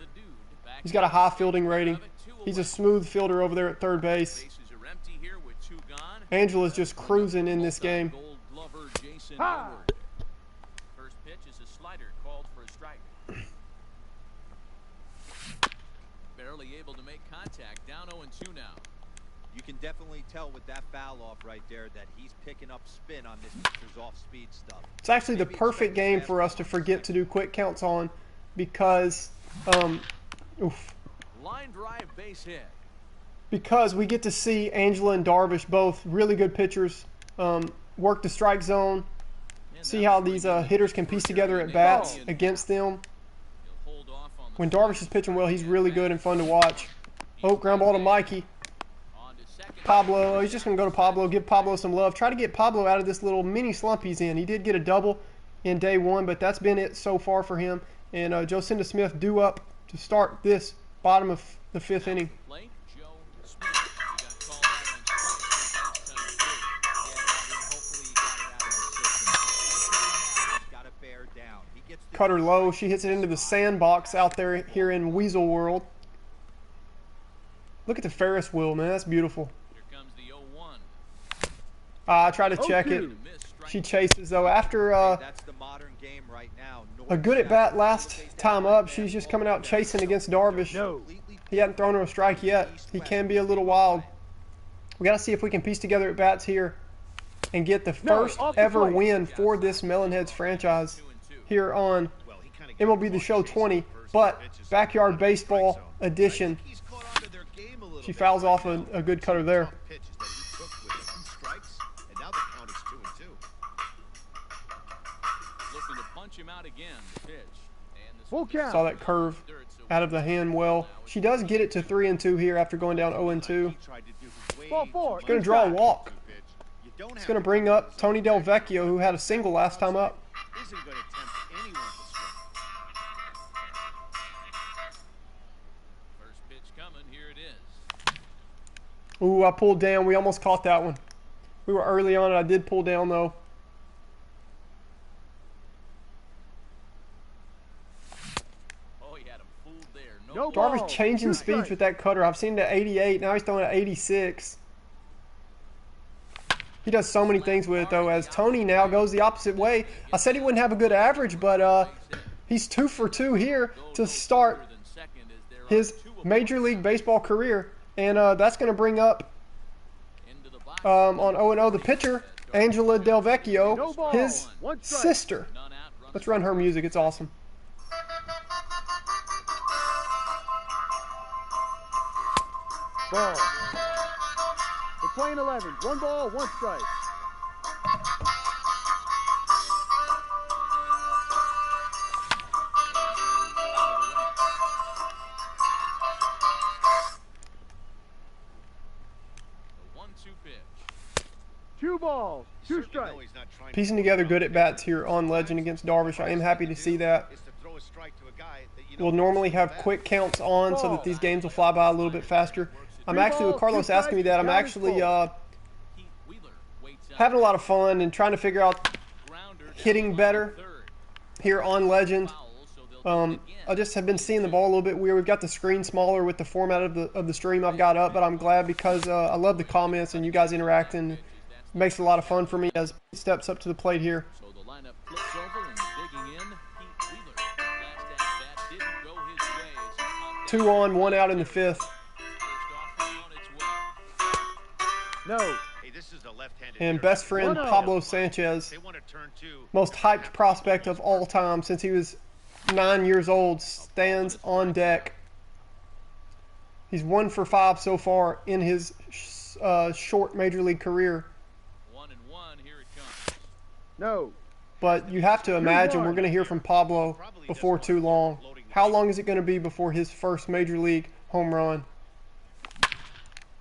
He's got a high fielding rating. He's a smooth fielder over there at third base. Angela's just cruising in this game. First pitch is a slider called for a strike. Barely able to make contact. Down 0-2 now. You can definitely tell with that foul off right there that he's picking up spin on this pitcher's off-speed stuff. It's actually the perfect game for us to forget to do quick counts on because, Line drive base hit. Because we get to see Angela and Darvish, both really good pitchers, work the strike zone, see how these hitters can piece together at bats against them. When Darvish is pitching well, he's really good and fun to watch. Oh, ground ball to Mikey. Pablo, he's just going to go to Pablo, give Pablo some love. Try to get Pablo out of this little mini slump he's in. He did get a double in day one, but that's been it so far for him. And Jocinda Smith due up to start this bottom of the fifth inning. Cutter low. She hits it into the sandbox out there here in Weasel World. Look at the Ferris wheel, man. That's beautiful. Here comes the 0-1. I try to check it. She chases, though. After that's the modern game right now. a good at-bat last time up, she's just coming out chasing against Darvish. He hadn't thrown her a strike yet. He can be a little wild. We got to see if we can piece together at-bats here and get the first ever win for this Melonheads franchise here on MLB The Show 20, but Backyard Baseball Edition. She fouls off a good cutter there. Looking to punch him out again. Pitch. And the Full count. Saw that curve out of the hand well. She does get it to 3-2 here after going down 0-2. Ball four. She's going to draw a walk. It's going to bring up Tony Del Vecchio, who had a single last time up. Isn't going to tempt anyone to swing. first pitch coming. Here it is. Ooh, I pulled down. We almost caught that one. We were early on it. I did pull down, though. Oh, he had him fooled there. No Darvish ball. changing Two speeds strikes. with that cutter. I've seen it at 88. Now he's throwing at 86. He does so many things with it, though, as Tony now goes the opposite way. I said he wouldn't have a good average, but he's 2 for 2 here to start his Major League Baseball career. And that's going to bring up, on 0-0, the pitcher, Angela Del Vecchio, his sister. Let's run her music. It's awesome. Ball. We're playing 11. 1 ball, 1 strike. The 1-2 pitch. 2 balls, 2 strikes. Piecing together good at-bats here on Legend against Darvish. I am happy to see that. We'll normally have quick counts on so that these games will fly by a little bit faster. I'm actually, with Carlos asking me that, I'm actually having a lot of fun and trying to figure out hitting better here on Legend. I just have been seeing the ball a little bit weird. We've got the screen smaller with the format of the stream I've got up, but I'm glad because I love the comments and you guys interacting. It makes it a lot of fun for me as he steps up to the plate here. So the lineup flips over and digging in. Pete Wheeler. Last at bat didn't go his way as he popped 2 on, 1 out in the 5th. first off on its way. No. Hey, this is a left-handed And hitter. best friend 1-0. Pablo Sanchez, They want to turn to most hyped prospect of all time since he was 9 years old, stands on deck. He's 1 for 5 so far in his short major league career. 1-1. Here it comes. No. But you have to imagine we're going to hear from Pablo before too long. How long is it going to be before his first major league home run?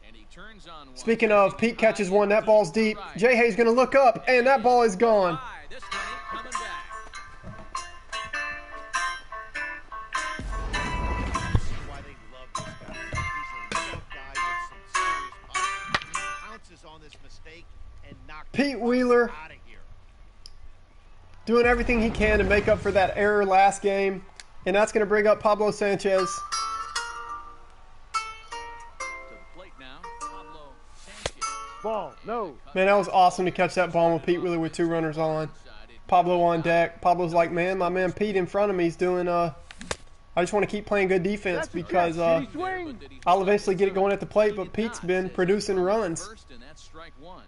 And he turns on one. Speaking of, Pete catches one. That ball's deep. Jay Hayes going to look up, and that ball is gone. This one coming back. why they love this guy. He's a little guy with some serious pop. He pounces on this mistake and knocks Pete Wheeler out of here. doing everything he can to make up for that error last game. And that's going to bring up Pablo Sanchez. To the plate now, Pablo Sanchez. Ball, no. Man, that was awesome to catch that ball with Pete Wheeler with 2 runners on. Pablo on deck. Pablo's like, man, my man Pete in front of me is doing, I just want to keep playing good defense because Shitty swing. I'll eventually get it going at the plate, but Pete's been producing runs. First, and that's strike one.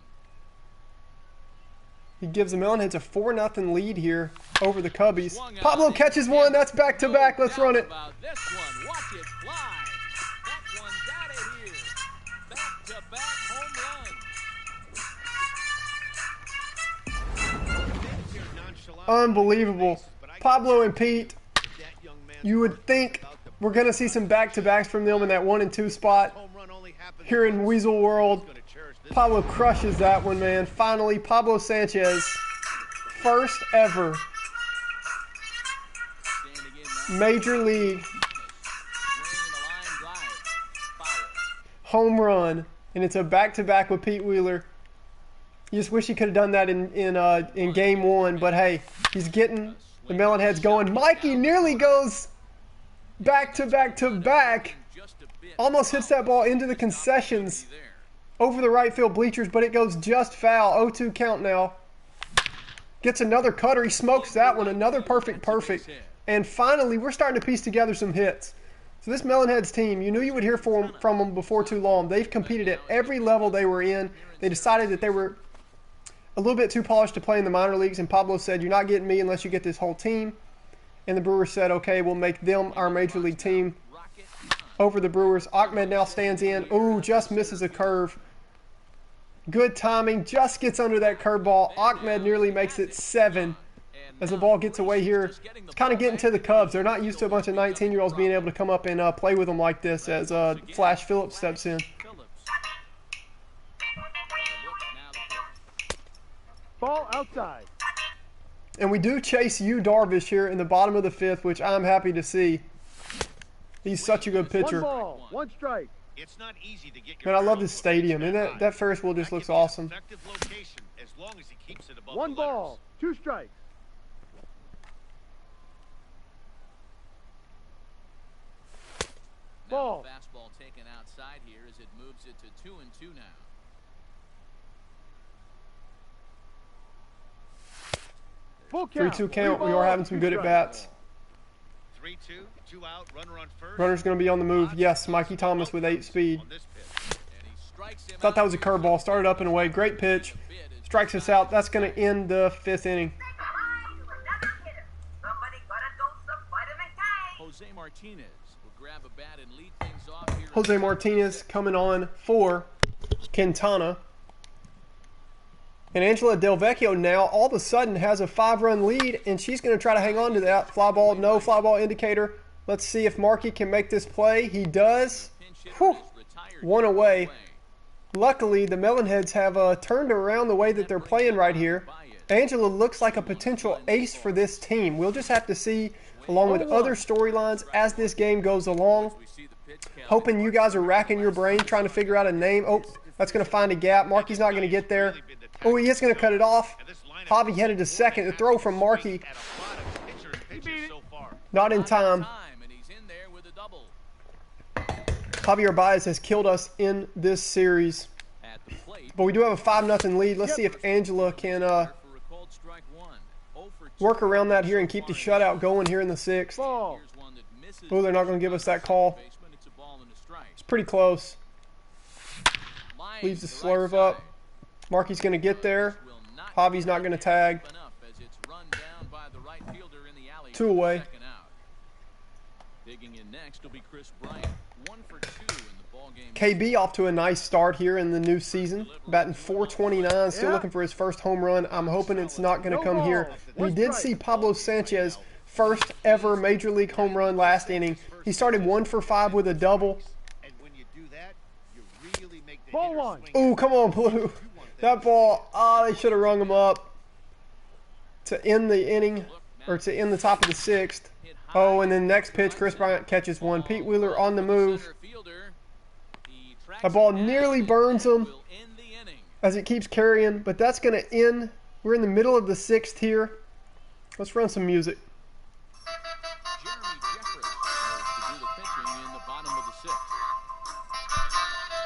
He gives the Melonheads a 4-0 lead here over the Cubbies. Pablo catches one. That's back-to-back. Let's run it. About this one. Watch it fly. That one got it here. Back-to-back home runs. Unbelievable. Pablo and Pete, you would think we're going to see some back-to-backs from them in that 1 and 2 spot here in Weasel World. Pablo crushes that one, man. Finally, Pablo Sanchez, first ever Major League home run, and it's a back-to-back with Pete Wheeler. You just wish he could have done that in Game 1, but hey, he's getting the Melonheads going. Mikey nearly goes back-to-back-to-back. Almost hits that ball into the concessions over the right field bleachers, but it goes just foul. 0-2 count now. Gets another cutter. He smokes that one. Another perfect. And finally, we're starting to piece together some hits. So this Melonheads team, you knew you would hear from them before too long. They've competed at every level they were in. They decided that they were a little bit too polished to play in the minor leagues, and Pablo said, you're not getting me unless you get this whole team. And the Brewers said, okay, we'll make them our Major League team over the Brewers. Ahmed now stands in. Ooh, just misses a curve. Good timing, just gets under that curveball. Ahmed nearly makes it 7 as the ball gets away here. It's kind of getting to the Cubs. They're not used to a bunch of 19-year-olds being able to come up and play with them like this as Flash Phillips steps in. Ball outside. And we do chase Yu Darvish here in the bottom of the 5th, which I'm happy to see. He's such a good pitcher. 1 ball, 1 strike. It's not easy to get Man, I love this stadium, and that Ferris wheel just looks awesome. Effective location as long as he keeps it above 1 the letters. ball, 2 strikes. Ball. Now, fastball taken outside here as it moves it to 2-2 now. Full count. 3-2 count. We are having some good at-bats. 3-2, 2 out, runner on first. Runner's going to be on the move. Yes, Mikey Thomas with 8 speed. On this pitch. Thought that was a curveball. Started up and away. Great pitch. Strikes us out. That's going to end the 5th inning. Somebody got a dose of vitamin K. Jose Martinez will grab a bat and lead things off here. Jose Martinez coming on for Quintana. And Angela Del Vecchio now all of a sudden has a 5-run lead, and she's going to try to hang on to that. Fly ball, no fly ball indicator. Let's see if Markey can make this play. He does. Whew. 1 away. Luckily, the Melonheads have turned around the way that they're playing right here. Angela looks like a potential ace for this team. We'll just have to see, along with other storylines, as this game goes along. Hoping you guys are racking your brain trying to figure out a name. Oh, that's going to find a gap. Markey's not going to get there. Oh, he is going to cut it off. Javi headed to second. The throw from Markey. Not in time. Javier Baez has killed us in this series. But we do have a 5-0 lead. Let's see if Angela can work around that here and keep the shutout going here in the 6th. Ball. Oh, they're not going to give us that call. It's pretty close. Leaves the slurve up. Markey's going to get there. Javi's not going to tag. 2 away. KB off to a nice start here in the new season. Batting .429, still looking for his first home run. I'm hoping it's not going to come here. We did see Pablo Sanchez first ever Major League home run last inning. He started 1 for 5 with a double. Ball 1. Ooh, come on, Blue. That ball, they should have rung him up to end the inning, or to end the top of the 6th. Oh, and then next pitch, Chris Bryant catches one. Pete Wheeler on the move. That ball nearly burns him as it keeps carrying, but that's going to end. We're in the middle of the 6th here. Let's run some music. Jeremy Jeffress to do the pitching in the bottom of the sixth.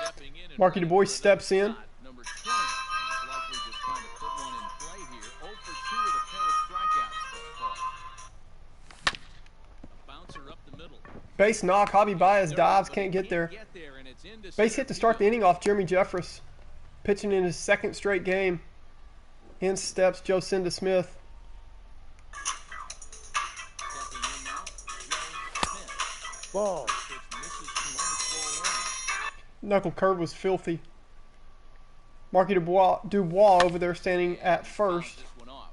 Stepping in and Marky Du Bois steps in. Number 20. He's likely just trying to put one in play here. 0 for 2 with a pair of strikeouts thus far. A bouncer up the middle. Base knock. Javi Baez dives. Can't get there. And it's into Base hit to start the inning off Jeremy Jeffress. Pitching in his second straight game. In steps Jocinda Smith. Stepping in now, Joe Smith. Ball. Pitch misses to almost ball one. Knuckle curve was filthy. Marky Dubois over there standing at first. This one off.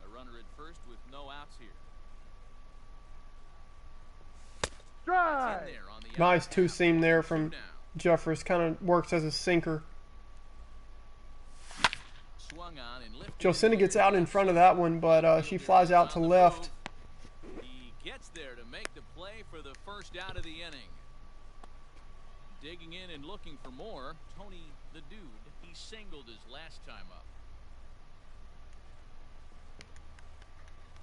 A runner at first with no outs here. In Strike. there on the Nice out. two-seam there from Now, Jeffress. Kind of works as a sinker. swung on and lifted. Jocinda gets out in front of that one, but she flies out to left. He gets there to make the play for the first out of the inning. Digging in and looking for more, Tony the Dude. He singled his last time up.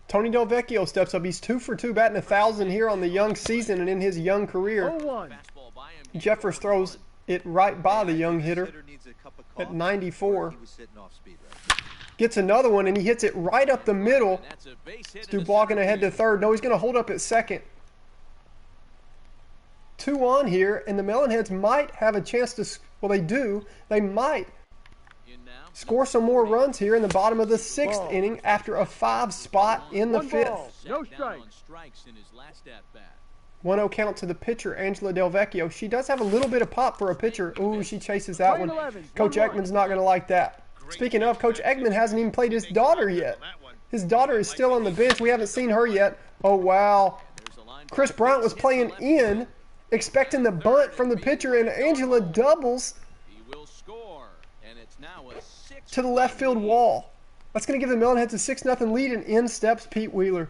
Tony Del Vecchio steps up. He's 2 for 2 batting 1,000 here on the young season and in his young career. 0-1. Fastball by him. Jeffress throws it right by the young hitter Hitter needs a cup of at coffee. 94. He was sitting off speed right. Gets another one and he hits it right up the middle. And that's a base hit. Dubois going to head to third. No, he's going to hold up at second. 2 on here, and the Melonheads might have a chance to, well, they do. They might In now. score some more runs here in the bottom of the 6th inning after a 5 spot in the 1 5th. ball. No Sat down strike. on strikes in his last at bat. 1-0 count to the pitcher, Angela Del Vecchio. She does have a little bit of pop for a pitcher. Ooh, she chases that one. 11, Coach 1-1. Ekman's not going to like that. Speaking of, Coach Ekman hasn't even played his daughter yet. His daughter is still on the bench. We haven't seen her yet. Oh, wow. There's a line. Chris Bryant was playing in, expecting the bunt from the pitcher, and Angela doubles He will score, and it's now a 6 to the left field wall. That's going to give the Melonheads a 6-0 lead, and in steps Pete Wheeler.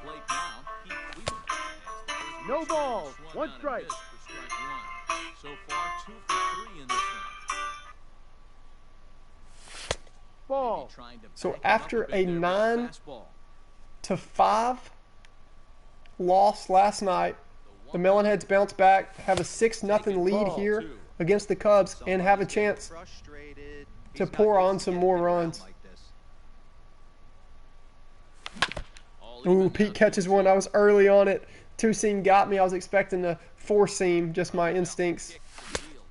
Plate now, Pete Wheeler. As the first No baseman balls, swung 1 on and strike. missed for strike one. So far, 2 for 3 in this one. Ball. Maybe trying to So back him up after bit a there with 9 fastball. to 5 loss last night, the Melonheads bounce back, have a 6-0 lead Ball here 2. against the Cubs, and have a chance Frustrated. to He's not pour on used to some getting more hit around runs. like this. All Ooh, even Pete now, catches one. I was early on it. 2-seam got me. I was expecting the 4-seam, just my instincts. kick to the field.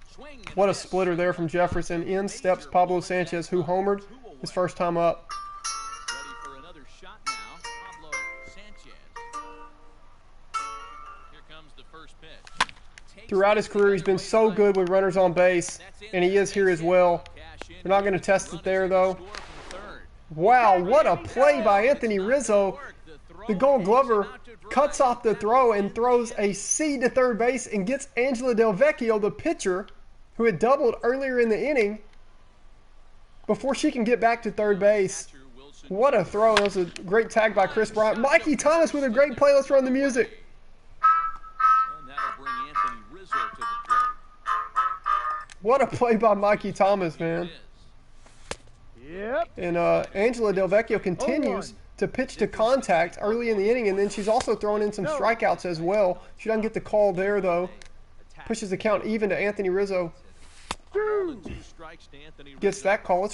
Swing and What a miss. splitter there from Jefferson. In steps Pablo Sanchez, who homered his first time up. Ready for another shot now, Pablo Sanchez. Here comes the first pitch. Takes Throughout his this career, he's the been other way so to good with runners on base, That's it. and he is here as well. Cash in. We're not going to test it there, though. Score from third. Wow, what a play by Anthony Rizzo. The Gold Glover cuts off the throw and throws a C to third base and gets Angela Del Vecchio, the pitcher, who had doubled earlier in the inning, before she can get back to third base. What a throw. That was a great tag by Chris Bryant. Mikey Thomas with a great play. Let's run the music. And that'll bring Anthony Rizzo to the plate. What a play by Mikey Thomas, man. It is. Yep. And Angela Del Vecchio continues to pitch to contact early in the inning, and then she's also throwing in some strikeouts as well. She doesn't get the call there, though. Pushes the count even to Anthony Rizzo. Two strikes to Anthony Gets Rizzo. that call. Let's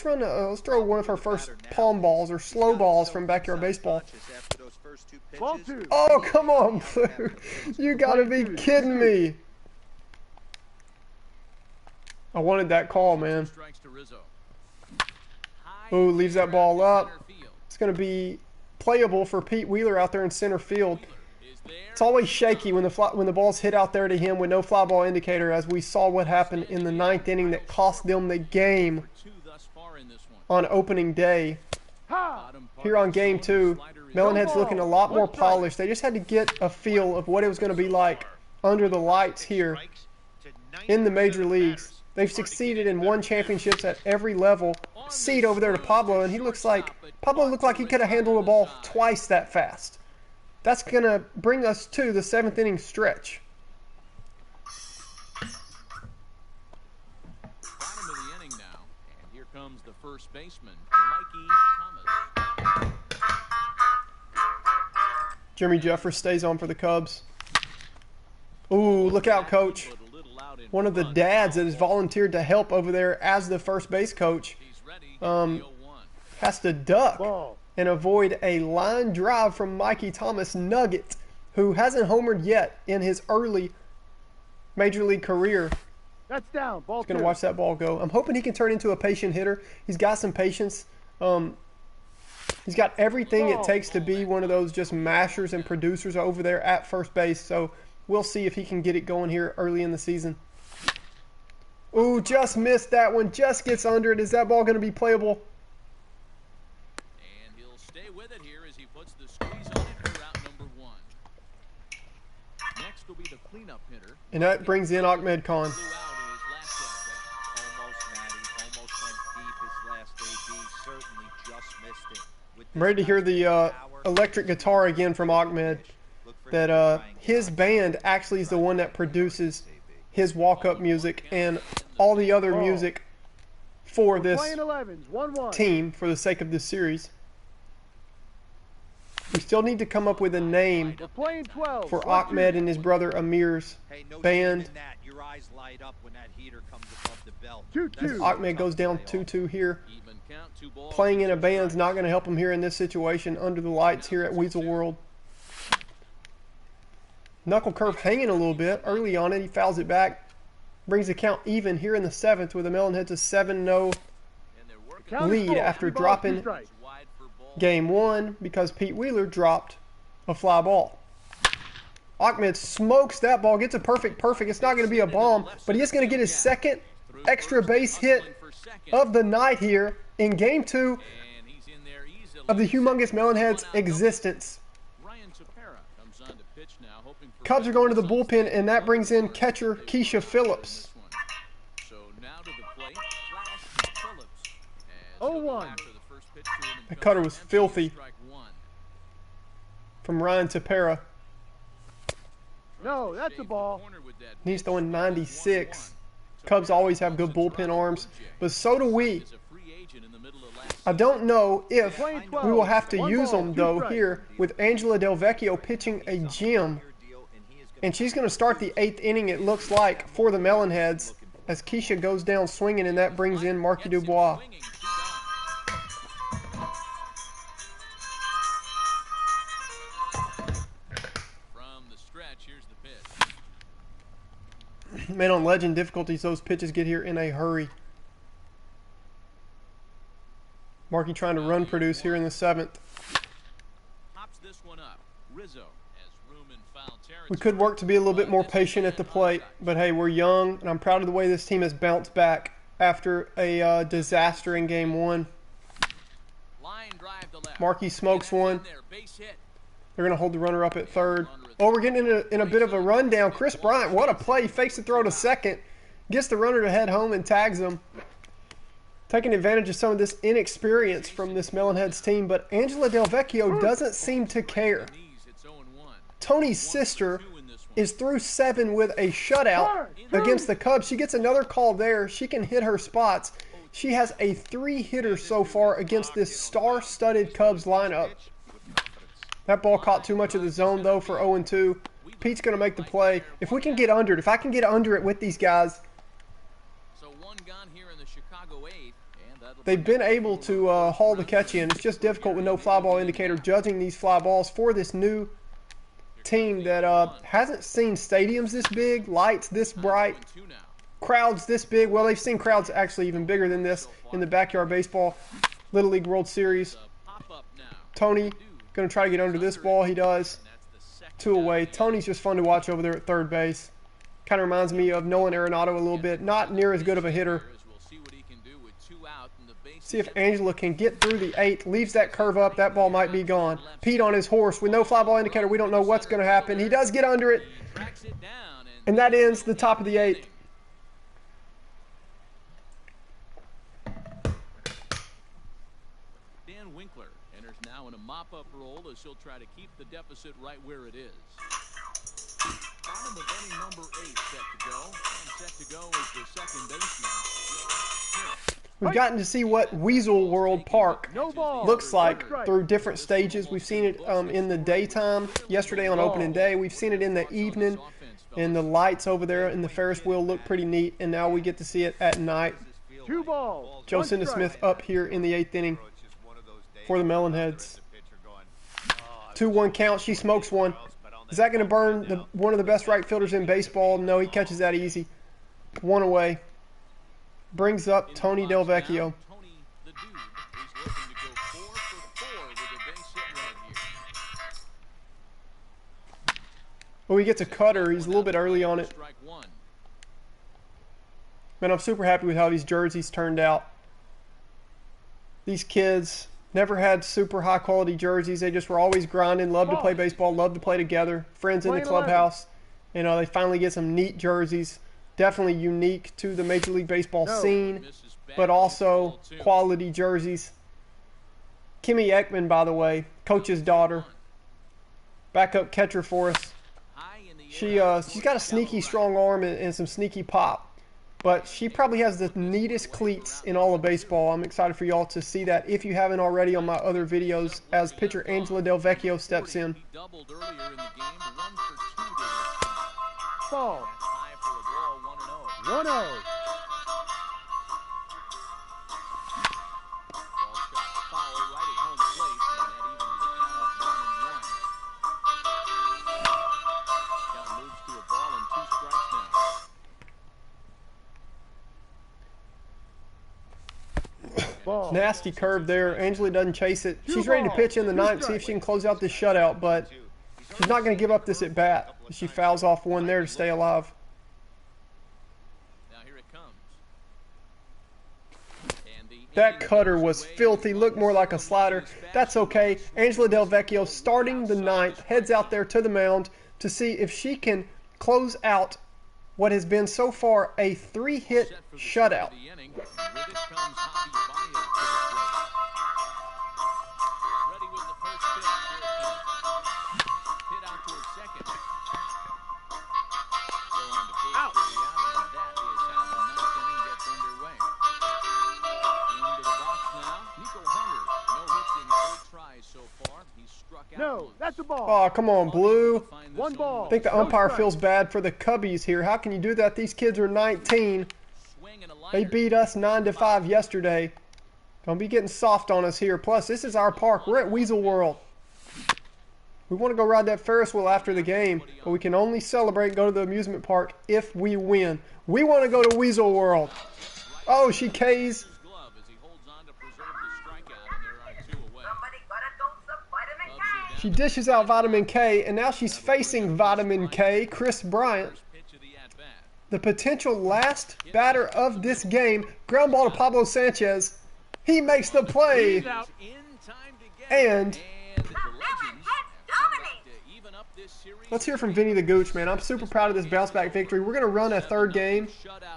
throw one of her first palm balls or slow balls from Backyard Baseball. After those first 2 pitches, Ball 2. Oh, come on, Blue. You gotta be kidding me. I wanted that call, man. Strikes to Rizzo. Ooh, leaves that ball up. Center field. It's gonna be playable for Pete Wheeler out there in center field. Is there. It's always shaky when the ball's hit out there to him with no fly ball indicator, as we saw what happened in the 9th inning that cost them the game 2 thus far in this one. on opening day. Ha! Bottom part Here on of the game zone, 2, slider is Melonhead's looking a lot more polished. They just had to get a feel of what it was going to be like under the lights here in the major leagues. They've succeeded and won championships at every level. Seed over there to Pablo, and Pablo looked like he could have handled the ball twice that fast. That's going to bring us to the 7th inning stretch. Bottom of the inning now, and here Here comes the first baseman, Mikey Thomas. Jimmy Jeffers stays on for the Cubs. Ooh, look out, coach. One of the dads that has volunteered to help over there as the first base coach has to duck and avoid a line drive from Mikey Thomas Nugget, who hasn't homered yet in his early major league career. That's down. Ball He's going to watch that ball go. I'm hoping he can turn into a patient hitter. He's got some patience. He's got everything it takes to be one of those just mashers and producers over there at first base. So we'll see if he can get it going here early in the season. Ooh, just missed that one. Just gets under it. Is that ball going to be playable? And he'll stay with it here as he puts the squeeze on it for route number 1. Next will be the cleanup hitter. And that brings in Ahmed Khan. Flew out in his last at-bat. Almost, Matty. Almost went deep his last AB. Certainly just missed it. With I'm ready to hear the electric guitar again from Ahmed. That his band actually is the one that produces his walk-up music and all the other music for this team for the sake of this series. We still need to come up with a name for Ahmed and his brother Amir's band. Your eyes light up when that heater comes above the belt. As Ahmed goes down 2-2 here. Playing in a band's not going to help him here in this situation under the lights here at Weasel World. Knuckle curve hanging a little bit early on it. He fouls it back. Brings the count even here in the 7th with the Melonheads a 7-0 lead after dropping game 1 because Pete Wheeler dropped a fly ball. Ahmed smokes that ball, gets a perfect. It's not going to be a bomb, but he is going to get his second extra base hit of the night here in game 2 of the humongous Melonheads existence. Cubs are going to the bullpen, and that brings in catcher Keisha Phillips. So now to the plate, Flash Phillips. 0-1. The cutter was filthy from Ryan Tepera. No, that's a ball. He's throwing 96. Cubs always have good bullpen arms, but so do we. I don't know if we will have to use them, though, here with Angela Del Vecchio pitching a gem. And she's going to start the 8th inning, it looks like, for the Melonheads as Keisha goes down swinging, and that brings in Marky Dubois. From the stretch, here's the pitch. Man, on Legend difficulties, those pitches get here in a hurry. Marky trying to run produce here in the 7th. Pops this one up. Rizzo has room in foul territory. We could work to be a little bit more patient at the plate, but hey, we're young, and I'm proud of the way this team has bounced back after a disaster in game 1. Line drive to left. Marky smokes one. Base hit. They're going to hold the runner up at 3rd. Oh, we're getting in a bit of a rundown. Chris Bryant, what a play. Fakes the throw to 2nd. Gets the runner to head home and tags him. Taking advantage of some of this inexperience from this Melonheads team, but Angela Del Vecchio doesn't seem to care. Tony's sister is through 7 with a shutout against the Cubs. She gets another call there. She can hit her spots. She has a 3-hitter so far against this star-studded Cubs lineup. That ball caught too much of the zone, though, for 0-2. Pete's going to make the play. If we can get under it, if I can get under it with these guys, So one gone here in the Chicago 8, and that'll they've been able to haul the catch in. It's just difficult with no fly ball indicator judging these fly balls for this new team that hasn't seen stadiums this big, lights this bright, crowds this big. Well, they've seen crowds actually even bigger than this in the Backyard Baseball Little League World Series. Tony going to try to get under this ball. He does. 2 away. Tony's just fun to watch over there at 3rd base. Kind of reminds me of Nolan Arenado a little bit. Not near as good of a hitter. See if Angela can get through the 8th. Leaves that curve up. That ball might be gone. Pete on his horse with no fly ball indicator. We don't know what's going to happen. He does get under it. And that ends the top of the 8th. Dan Winkler enters now in a mop-up role as he'll try to keep the deficit right where it is. Bottom of inning number 8 set to go. And set to go is the second baseman. We've gotten to see what Weasel World Park No ball. looks like One strike. through different stages. We've seen it in the daytime, yesterday on opening day. We've seen it in the evening, and the lights over there in the Ferris wheel look pretty neat. And now we get to see it at night. 2 balls. Joe 1 strike. Smith up here in the 8th inning for the Melonheads. 2-1 count. She smokes one. Is that going to burn one of the best right fielders in baseball? No, he catches that easy. 1 away. Brings up Tony Del Vecchio. Tony the Dude is looking to go 4 for 4 with a base hit right here. Oh, he gets a cutter. He's a little bit early on it. Strike 1. Man, I'm super happy with how these jerseys turned out. These kids never had super high quality jerseys. They just were always grinding, loved to play baseball, loved to play together, friends in the clubhouse. You know, they finally get some neat jerseys. Definitely unique to the Major League Baseball scene, but also quality jerseys. Kimmy Ekman, by the way, coach's daughter, backup catcher for us. She's got a sneaky strong arm and some sneaky pop, but she probably has the neatest cleats in all of baseball. I'm excited for y'all to see that if you haven't already on my other videos as pitcher Angela Del Vecchio steps in. He doubled earlier in the game, 1 for 2 to Ball. high for a ball, 1-0. 1-0. Ball shot foul right at home plate, and that evens the count at 1-1. Count moves to a ball and 2 strikes now. Ball. Nasty curve there. Angela doesn't chase it. She's ready to pitch in the ninth, see if she can close out this shutout, but she's not going to give up this at bat. She fouls off one there to stay alive. Now here it comes. And the That cutter was filthy. Looked more like a slider. That's okay. Angela Del Vecchio starting the ninth, heads out there to the mound to see if she can close out what has been so far a 3-hit set for the shutout. start of the inning. With it comes Javi Baez to the plate. Ready with the first pitch. Here it comes. Hit out towards second. Throw on to first Out. for the out, and that is how the 9th inning gets underway. Into the box now. Nico Hunter. No hits in 8 tries so far. He's struck out No, once. that's a ball. Oh, come on, Blue. Find this 1 ball. I think the No umpire strike. feels bad for the Cubbies here. How can you do that? These kids are 19. Swing and a They liner. beat us 9-5 yesterday. Don't be getting soft on us here. Plus, this is our park. We're at Weasel World. We want to go ride that Ferris wheel after the game, but we can only celebrate and go to the amusement park if we win. We want to go to Weasel World. Oh, she Ks. His glove as he holds on to preserve the strikeout, and there are 2 away. Somebody got a dose of vitamin Cubs are K. down She dishes out Vitamin K, and now she's facing Vitamin K, Chris Bryant. first pitch of the at-bat. The potential last batter of this game. Ground ball to Pablo Sanchez. He makes the play. He's out in time to get And it. And the legends have come back to even up this series. let's hear from Vinny the Gooch, man. I'm super proud of this bounce back victory. We're going to run a 3rd game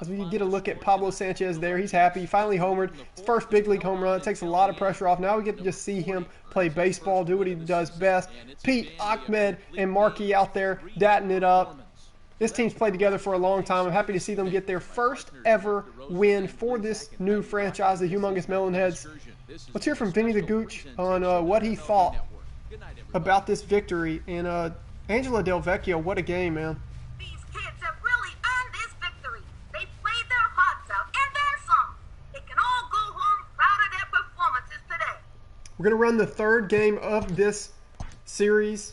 as we get a look at Pablo Sanchez there. He's happy. He finally homered. His first big league home run. It takes a lot of pressure off. Now we get to just see him play baseball, do what he does best. Pete, Ahmed, and Markey out there datting it up. This team's played together for a long time. I'm happy to see them get their first ever win for this new franchise, the Humongous Melonheads. Let's hear from Vinny the Gooch on what he thought about this victory. And Angela Del Vecchio, what a game, man. These kids have really earned this victory. They played their hearts out and then some. They can all go home proud of their performances today. We're going to run the 3rd game of this series.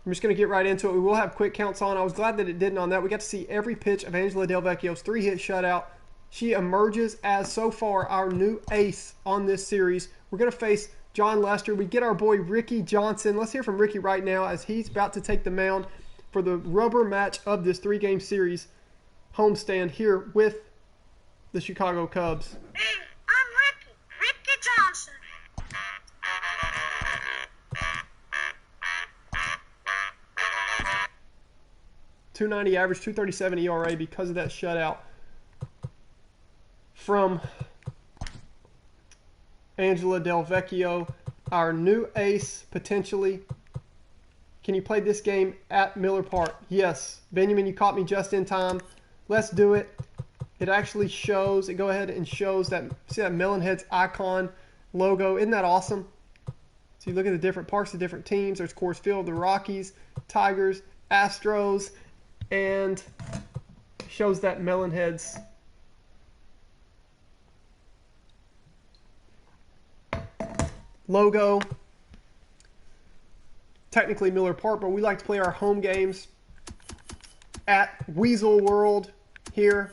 I'm just going to get right into it. We will have quick counts on. I was glad that it didn't on that. We got to see every pitch of Angela Del Vecchio's 3-hit shutout. She emerges as, so far, our new ace on this series. We're going to face John Lester. We get our boy Ricky Johnson. Let's hear from Ricky right now as he's about to take the mound for the rubber match of this 3-game series homestand here with the Chicago Cubs. Hey, I'm Ricky Johnson. 290 average, 237 ERA because of that shutout from Angela Del Vecchio, our new ace potentially. Can you play this game at Miller Park? Yes. Benjamin, you caught me just in time. Let's do it. it actually shows, it go ahead and shows that, see that Melonheads icon logo. Isn't that awesome? So you look at the different parts of different teams. There's Coors Field, the Rockies, Tigers, Astros, and shows that Melonheads logo. Technically Miller Park, but we like to play our home games at Weasel World here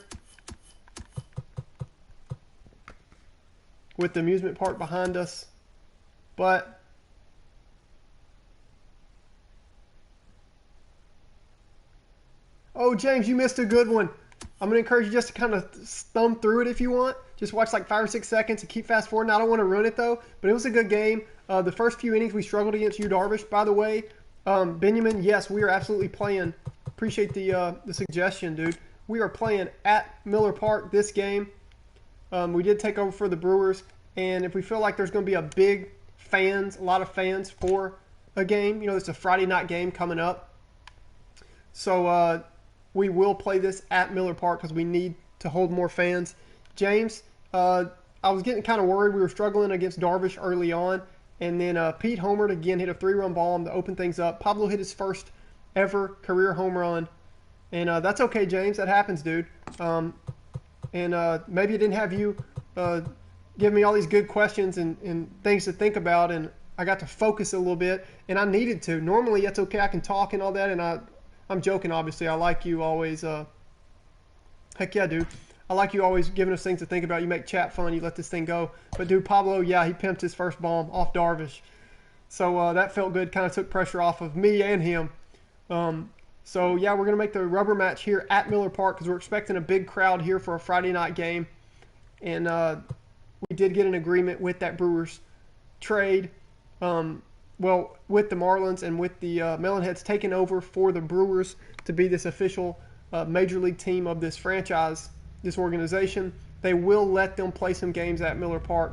with the amusement park behind us. But oh, James, you missed a good one. I'm going to encourage you just to kind of thumb through it if you want. Just watch like 5 or 6 seconds and keep fast forwarding. I don't want to ruin it though, but it was a good game. The first few innings we struggled against you, Darvish, by the way. Benjamin, yes, we are absolutely playing. Appreciate the suggestion, dude. We are playing at Miller Park this game. We did take over for the Brewers, and if we feel like there's going to be a lot of fans for a game, you know, it's a Friday night game coming up. So we will play this at Miller Park because we need to hold more fans. James, I was getting kind of worried. We were struggling against Darvish early on, and then Pete homered again, hit a 3-run bomb to open things up. Pablo hit his first ever career home run, and that's okay, James. That happens, dude. And maybe I didn't have you give me all these good questions and things to think about, and I got to focus a little bit, and I needed to. Normally, it's okay. I can talk and all that, and I'm joking, obviously. I like you always. Heck yeah, dude. I like you always giving us things to think about. You make chat fun. You let this thing go. But, dude, Pablo, yeah, he pimped his first bomb off Darvish. So that felt good. Kind of took pressure off of me and him. So, yeah, we're going to make the rubber match here at Miller Park because we're expecting a big crowd here for a Friday night game. And we did get an agreement with that Brewers trade. Well, with the Marlins and with the Melonheads taking over for the Brewers to be this official major league team of this franchise, this organization. They will let them play some games at Miller Park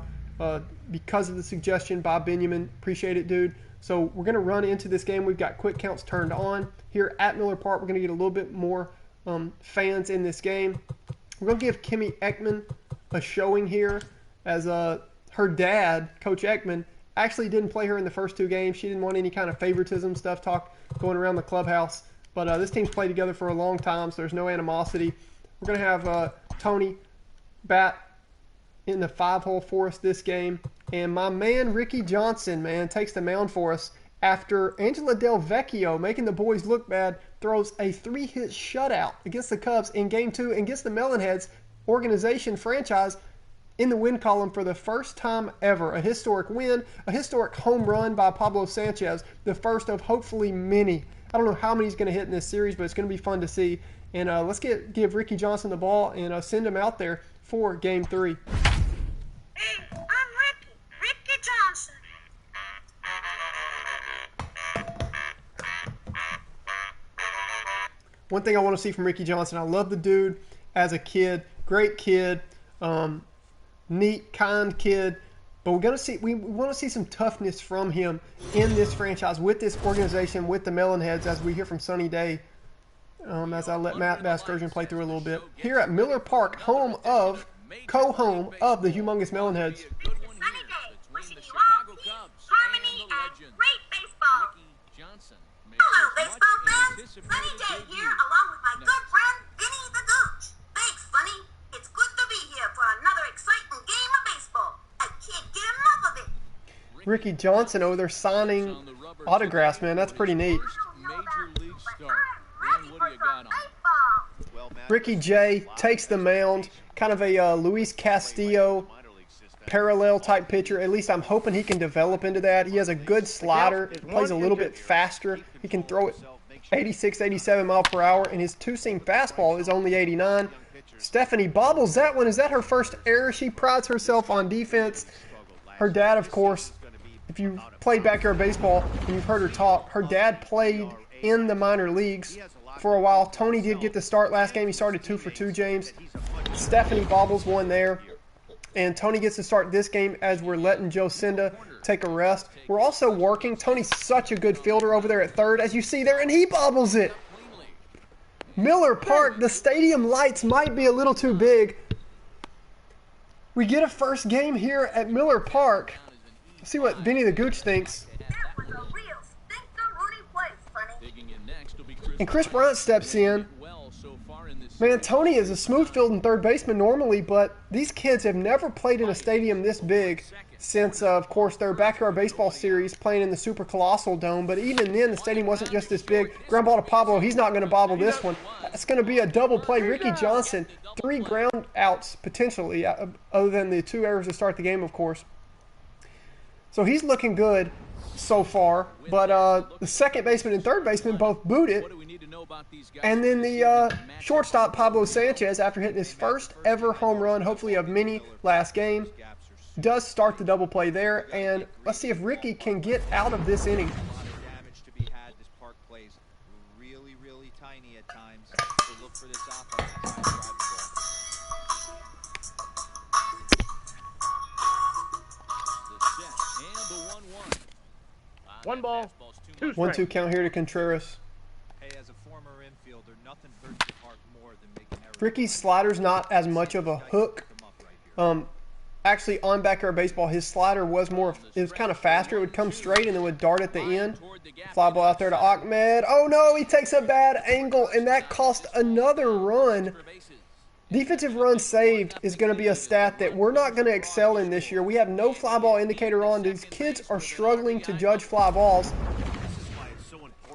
because of the suggestion by Benjamin. Appreciate it, dude. So we're going to run into this game. We've got quick counts turned on here at Miller Park. We're going to get a little bit more fans in this game. We're going to give Kimmy Ekman a showing here as her dad, Coach Ekman, actually didn't play her in the first 2 games. She didn't want any kind of favoritism stuff talk going around the clubhouse. But this team's played together for a long time, so there's no animosity. We're going to have Tony bat in the 5-hole for us this game. And my man Ricky Johnson, man, takes the mound for us after Angela Del Vecchio, making the boys look bad, throws a 3-hit shutout against the Cubs in Game 2 and gets the Melonheads organization franchise in the win column for the first time ever. A historic win, a historic home run by Pablo Sanchez, the first of hopefully many. I don't know how many he's going to hit in this series, but it's going to be fun to see. And let's give Ricky Johnson the ball and send him out there for Game 3. Hey, I'm Ricky Johnson. One thing I want to see from Ricky Johnson, I love the dude as a kid, great kid, neat, kind kid, but we want to see some toughness from him in this franchise, with this organization, with the Melonheads, as we hear from Sunny Day, as I let Matt Vasgersian play through a little bit. Here at Miller Park, co-home of the humongous Melonheads. Good one Sunny here day, between wishing the you all Chicago peace, Cubs harmony, and the and legend, great baseball. Ricky Johnson. makes Hello, his baseball fans. much-anticipated Sunny Day debut. here, along with my Next. good friend, Vinny the Gooch. Thanks, Sunny. It's good to be here for another exciting game of baseball. I can't get enough of it. Ricky Johnson over there signing On the rubber autographs, man. That's for his pretty neat. first I don't know Major about you, league but start. I'm Dan, ready what for do you got some on it? baseball. Well, Matt, Ricky J takes the mound, kind of a Luis Castillo parallel type pitcher. At least I'm hoping he can develop into that. He has a good slider, plays a little bit faster. He can throw it 86, 87 mile per hour, and his two-seam fastball is only 89. Stephanie bobbles that one. Is that her first error? She prides herself on defense. Her dad, of course, if you played backyard baseball and you've heard her talk, her dad played in the minor leagues for a while. Tony did get the start last game. He started 2 for 2, James. Stephanie bobbles one there. And Tony gets to start this game as we're letting Joe Cinda take a rest. We're also working. Tony's such a good fielder over there at third, as you see there, and he bobbles it. Miller Park, the stadium lights might be a little too big. We get a first game here at Miller Park. Let's see what Benny the Gooch thinks. That was a real stinker-Rooney play, Sonny. Digging in next will be Chris And Chris Bryant steps in. well so far in this Man, Tony is a smooth fielding third baseman normally, but these kids have never played in a stadium this big since, of course, their Backyard Baseball series playing in the Super Colossal Dome. But even then, the stadium wasn't just this big. Ground ball to Pablo. He's not going to bobble this one. It's going to be a double play. Ricky Johnson, 3 ground outs potentially, other than the 2 errors to start the game, of course. So he's looking good so far. But the second baseman and third baseman both boot it. What do we need to know about these guys? And then the shortstop, Pablo Sanchez, after hitting his first ever home run, hopefully of many last game, does start the double play there. And let's see if Ricky can get out of this inning. A lot of damage to be had. This park plays really, really tiny at times. So look for this offense to try and drive the ball. The set and the 1-1. One ball, two 1-2 strikes. count here to Contreras. Hey, as a former infielder, nothing hurts your heart more than making errors. Ricky's slider's not as much of a hook. Actually, on Backyard Baseball, his slider was it was kind of faster. It would come straight and then would dart at the end. Fly ball out there to Ahmed. Oh no, he takes a bad angle, and that cost another run. Defensive run saved is going to be a stat that we're not going to excel in this year. We have no fly ball indicator on. These kids are struggling to judge fly balls.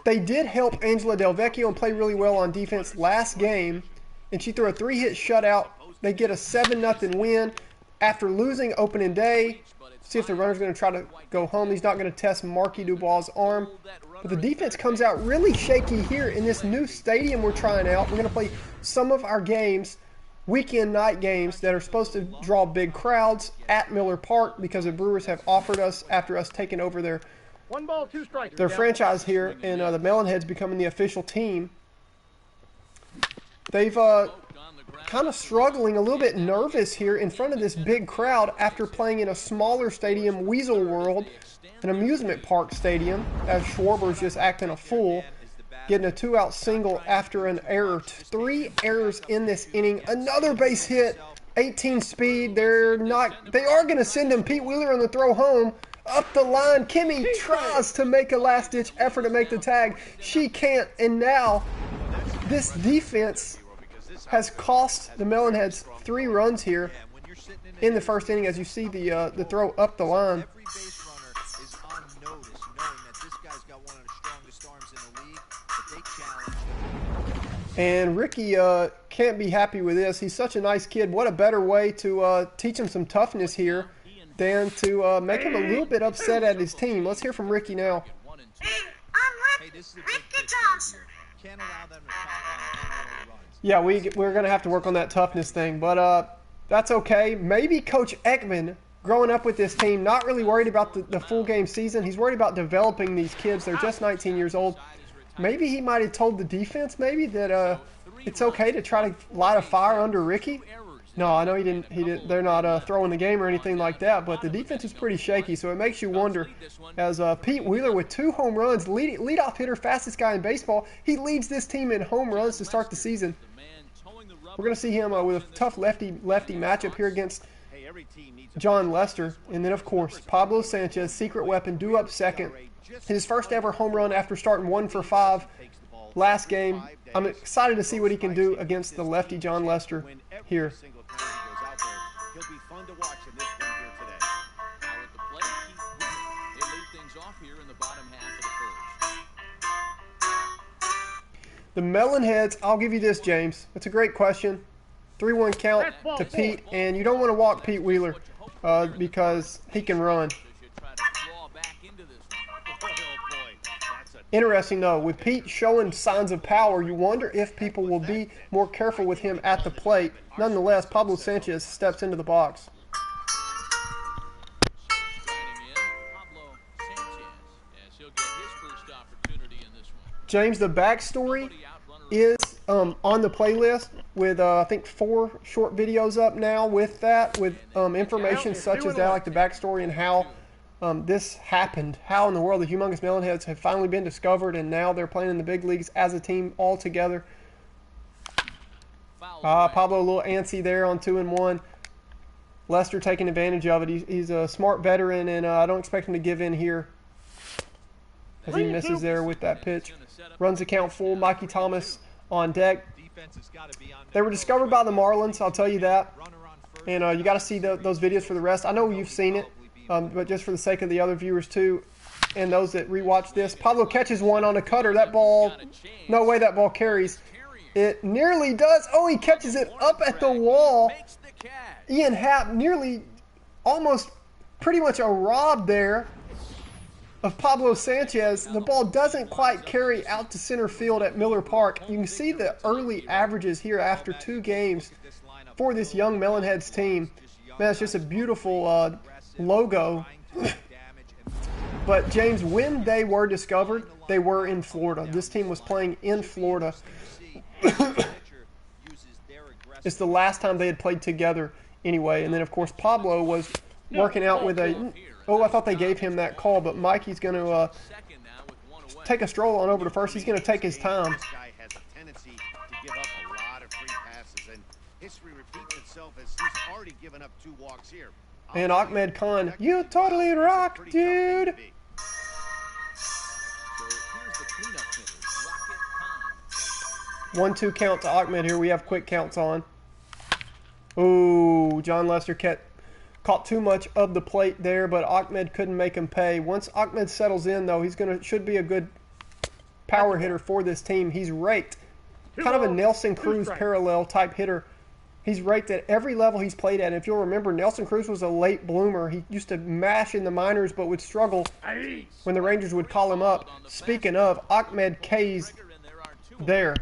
They did help Angela Del Vecchio and play really well on defense last game, and she threw a 3-hit shutout. They get a 7-0 win. After losing opening day, see if the runner's going to try to go home. He's not going to test Marky Dubois' arm. But the defense comes out really shaky here in this new stadium we're trying out. We're going to play some of our games, weekend night games, that are supposed to draw big crowds at Miller Park because the Brewers have offered us, after us taking over their 1 ball, 2 strikes. franchise here, and the Melonheads becoming the official team. They've kind of struggling, a little bit nervous here in front of this big crowd after playing in a smaller stadium, Weasel World, an amusement park stadium, as Schwarber's just acting a fool, getting a 2-out single after an error. 3 errors in this inning. Another base hit, 18 speed. They are going to send him Pete Wheeler on the throw home. Up the line, Kimmy tries to make a last-ditch effort to make the tag. She can't, and now this defense has cost the Melonheads 3 runs here in the first inning, as you see the throw up the line. Every base runner is on notice, knowing that this guy's got one of the strongest arms in the league, but they challenge him. And Ricky can't be happy with this. He's such a nice kid. What a better way to teach him some toughness here than to make him a little bit upset at his team. Let's hear from Ricky now. Hey, I'm Hey, this is a big Ricky pitch right Johnson. here. Can't allow them to top on any runs. Yeah, we're going to have to work on that toughness thing, but that's okay. Maybe Coach Ekman, growing up with this team, not really worried about the full game season. He's worried about developing these kids. They're just 19 years old. Maybe he might have told the defense that it's okay to try to light a fire under Ricky. No, I know he didn't. They're not throwing the game or anything like that, but the defense is pretty shaky, so it makes you wonder. As Pete Wheeler with 2 home runs, leadoff hitter, fastest guy in baseball, he leads this team in home runs to start the season. We're going to see him with a tough lefty matchup here against John Lester. And then, of course, Pablo Sanchez, secret weapon, due up second. His first ever home run after starting 1 for 5 last game. I'm excited to see what he can do against the lefty John Lester here. He'll be fun to watch in this one here today. Now at the plate, they lead things off here in the bottom half of the first. The Melonheads, I'll give you this, James. That's a great question. 3-1 count to Pete, and you don't want to walk Pete Wheeler because he can run. Interesting, though, with Pete showing signs of power, you wonder if people will be more careful with him at the plate. Nonetheless, Pablo Sanchez steps into the box. James, the backstory is on the playlist with, I think, 4 short videos up now with that, with information such as that, like the backstory and how this happened, how in the world the humongous Melonheads have finally been discovered, and now they're playing in the big leagues as a team all together. Pablo a little antsy there on 2-1. Lester taking advantage of it. He's a smart veteran, and I don't expect him to give in here as he misses there with that pitch. Runs the count full. Mikey Thomas on deck. They were discovered by the Marlins, I'll tell you that. And you got to see those videos for the rest. I know you've seen it, but just for the sake of the other viewers too, and those that rewatch this. Pablo catches one on a cutter. That ball, no way that ball carries. It nearly does. Oh, he catches it up at the wall. Ian Happ nearly, almost pretty much a rob there of Pablo Sanchez. The ball doesn't quite carry out to center field at Miller Park. You can see the early averages here after 2 games for this young Melonheads team. Man, it's just a beautiful logo. But James, when they were discovered, they were in Florida. This team was playing in Florida. It's the last time they had played together anyway. And then, of course, Pablo was working out with a... Oh, I thought they gave him that call, but Mikey's going to take a stroll on over to first. He's going to take his time. This guy has a tendency to give up a lot of free passes, and history repeats itself as he's already given up 2 walks here. And Ahmed Khan, you totally rock, dude. So here's the cleanup hitter, Rocket Khan. 1-2 count to Ahmed here. We have quick counts on. Ooh, John Lester caught too much of the plate there, but Ahmed couldn't make him pay. Once Ahmed settles in, though, should be a good power hitter for this team. He's raked. Kind of a Nelson Cruz parallel type hitter. He's raked at every level he's played at. And if you'll remember, Nelson Cruz was a late bloomer. He used to mash in the minors, but would struggle when the Rangers would call him up. Speaking of, Ahmed K's there.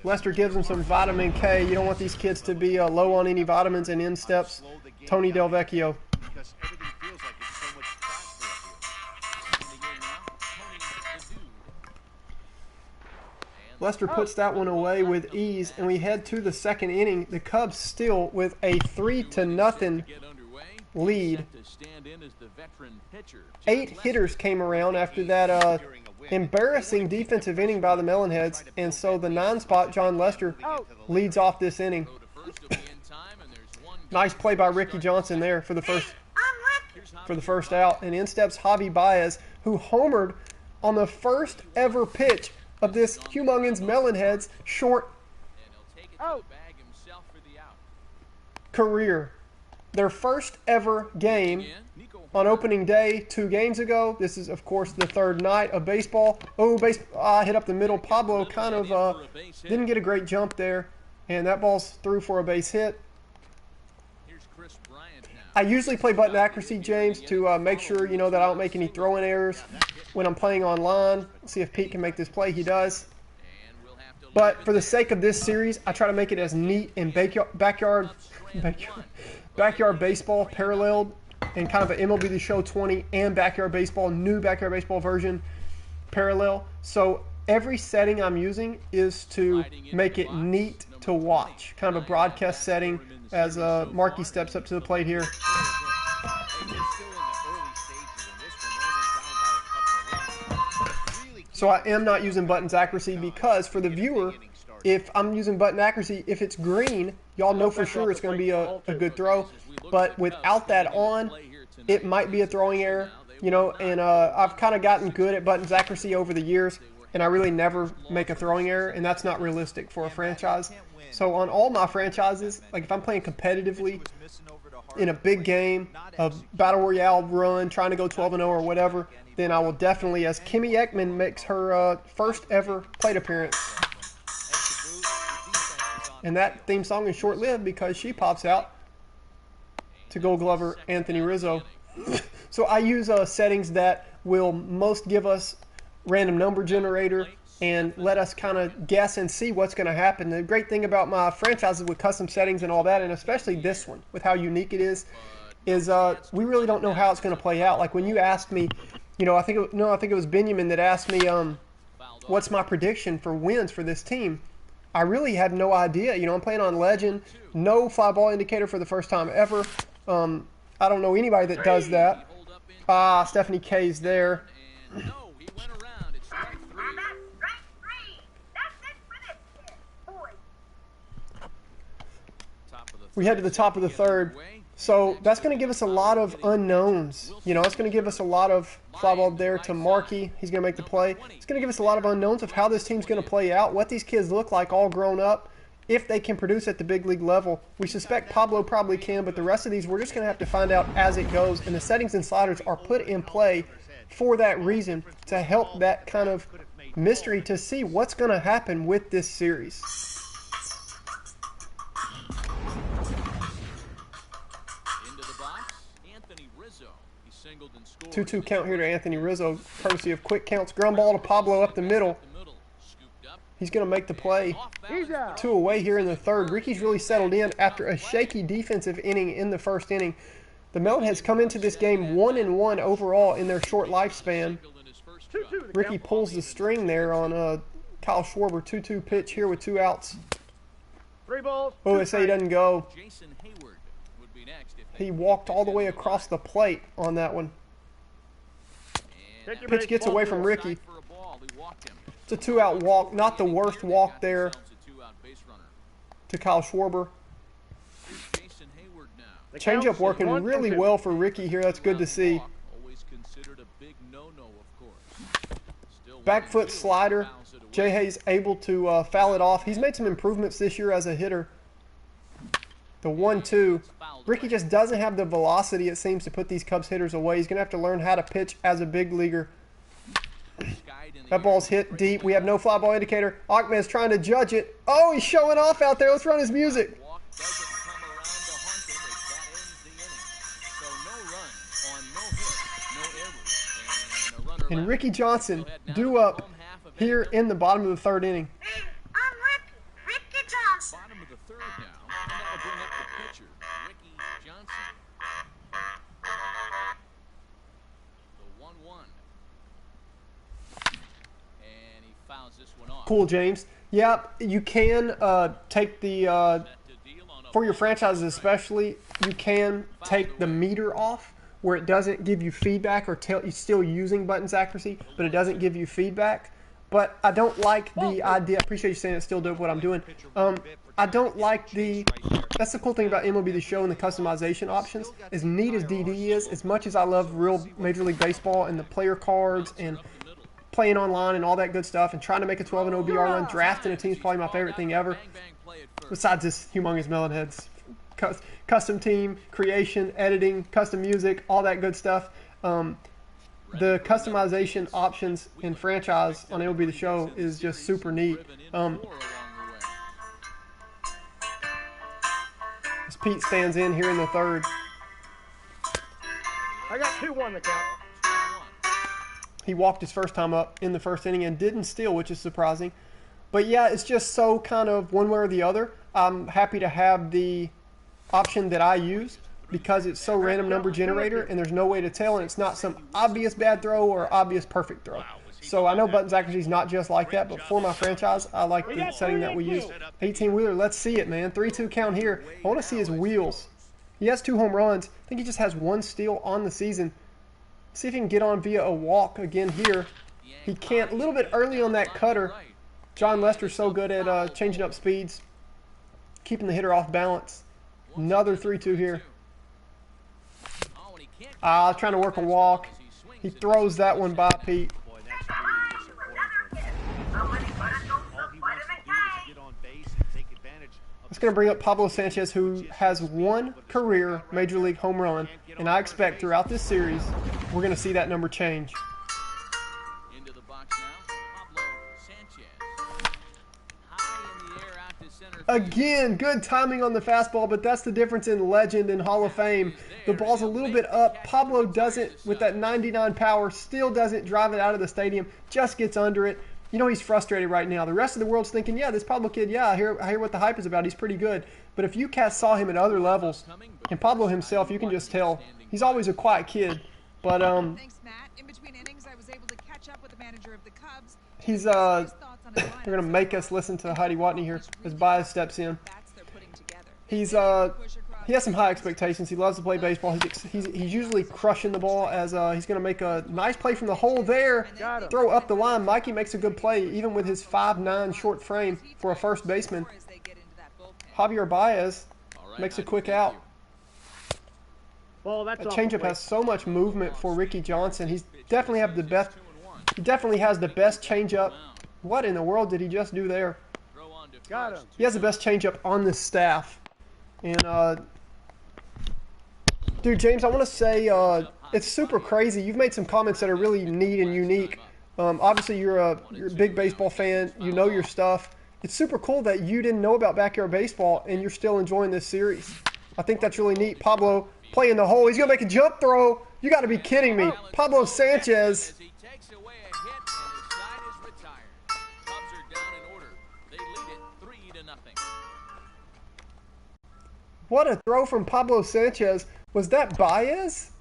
Lester gives him some vitamin K. You don't want these kids to be low on any vitamins, and in steps Tony Del Vecchio. Because everything feels like it's so much faster up here. Lester puts that one away with ease, and we head to the second inning. The Cubs still with a 3-0 lead. 8 hitters came around after that embarrassing defensive inning by the Melonheads, and so the 9 spot, John Lester, leads off this inning. Nice play by Ricky Johnson there for the first out, and in steps Javi Baez, who homered on the first ever pitch of this humongous Melonheads short career. Their first ever game on opening day 2 games ago. This is, of course, the 3rd night of baseball. Oh, hit up the middle. Pablo kind of didn't get a great jump there, and that ball's through for a base hit. I usually play button accuracy, James, to make sure, that I don't make any throwing errors when I'm playing online. See if Pete can make this play. He does. But for the sake of this series, I try to make it as neat and backyard baseball paralleled, and kind of an MLB The Show 20 and Backyard Baseball, new Backyard Baseball version parallel. So every setting I'm using is to make it neat to watch. Kind of a broadcast setting as Markey steps up to the plate here. So I am not using buttons accuracy because for the viewer, if I'm using button accuracy, if it's green, y'all know for sure it's going to be a good throw. But without that on, it might be a throwing error, and I've kind of gotten good at buttons accuracy over the years, and I really never make a throwing error, and that's not realistic for a franchise. So on all my franchises, like if I'm playing competitively in a big game, a Battle Royale run, trying to go 12-0 or whatever, then I will definitely, as Kimmy Ekman makes her first ever plate appearance. And that theme song is short-lived because she pops out to Gold Glover Anthony Rizzo. So I use settings that will most give us random number generator and let us kind of guess and see what's going to happen. The great thing about my franchises with custom settings and all that, and especially this one with how unique it is we really don't know how it's going to play out. Like when you asked me, I think it was Benjamin that asked me, what's my prediction for wins for this team? I really had no idea. I'm playing on Legend, no fly ball indicator for the first time ever. I don't know anybody that does that. Stephanie K's there. we head to the top of the third. So that's going to give us a lot of unknowns. You know, it's going to give us a lot of fly ball there to Markey. He's going to make the play. It's going to give us a lot of unknowns of how this team's going to play out, what these kids look like all grown up, if they can produce at the big league level. We suspect Pablo probably can, but the rest of these we're just going to have to find out as it goes. And the settings and sliders are put in play for that reason, to help that kind of mystery to see what's going to happen with this series. 2-2 count here to Anthony Rizzo, courtesy of quick counts. Ground ball to Pablo up the middle. He's going to make the play. 2 away here in the third. Ricky's really settled in after a shaky defensive inning in the first inning. The Melonheads come into this game 1-1 overall in their short lifespan. Ricky pulls the string there on Kyle Schwarber. 2-2 pitch here with 2 outs. 3 balls. OSA doesn't go. He walked all the way across the plate on that one. Pitch gets away from Ricky. It's a 2-out walk. Not the worst walk there to Kyle Schwarber. Changeup working really well for Ricky here. That's good to see. Back foot slider. Jay Hayes able to foul it off. He's made some improvements this year as a hitter. The 1-2. Ricky just doesn't have the velocity, it seems, to put these Cubs hitters away. He's going to have to learn how to pitch as a big leaguer. That ball's hit deep. We have no fly ball indicator. Ahmed's trying to judge it. Oh, he's showing off out there. Let's run his music. And Ricky Johnson due up here in the bottom of the third inning. Hey, I'm Ricky Johnson. Bottom of the third now, and that'll bring up the pitcher, Ricky Johnson. The 1-1. And he fouls this one off. Cool, James. Yeah, you can take the, for your franchises especially, you can take the meter off where it doesn't give you feedback, or tell you're still using buttons accuracy, but it doesn't give you feedback. But I don't like the idea. I appreciate you saying it's still dope what I'm doing. I don't like that's the cool thing about MLB The Show and the customization options. As neat as DD is, as much as I love real Major League Baseball and the player cards and playing online and all that good stuff and trying to make a 12-0 BR run, drafting a team is probably my favorite thing ever. Besides this humongous Melonheads. Custom team, creation, editing, custom music, all that good stuff. The customization options in franchise on MLB The Show is just super neat. As Pete stands in here in the third. I got 2-1 the count. He walked his first time up in the first inning and didn't steal, which is surprising. But yeah, it's just so kind of one way or the other. I'm happy to have the option that I use because it's so random number generator and there's no way to tell, and it's not some obvious bad throw or obvious perfect throw. So I know buttons accuracy is not just like that, but for my franchise, I like the setting that we use. 18-wheeler, let's see it, man. 3-2 count here. I want to see his wheels. He has 2 home runs. I think he just has 1 steal on the season. See if he can get on via a walk again here. He can't. A little bit early on that cutter. John Lester's so good at changing up speeds, keeping the hitter off balance. Another 3-2 here. Trying to work a walk. He throws that one by Pete. It's going to bring up Pablo Sanchez, who has 1 career Major League home run, and I expect throughout this series we're going to see that number change. Into the box now, Pablo Sanchez. High in the air out to center field. Again, good timing on the fastball, but that's the difference in legend and Hall of Fame. The ball's a little bit up. Pablo doesn't, with that 99 power, still doesn't drive it out of the stadium, just gets under it. You know he's frustrated right now. The rest of the world's thinking, yeah, this Pablo kid, yeah, I hear what the hype is about. He's pretty good. But if you saw him at other levels, and Pablo himself, you can just tell he's always a quiet kid. But Thanks, Matt. In between innings, I was able to catch up with the manager of the Cubs. he's they're gonna make us listen to Heidi Watney here as Baez steps in. He has some high expectations. He loves to play baseball. He's usually crushing the ball as he's going to make a nice play from the hole there. Throw up the line. Mikey makes a good play, even with his 5'9" short frame for a first baseman. Javier Baez Makes a quick out. Ball, that's That off the changeup plate. has so much movement for Ricky Johnson. He's definitely have the best. He definitely has the best changeup. What in the world did he just do there? Got him. He has the best changeup on this staff. And dude, James, I want to say it's super crazy. You've made some comments that are really neat and unique. Obviously, you're a big baseball fan. You know your stuff. It's super cool that you didn't know about Backyard Baseball and you're still enjoying this series. I think that's really neat. Pablo playing the hole. He's going to make a jump throw. You got to be kidding me. Pablo Sanchez. He takes away a hit and his side is retired. Cubs are down in order. They lead it 3-0. What a throw from Pablo Sanchez. Was that Baez?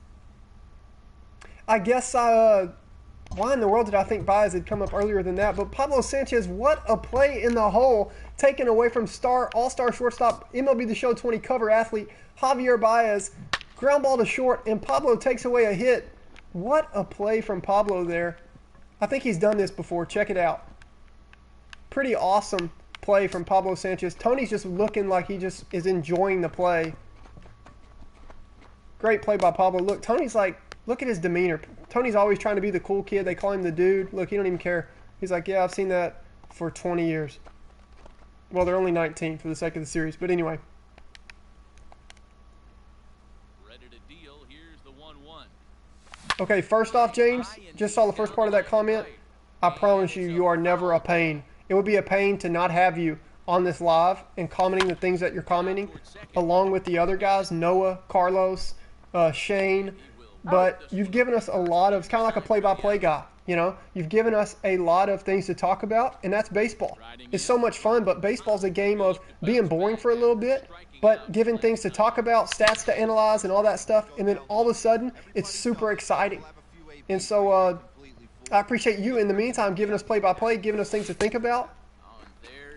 I guess why in the world did I think Baez had come up earlier than that? But Pablo Sanchez, what a play in the hole, taken away from all-star shortstop, MLB The Show 20 cover athlete, Javier Baez. Ground ball to short, and Pablo takes away a hit. What a play from Pablo there. I think he's done this before. Check it out. Pretty awesome play from Pablo Sanchez. Tony's just looking like he just is enjoying the play. Great play by Pablo. Look, Tony's like, look at his demeanor. Tony's always trying to be the cool kid. They call him the dude. Look, he don't even care. He's like, yeah, I've seen that for 20 years. Well, they're only 19 for the sake of the series. But anyway. Ready to deal. Here's the 1-1. Okay, first off, James, just saw the first part of that comment. I promise you, you are never a pain. It would be a pain to not have you on this live and commenting the things that you're commenting, along with the other guys, Noah, Carlos, Shane. But you've given us a lot of, it's kind of like a play-by-play guy, you know? You've given us a lot of things to talk about, and that's baseball. It's so much fun, but baseball's a game of being boring for a little bit, but giving things to talk about, stats to analyze, and all that stuff, and then all of a sudden, it's super exciting. And so I appreciate you, in the meantime, giving us play-by-play, giving us things to think about.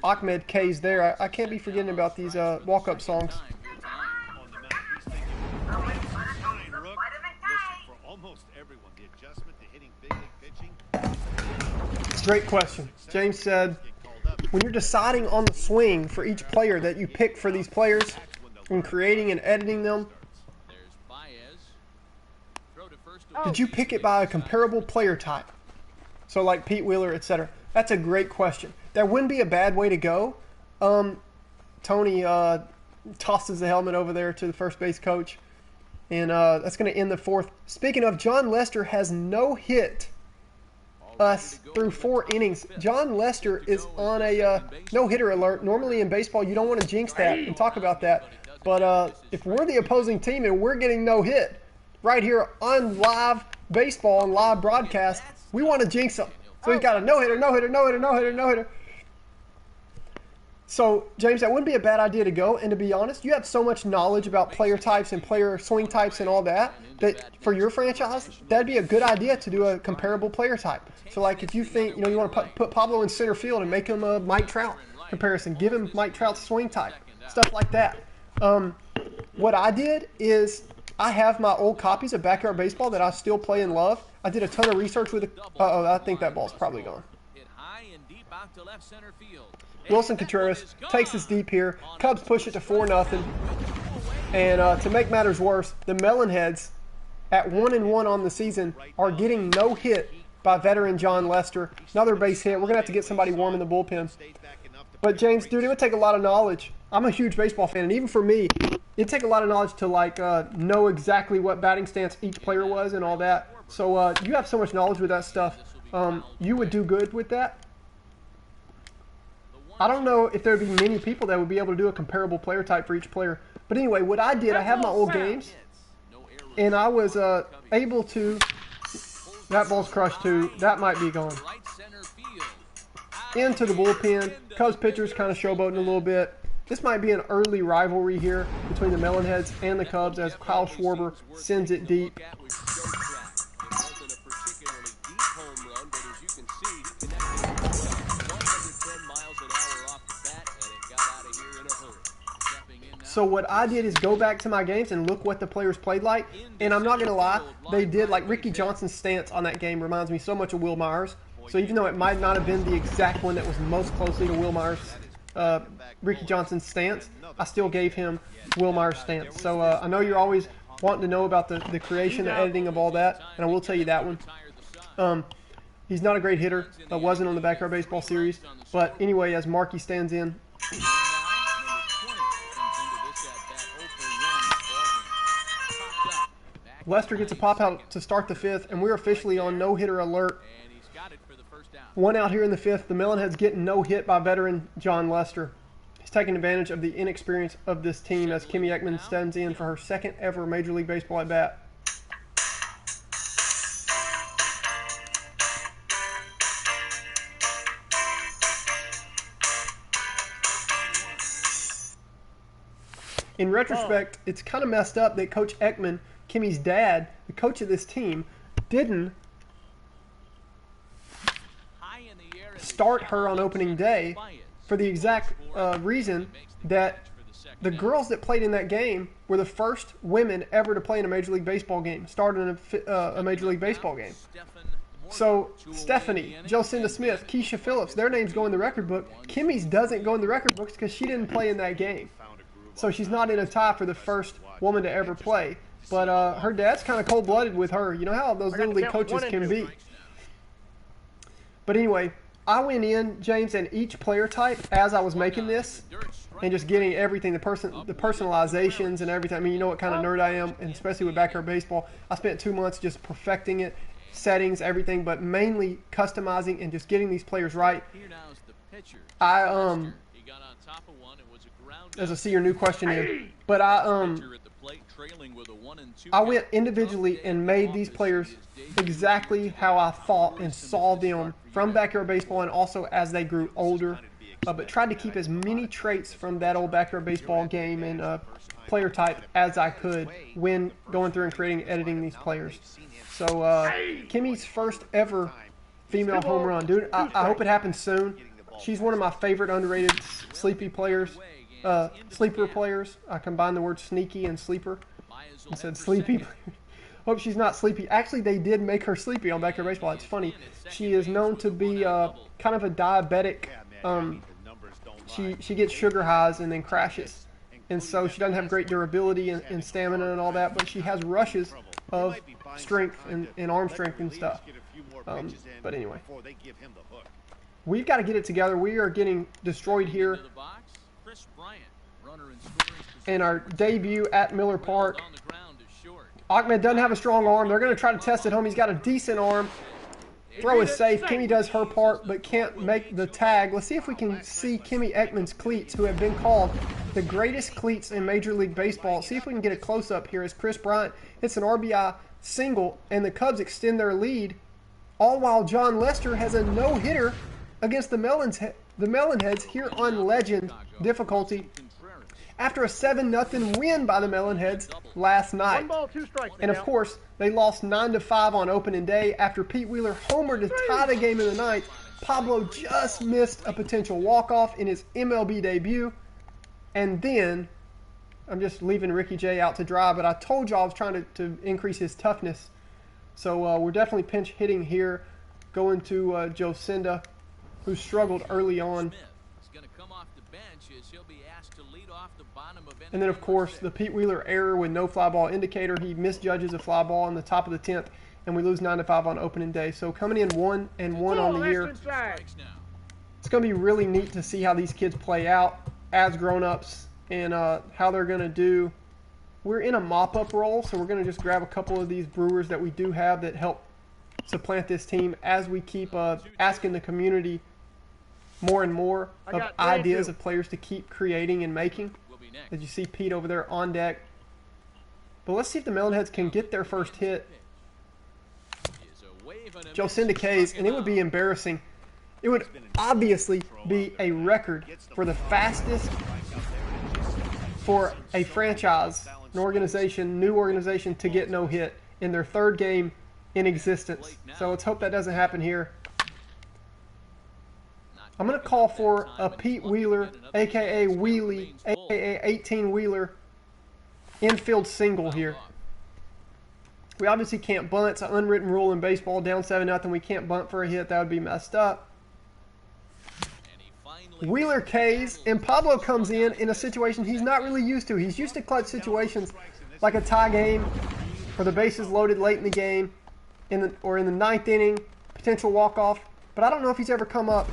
Ahmed K's there. I can't be forgetting about these walk-up songs. Great question. James said, when you're deciding on the swing for each player that you pick for these players and creating and editing them, did you pick it by a comparable player type? So like Pete Wheeler, etc. That's a great question. That wouldn't be a bad way to go. Tony tosses the helmet over there to the first base coach. And that's going to end the fourth. Speaking of, John Lester has no hit us through 4 innings. John Lester is on a no-hitter alert. Normally in baseball, you don't want to jinx that and talk about that. But if we're the opposing team and we're getting no hit right here on live baseball and live broadcast, we want to jinx him. So he's got a no-hitter, no-hitter, no-hitter, no-hitter, no-hitter. So, James, that wouldn't be a bad idea to go. And to be honest, you have so much knowledge about player types and player swing types and all that, that for your franchise, that'd be a good idea to do a comparable player type. So, like, if you think, you know, you want to put Pablo in center field and make him a Mike Trout comparison, give him Mike Trout's swing type, stuff like that. What I did is I have my old copies of Backyard Baseball that I still play and love. I did a ton of research with it. Uh-oh, I think that ball's probably gone. Hit high and deep out to left center field. Wilson Contreras takes this deep here. Cubs push it to 4-0. And to make matters worse, the Melonheads, at 1-1 on the season, are getting no hit by veteran John Lester. Another base hit. We're going to have to get somebody warm in the bullpen. But, James, dude, it would take a lot of knowledge. I'm a huge baseball fan, and even for me, it'd take a lot of knowledge to, like, know exactly what batting stance each player was and all that. So you have so much knowledge with that stuff. You would do good with that. I don't know if there would be many people that would be able to do a comparable player type for each player. But anyway, what I did, I have my old games, and I was able to... That ball's crushed too. That might be gone. Into the bullpen. Cubs pitchers kind of showboating a little bit. This might be an early rivalry here between the Melonheads and the Cubs as Kyle Schwarber sends it deep. So what I did is go back to my games and look what the players played like. And I'm not going to lie, they did. Like Ricky Johnson's stance on that game reminds me so much of Will Myers. So even though it might not have been the exact one that was most closely to Will Myers' Ricky Johnson's stance, I still gave him Will Myers' stance. So I know you're always wanting to know about the creation, the editing of all that, and I will tell you that one. He's not a great hitter, wasn't on the Backyard Baseball series, but anyway, as Markey stands in, Lester gets a pop out to start the fifth, and we're officially on no-hitter alert. 1 out here in the fifth. The Melonheads getting no hit by veteran John Lester. He's taking advantage of the inexperience of this team as Kimmy Ekman stands in for her second ever Major League Baseball at bat. In retrospect, it's kind of messed up that Coach Ekman, Kimmy's dad, the coach of this team, didn't start her on opening day for the exact reason that the girls that played in that game were the first women ever to play in a Major League Baseball game, started in a Major League Baseball game. So Stephanie, Jocinda Smith, Keisha Phillips, their names go in the record book. Kimmy's doesn't go in the record books because she didn't play in that game. So she's not in a tie for the first woman to ever play. But her dad's kind of cold-blooded with her. You know how those little league coaches can be. But anyway, I went in, James, and each player type as I was making this and just getting everything, the personalizations and everything. I mean, you know what kind of nerd I am, and especially with Backyard Baseball. I spent 2 months just perfecting it, settings, everything, but mainly customizing and just getting these players right. As I see your new question in, but I went individually and made these players exactly how I thought and saw them from Backyard Baseball and also as they grew older, but tried to keep as many traits from that old Backyard Baseball game and player type as I could when going through and creating and editing these players. So Kimmy's first ever female home run. Dude, I hope it happens soon. She's one of my favorite underrated sleeper players. I combined the word sneaky and sleeper. I said sleepy. Hope she's not sleepy. Actually, they did make her sleepy on Backyard Baseball. It's funny. She is known to be kind of a diabetic. She gets sugar highs and then crashes. And so she doesn't have great durability and stamina and all that, but she has rushes of strength and arm strength and stuff. But anyway, we've got to get it together. We are getting destroyed here in our debut at Miller Park. Ahmed doesn't have a strong arm. They're going to try to test it home. He's got a decent arm. Throw is safe. Kimmy does her part, but can't make the tag. Let's see if we can see Kimmy Ekman's cleats, who have been called the greatest cleats in Major League Baseball. See if we can get a close-up here as Chris Bryant hits an RBI single, and the Cubs extend their lead, all while John Lester has a no-hitter against the Melonheads here on Legend difficulty after a 7-0 win by the Melonheads last night. 1 ball, 2 strikes. And of course, they lost 9-5 on opening day after Pete Wheeler homered to tie the game in the ninth. Pablo just missed a potential walk-off in his MLB debut. And then, I'm just leaving Ricky J out to dry, but I told you I was trying to increase his toughness. So we're definitely pinch hitting here, going to Jocinda, who struggled early on. And then, of course, the Pete Wheeler error with no fly ball indicator. He misjudges a fly ball in the top of the 10th, and we lose 9-5 on opening day. So coming in 1-1 on the year. It's going to be really neat to see how these kids play out as grown-ups and how they're going to do. We're in a mop-up role, so we're going to just grab a couple of these Brewers that we do have that help supplant this team as we keep asking the community more and more of ideas of players to keep creating and making. As you see Pete over there on deck. But let's see if the Melonheads can get their first hit. Jocinda K's, and it would be embarrassing. It would obviously be a record for the fastest for a franchise, an organization, new organization, to get no hit in their third game in existence. So let's hope that doesn't happen here. I'm going to call for a Pete Wheeler, a.k.a. Wheelie, a.k.a. 18-wheeler infield single here. We obviously can't bunt. It's an unwritten rule in baseball. Down 7-0, we can't bunt for a hit. That would be messed up. Wheeler K's, and Pablo comes in a situation he's not really used to. He's used to clutch situations like a tie game or the bases loaded late in the game or in the ninth inning, potential walk-off. But I don't know if he's ever come up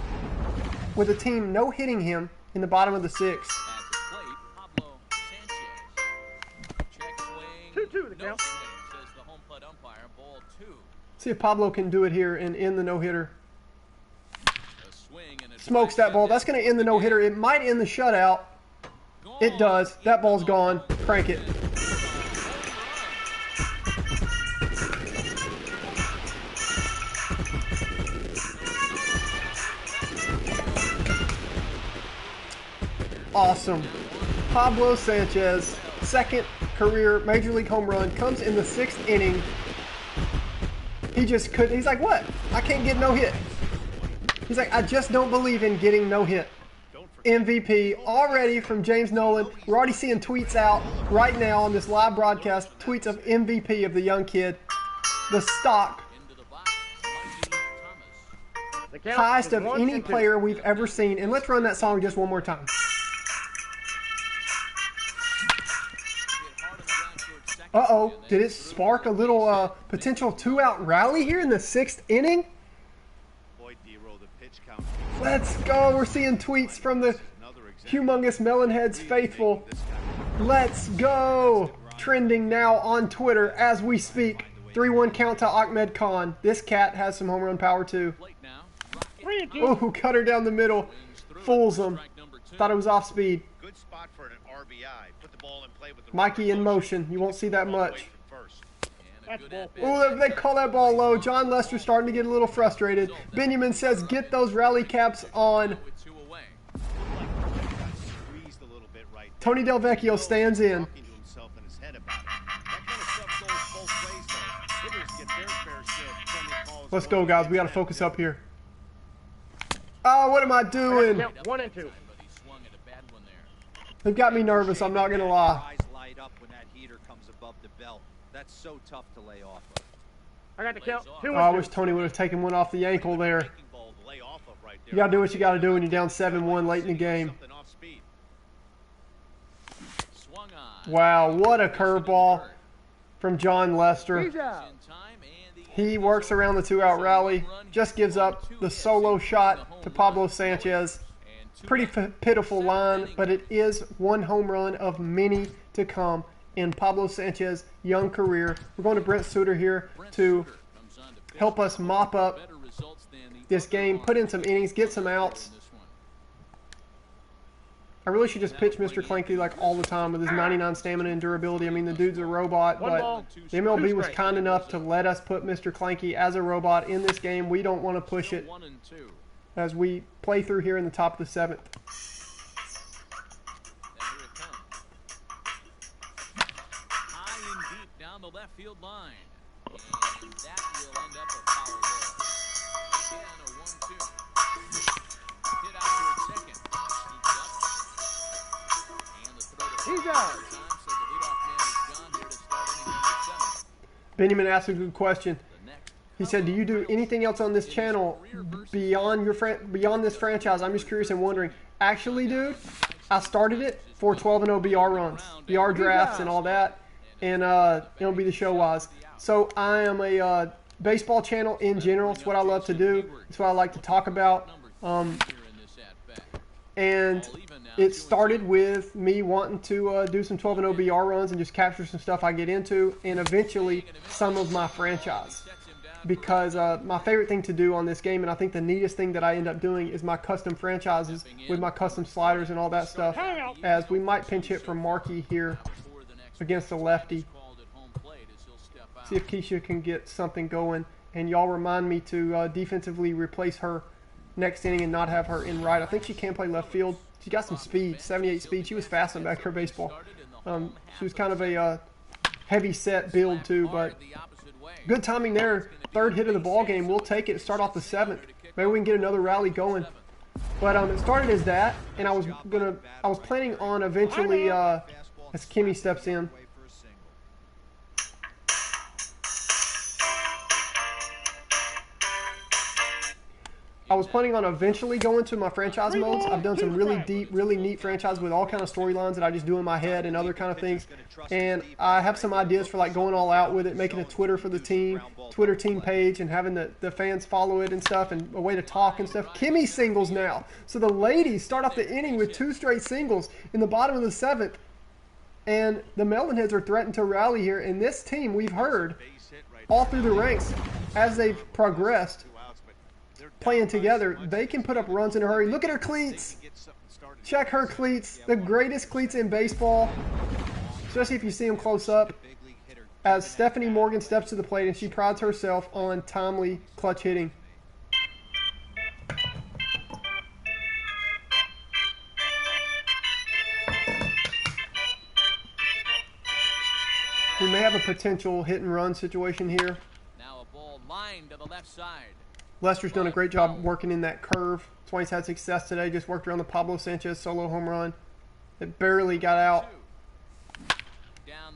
with a team no-hitting him in the bottom of the sixth. At the plate, Pablo Sanchez. Check swing. 2-2 the No count. swing, says the home plate umpire. Ball 2. See if Pablo can do it here and end the no-hitter. A swing and a Smokes that ball. That's going to end the no-hitter. It might end the shutout. It does. That ball's gone. Crank it. Awesome. Pablo Sanchez, second career Major League home run, comes in the sixth inning. He just couldn't. He's like, what? I can't get no hit. He's like, I just don't believe in getting no hit. MVP already from James Nolan. We're already seeing tweets out right now on this live broadcast. Tweets of MVP of the young kid. The stock into the box. Mikey Thomas. The count highest is of 1 any and 2. player we've ever seen. And let's run that song just one more time. Hit hard on the ground towards second. Uh-oh, And did then it spark a little potential two-out rally here in the sixth inning? Boy, D-roll, the pitch count. Let's go. We're seeing tweets from the Another example. humongous Melonheads faithful. Let's go. Trending now on Twitter as we speak. 3-1 count to Ahmed Khan. This cat has some home run power too. plate now. Rocket 3 and 2. Oh, cut her down the middle. swings through. Fools him. Strike number 2. Thought it was off speed. Good spot for an RBI. Put the ball in play with the Mikey in runner. motion. You won't see that Ball away much. from first. And a That's good ball at-bat. Oh, they call that ball low. John Lester starting to get a little frustrated. Benjamin says, get those rally caps on. With 2 away. Looked like the play got squeezed a little bit right there. Tony Del Vecchio stands in. Talking to himself in his head about it. That kind of stuff goes both ways, though. Hitters get their fair share of penalty calls. Let's go, guys. We got to focus up here. Oh, what am I doing? Count 1 and 2. But he swung at a bad one there. They've got me nervous. I'm not going to lie. Eyes light up when that heater comes above the belt. That's so tough to lay off of. I got the count 2 Oh, I and wish 2. Tony would have taken one off the ankle there. Breaking ball to lay off of right there. You got to do what you got to do when you're down 7-1 late in the game. Something off speed. Swung on. Wow, what a curveball from John Lester. He's out. In time, and the He works around the two-out rally, just gives up the solo shot to Pablo Sanchez. and 2 Pretty pitiful line, but it is one home run of many to come in Pablo Sanchez's young career. We're going to Brent Suter here to comes on to pitch. help us mop up Better results than the this other game, put in some innings, get some outs. in this one. I really should just pitch Mr. Clanky like all the time with his 99 stamina and durability. I mean, the dude's a robot, One but ball, the MLB two was strikes. kind enough to let us put Mr. Clanky as a robot in this game. We don't want to push Still it 1 and 2. as we play through here in the top of the seventh. Now here it comes. High and deep down the left field line. And that will end up a foul ball. Again, a 1-2. Hit out towards second. Sneaks up. And the throw to He's first out. time, so the leadoff man is gone here to start inning number 7. Benjamin asked a good question. The next. He said, do you do anything else on this channel beyond beyond this franchise? I'm just curious and wondering. Actually, dude, I started it for 12-0 BR runs, BR drafts and all that, and MLB The Show wise. So I am a baseball channel in general. It's what I love to do. It's what I like to talk about. Here in this at-bat. And it started with me wanting to do some 12-0 BR runs and just capture some stuff I get into, and eventually some of my franchise. Because my favorite thing to do on this game, and I think the neatest thing that I end up doing, is my custom franchises with my custom sliders and all that stuff, as we might pinch hit for Markey here against a lefty. See if Keisha can get something going. And y'all remind me to defensively replace her next inning and not have her in right. I think she can play left field. She got some speed, 78 speed. She was fast on backyard baseball. She was kind of a heavy set build too, but good timing there. Third hit of the ball game. We'll take it. Start off the seventh. Maybe we can get another rally going. But it started as that, and I was planning on eventually as Kimmy steps in. I was planning on eventually going to my franchise modes. I've done some really deep, really neat franchise with all kind of storylines that I just do in my head and other kind of things. And I have some ideas for like going all out with it, making a Twitter for the team, Twitter team page, and having the fans follow it and stuff, and a way to talk and stuff. Kimmy singles now. So the ladies start off the inning with 2 straight singles in the bottom of the 7th. And the Melonheads are threatened to rally here. And this team, we've heard all through the ranks as they've progressed, playing together, they can put up runs in a hurry. Look at her cleats. Check her cleats. The greatest cleats in baseball, especially if you see them close up, as Stephanie Morgan steps to the plate and she prides herself on timely clutch hitting. We may have a potential hit and run situation here. Now a ball lined to the left side. Lester's done a great job working in that curve. That's why he's had success today. Just worked around the Pablo Sanchez solo home run. It barely got out.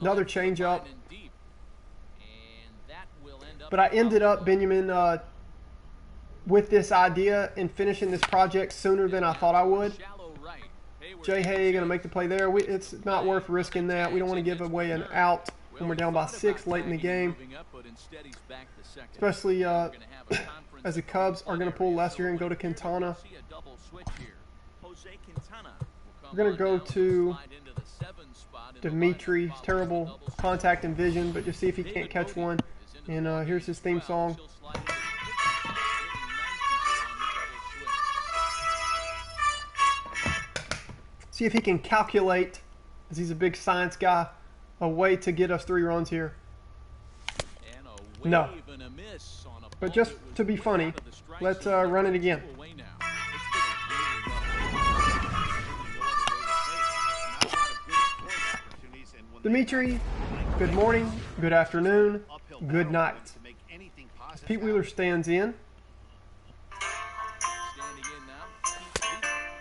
Another changeup. But I ended up, Benjamin, with this idea and finishing this project sooner than I thought I would. Jay Hay going to make the play there. It's not worth risking that. We don't want to give away an out when we're down by 6 late in the game. Especially as the Cubs are going to pull Lester and go to Quintana. We're going to go to Dimitri. Terrible contact and vision, but just see if he can't catch one. And here's his theme song. See if he can calculate, as he's a big science guy, a way to get us 3 runs here. No. But just to be funny, let's run it again. Dimitri, good morning, good afternoon, good night. Pete Wheeler stands in.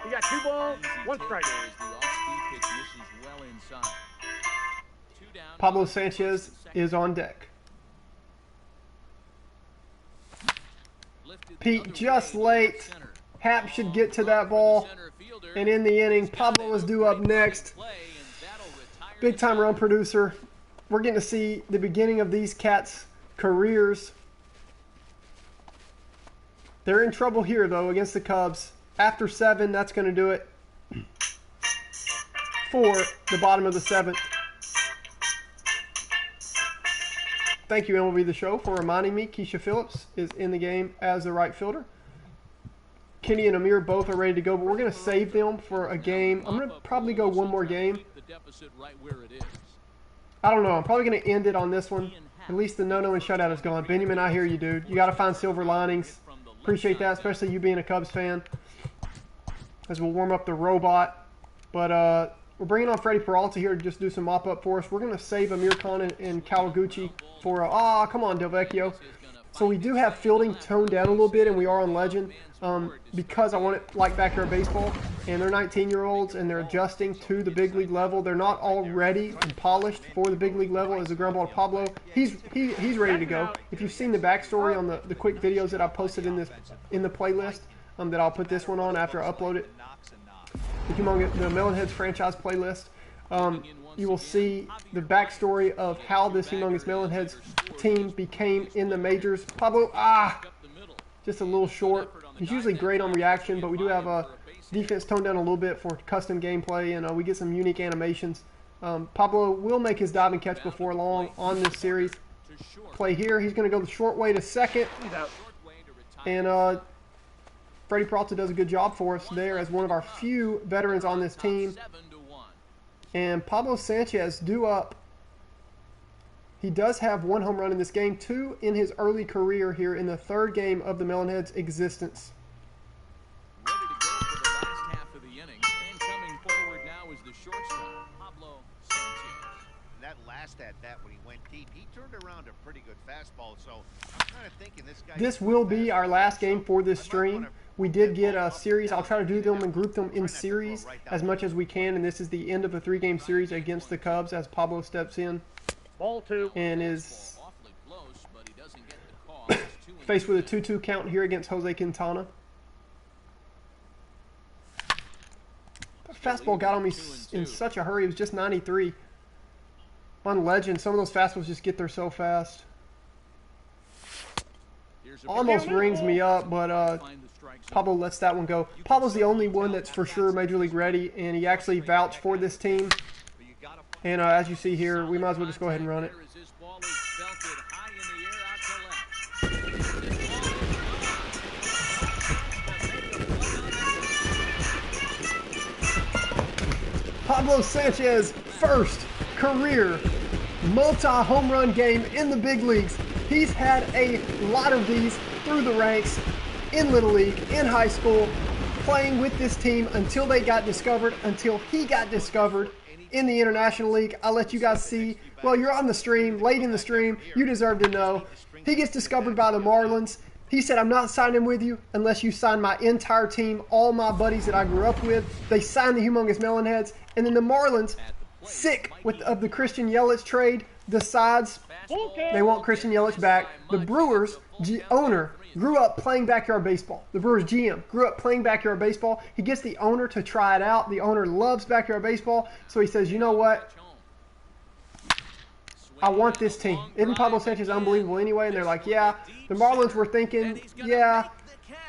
You got 2 balls, 1 strike. Pablo Sanchez is on deck. Pete just late. Hap should get to that ball. And in the inning, Pablo is due up next. Big time run producer. We're getting to see the beginning of these cats' careers. They're in trouble here, though, against the Cubs. After 7, that's going to do it for the bottom of the 7th. Thank you, MLB The Show, for reminding me Keisha Phillips is in the game as the right fielder. Kenny and Amir both are ready to go, but we're going to save them for a game. I'm going to probably go one more game. I don't know. I'm probably going to end it on this one. At least the no-no and shutout is gone. Benjamin, I hear you, dude. You got to find silver linings. Appreciate that, especially you being a Cubs fan. As we'll warm up the robot. But we're bringing on Freddie Peralta here to just do some mop-up for us. We're going to save Amir Khan and Kawaguchi for, come on, Del Vecchio. So we do have fielding toned down a little bit, and we are on Legend because I want it like Backyard Baseball. And they're 19-year-olds, and they're adjusting to the big league level. They're not all ready and polished for the big league level as the ground ball to Pablo. He's ready to go. If you've seen the backstory on the quick videos that I posted in the playlist, that I'll put this one on after I upload it. The Melonheads franchise playlist. You will see the backstory of how this Humongous Melonheads team became in the majors. Pablo, just a little short. He's usually great on reaction, but we do have a defense toned down a little bit for custom gameplay, and we get some unique animations. Pablo will make his dive and catch before long on this series. Play here. He's going to go the short way to second. And Freddie Peralta does a good job for us there as one of our few veterans on this team. And Pablo Sanchez due up. He does have 1 home run in this game, 2 in his early career here in the 3rd game of the Melonheads' existence. Ready to go for the last half of the inning. And coming forward now is the shortstop, Pablo Sanchez. That last at-bat when he went deep, he turned around a pretty good fastball. So I'm kind of thinking this guy... This will be our last game for this stream. We did get a series. I'll try to do them and group them in series as much as we can. And this is the end of a 3-game series against the Cubs as Pablo steps in. Ball 2. And is faced with a 2-2 count here against Jose Quintana. fastball got on me in such a hurry. It was just 93. On Legend, some of those fastballs just get there so fast. Almost rings me up, but Pablo lets that one go. Pablo's the only one that's for sure Major League ready, and he actually vouched for this team. And as you see here, we might as well just go ahead and run it. Pablo Sanchez, first career multi-home run game in the big leagues. He's had a lot of these through the ranks in Little League, in high school, playing with this team until they got discovered, until he got discovered in the International League. I'll let you guys see. Well, you're on the stream, late in the stream. You deserve to know. He gets discovered by the Marlins. He said, I'm not signing with you unless you sign my entire team, all my buddies that I grew up with. They signed the Humongous Melonheads. And then the Marlins, sick of the Christian Yelich trade, decides they want Christian Yelich back. The Brewers owner grew up playing backyard baseball. The Brewers GM grew up playing backyard baseball. He gets the owner to try it out. The owner loves backyard baseball. So he says, you know what? I want this team. Isn't Pablo Sanchez unbelievable anyway? And they're like, yeah. The Marlins were thinking, yeah,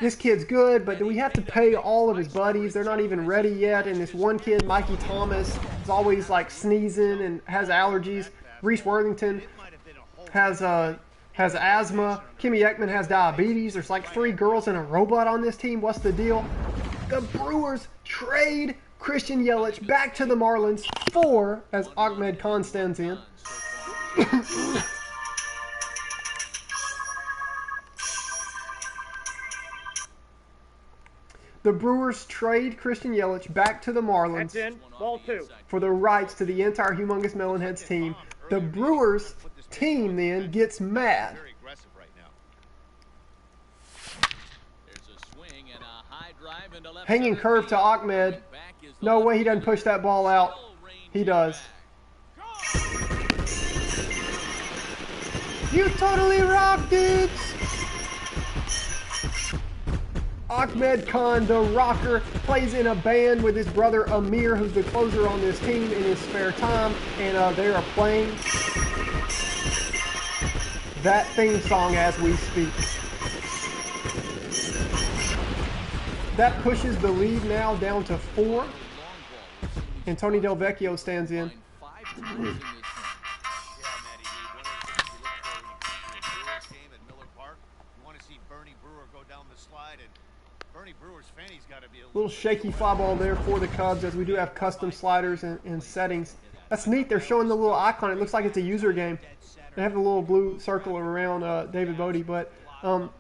this kid's good, but do we have to pay all of his buddies? They're not even ready yet. And this one kid, Mikey Thomas, is always like sneezing and has allergies. Reese Worthington has asthma. Kimmy Ekman has diabetes. There's like 3 girls and a robot on this team. What's the deal? The Brewers trade Christian Yelich back to the Marlins for, as Ahmed Khan stands in, the Brewers trade Christian Yelich back to the Marlins for the rights to the entire Humongous Melonheads team. The Brewers team then gets mad. Hanging curve to Ahmed. No way he doesn't push that ball out. He does. You totally rock, dudes! Ahmed Khan, the rocker, plays in a band with his brother Amir, who's the closer on this team, in his spare time, and they are playing that theme song as we speak. That pushes the lead now down to 4, and Tony Del Vecchio stands in. Little shaky fly ball there for the Cubs, as we do have custom sliders and settings. That's neat. They're showing the little icon. It looks like it's a user game. They have the little blue circle around David Bodie, but so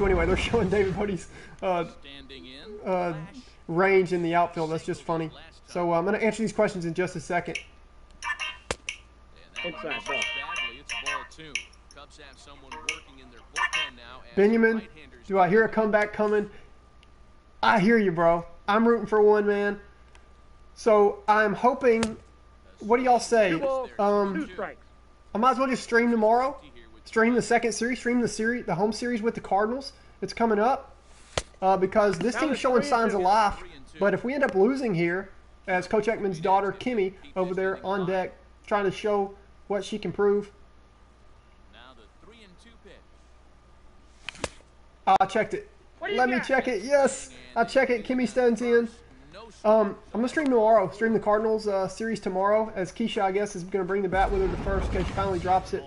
anyway, they're showing David Bodie's range in the outfield. That's just funny. So I'm going to answer these questions in just a second. Benjamin, do I hear a comeback coming? I hear you, bro. I'm rooting for one, man. So I'm hoping. What do y'all say? I might as well just stream tomorrow. Stream the second series. Stream the home series with the Cardinals. It's coming up because this team's showing signs of life. But if we end up losing here, as Coach Ekman's daughter Kimmy over there on deck, trying to show what she can prove. I checked it. Let me check it. Yes, I check it. Kimmy stands in. I'm going to stream tomorrow. Stream the Cardinals series tomorrow, as Keisha, I guess, is going to bring the bat with her to first in case she finally drops it.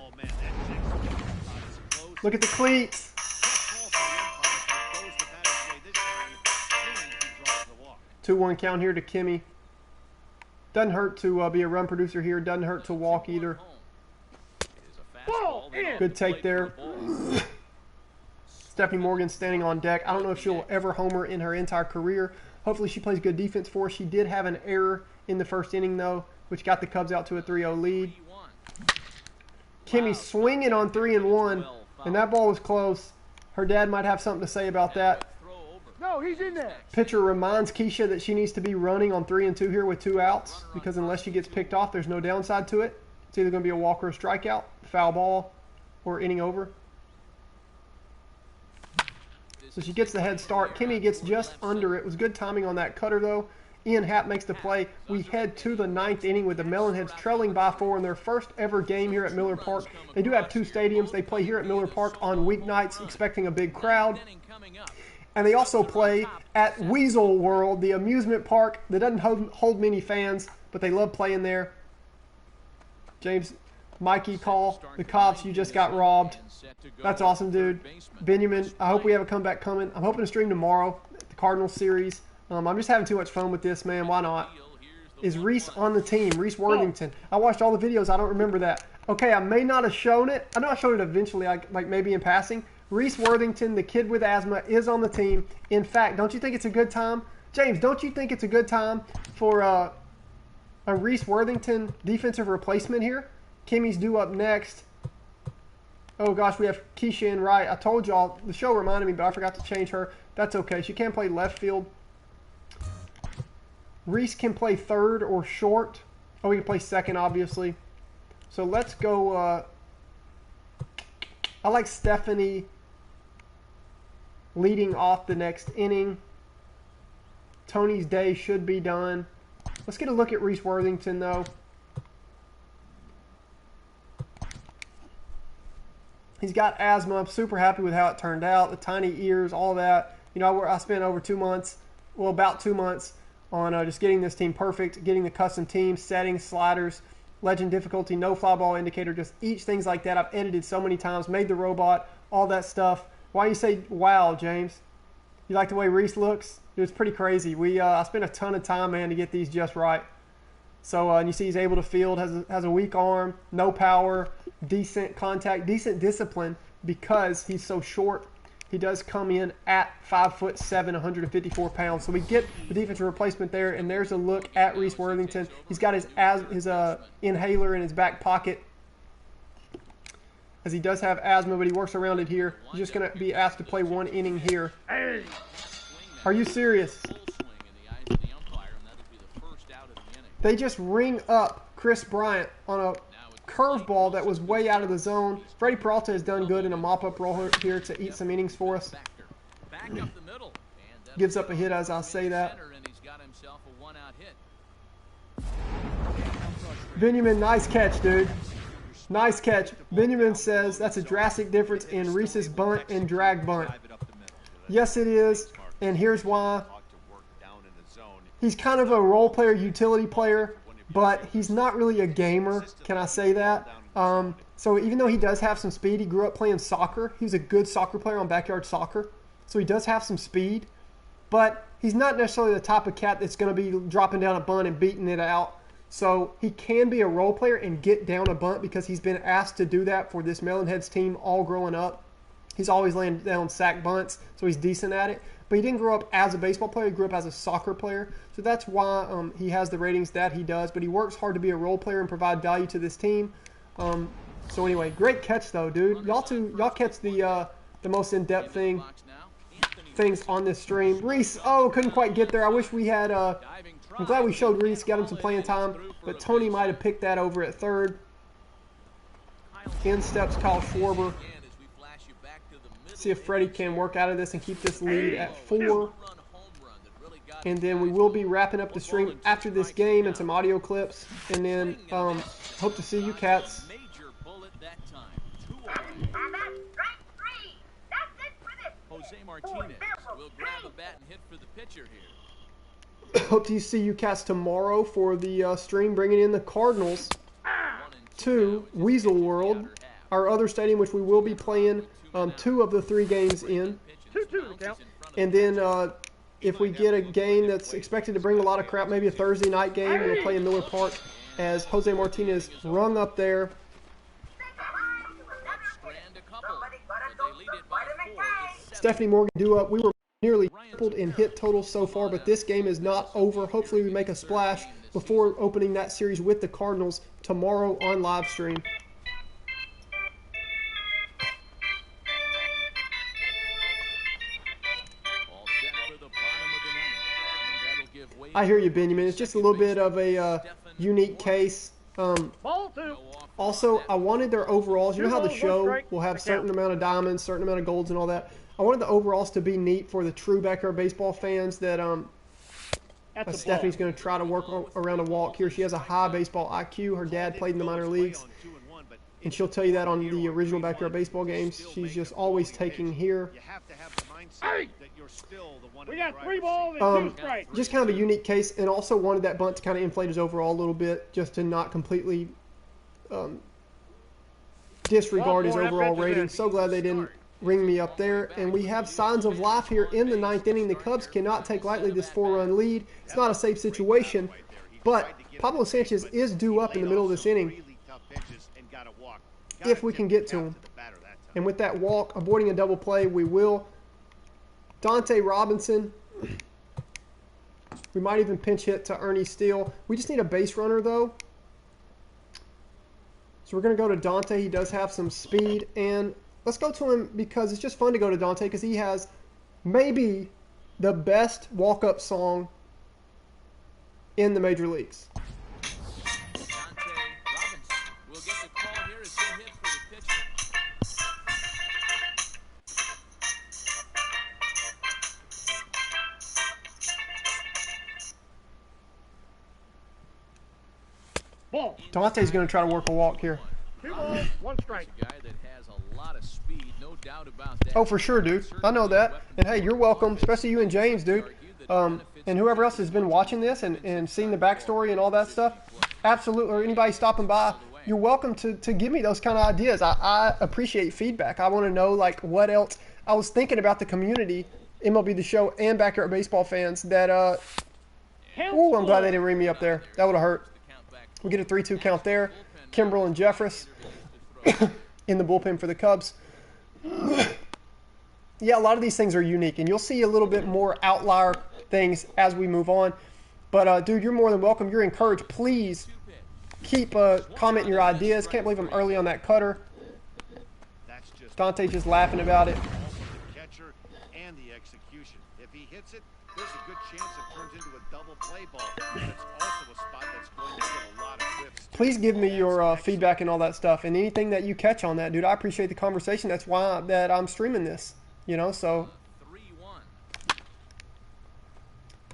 Look at the cleats. Two 1 count here to Kimmy. Doesn't hurt to be a run producer here. Doesn't hurt to walk either. Good take there. Stephanie Morgan standing on deck. I don't know if she'll ever homer in her entire career. Hopefully she plays good defense for us. She did have an error in the first inning, though, which got the Cubs out to a 3-0 lead. Kimmy swinging on 3-1, and that ball was close. Her dad might have something to say about that. No, he's in there. Pitcher reminds Keisha that she needs to be running on 3-2 here with 2 outs, because unless she gets picked off, there's no downside to it. It's either going to be a walk or a strikeout, foul ball, or inning over. So she gets the head start. Kimmy gets just under it. It was good timing on that cutter, though. Ian Happ makes the play. We head to the 9th inning with the Melonheads trailing by 4 in their first ever game here at Miller Park. They do have 2 stadiums. They play here at Miller Park on weeknights, expecting a big crowd. And they also play at Weasel World, the amusement park that doesn't hold many fans, but they love playing there. James, Mikey call, the cops, you just got robbed. That's awesome, dude. Benjamin, I hope we have a comeback coming. I'm hoping to stream tomorrow, the Cardinals series. I'm just having too much fun with this, man. Why not? Is Reese on the team? Reese Worthington. I watched all the videos. I don't remember that. Okay, I may not have shown it. I know I showed it eventually, like maybe in passing. Reese Worthington, the kid with asthma, is on the team. In fact, don't you think it's a good time? James, don't you think it's a good time for a Reese Worthington defensive replacement here? Kimmy's due up next. Oh, gosh, we have Keisha in right. I told y'all, the show reminded me, but I forgot to change her. That's okay. She can play left field. Reese can play third or short. Oh, he can play second, obviously. So let's go. I like Stephanie leading off the next inning. Tony's day should be done. Let's get a look at Reese Worthington, though. He's got asthma. I'm super happy with how it turned out. The tiny ears, all that. You know, I spent over 2 months, well, about 2 months, on just getting this team perfect, getting the custom team, settings, sliders, legend difficulty, no fly ball indicator, just each things like that. I've edited so many times, made the robot, all that stuff. Why you say wow, James? You like the way Reese looks? It was pretty crazy. I spent a ton of time, man, to get these just right. So and you see he's able to field, has a weak arm, no power, decent contact, decent discipline because he's so short. He does come in at 5'7", 154 pounds. So we get the defensive replacement there, and there's a look at Reese Worthington. He's got his inhaler in his back pocket, as he does have asthma, but he works around it here. He's just going to be asked to play 1 inning here. Are you serious? They just ring up Chris Bryant on a curveball that was way out of the zone. Freddie Peralta has done good in a mop-up role here to eat some innings for us. Gives up a hit as I say that. Benjamin, nice catch, dude. Nice catch. Benjamin says that's a drastic difference in Reese's bunt and drag bunt. Yes, it is, and here's why. He's kind of a role player, utility player, but he's not really a gamer. Can I say that? So even though he does have some speed, he grew up playing soccer. He was a good soccer player on Backyard Soccer. So he does have some speed, but he's not necessarily the type of cat that's going to be dropping down a bunt and beating it out. So he can be a role player and get down a bunt because he's been asked to do that for this Melonheads team all growing up. He's always laying down sack bunts, so he's decent at it. But he didn't grow up as a baseball player. He grew up as a soccer player. So that's why he has the ratings that he does. But he works hard to be a role player and provide value to this team. So anyway, great catch though, dude. Y'all catch the most in-depth things on this stream. Reese, couldn't quite get there. I wish we had. I'm glad we showed Reese, got him some playing time. But Tony might have picked that over at third. In steps Kyle Schwarber. See if Freddie can work out of this and keep this lead at 4. And then we will be wrapping up the stream after this game and some audio clips. And then hope to see you cats. Jose Martinez will grab a bat and hit for the pitcher here. Hope to see you cats tomorrow for the stream, bringing in the Cardinals to Weasel World, our other stadium, which we will be playing 2 of the 3 games in. And then if we get a game that's expected to bring a lot of crowd, maybe a Thursday night game, we'll play in Miller Park as Jose Martinez rung up there. Stephanie Morgan due up. We were nearly tripled in hit total so far, but this game is not over. Hopefully we make a splash before opening that series with the Cardinals tomorrow on live stream. I hear you, Benjamin. It's just a little bit of a unique case. Also, I wanted their overalls. You know how the show will have a certain amount of diamonds, certain amount of golds and all that? I wanted the overalls to be neat for the true backyard baseball fans that Stephanie's going to try to work around a walk here. She has a high baseball IQ. Her dad played in the minor leagues, and she'll tell you that on the original backyard baseball games. She's just always taking here. We got 3 balls and 2 strikes. Just kind of a unique case, and also wanted that bunt to kind of inflate his overall a little bit, just to not completely disregard his overall rating. So glad they didn't ring me up there. And we have signs of life here in the 9th inning. The Cubs cannot take lightly this 4-run lead. It's not a safe situation, but Pablo Sanchez is due up in the middle of this inning if we can get to him. And with that walk, avoiding a double play, we will. Dante Robinson. We might even pinch hit to Ernie Steele. We just need a base runner, though. So we're going to go to Dante. He does have some speed. And let's go to him because it's just fun to go to Dante because he has maybe the best walk-up song in the major leagues. Dante Robinson will get the call here as he'll hit for the pitcher. Ball. Dante's going to try to work a walk here. 2 balls, 1 strike. A guy that has a lot of speed, no doubt about that. Oh, for sure, dude. I know that. And hey, you're welcome, especially you and James, dude. And whoever else has been watching this and seen the backstory and all that stuff, absolutely, or anybody stopping by, you're welcome to give me those kind of ideas. I appreciate feedback. I want to know, like, what else. I was thinking about the community, MLB The Show, and Backyard Baseball fans that, ooh, I'm glad they didn't ring me up there. That would have hurt. We get a 3-2 count there. Kimbrel and Jeffress in the bullpen for the Cubs. Yeah, a lot of these things are unique, and you'll see a little bit more outlier things as we move on. But, dude, you're more than welcome. You're encouraged. Please keep commenting your ideas. Can't believe I'm early on that cutter. Dante's just laughing about it. Catcher and the execution. If he hits it, there's a good chance it turns into a double play ball. But it's also a spot that's going to get a lot of whips. Please give me your feedback and all that stuff, and anything that you catch on that, dude. I appreciate the conversation. That's why I'm streaming this, you know. So 3-1.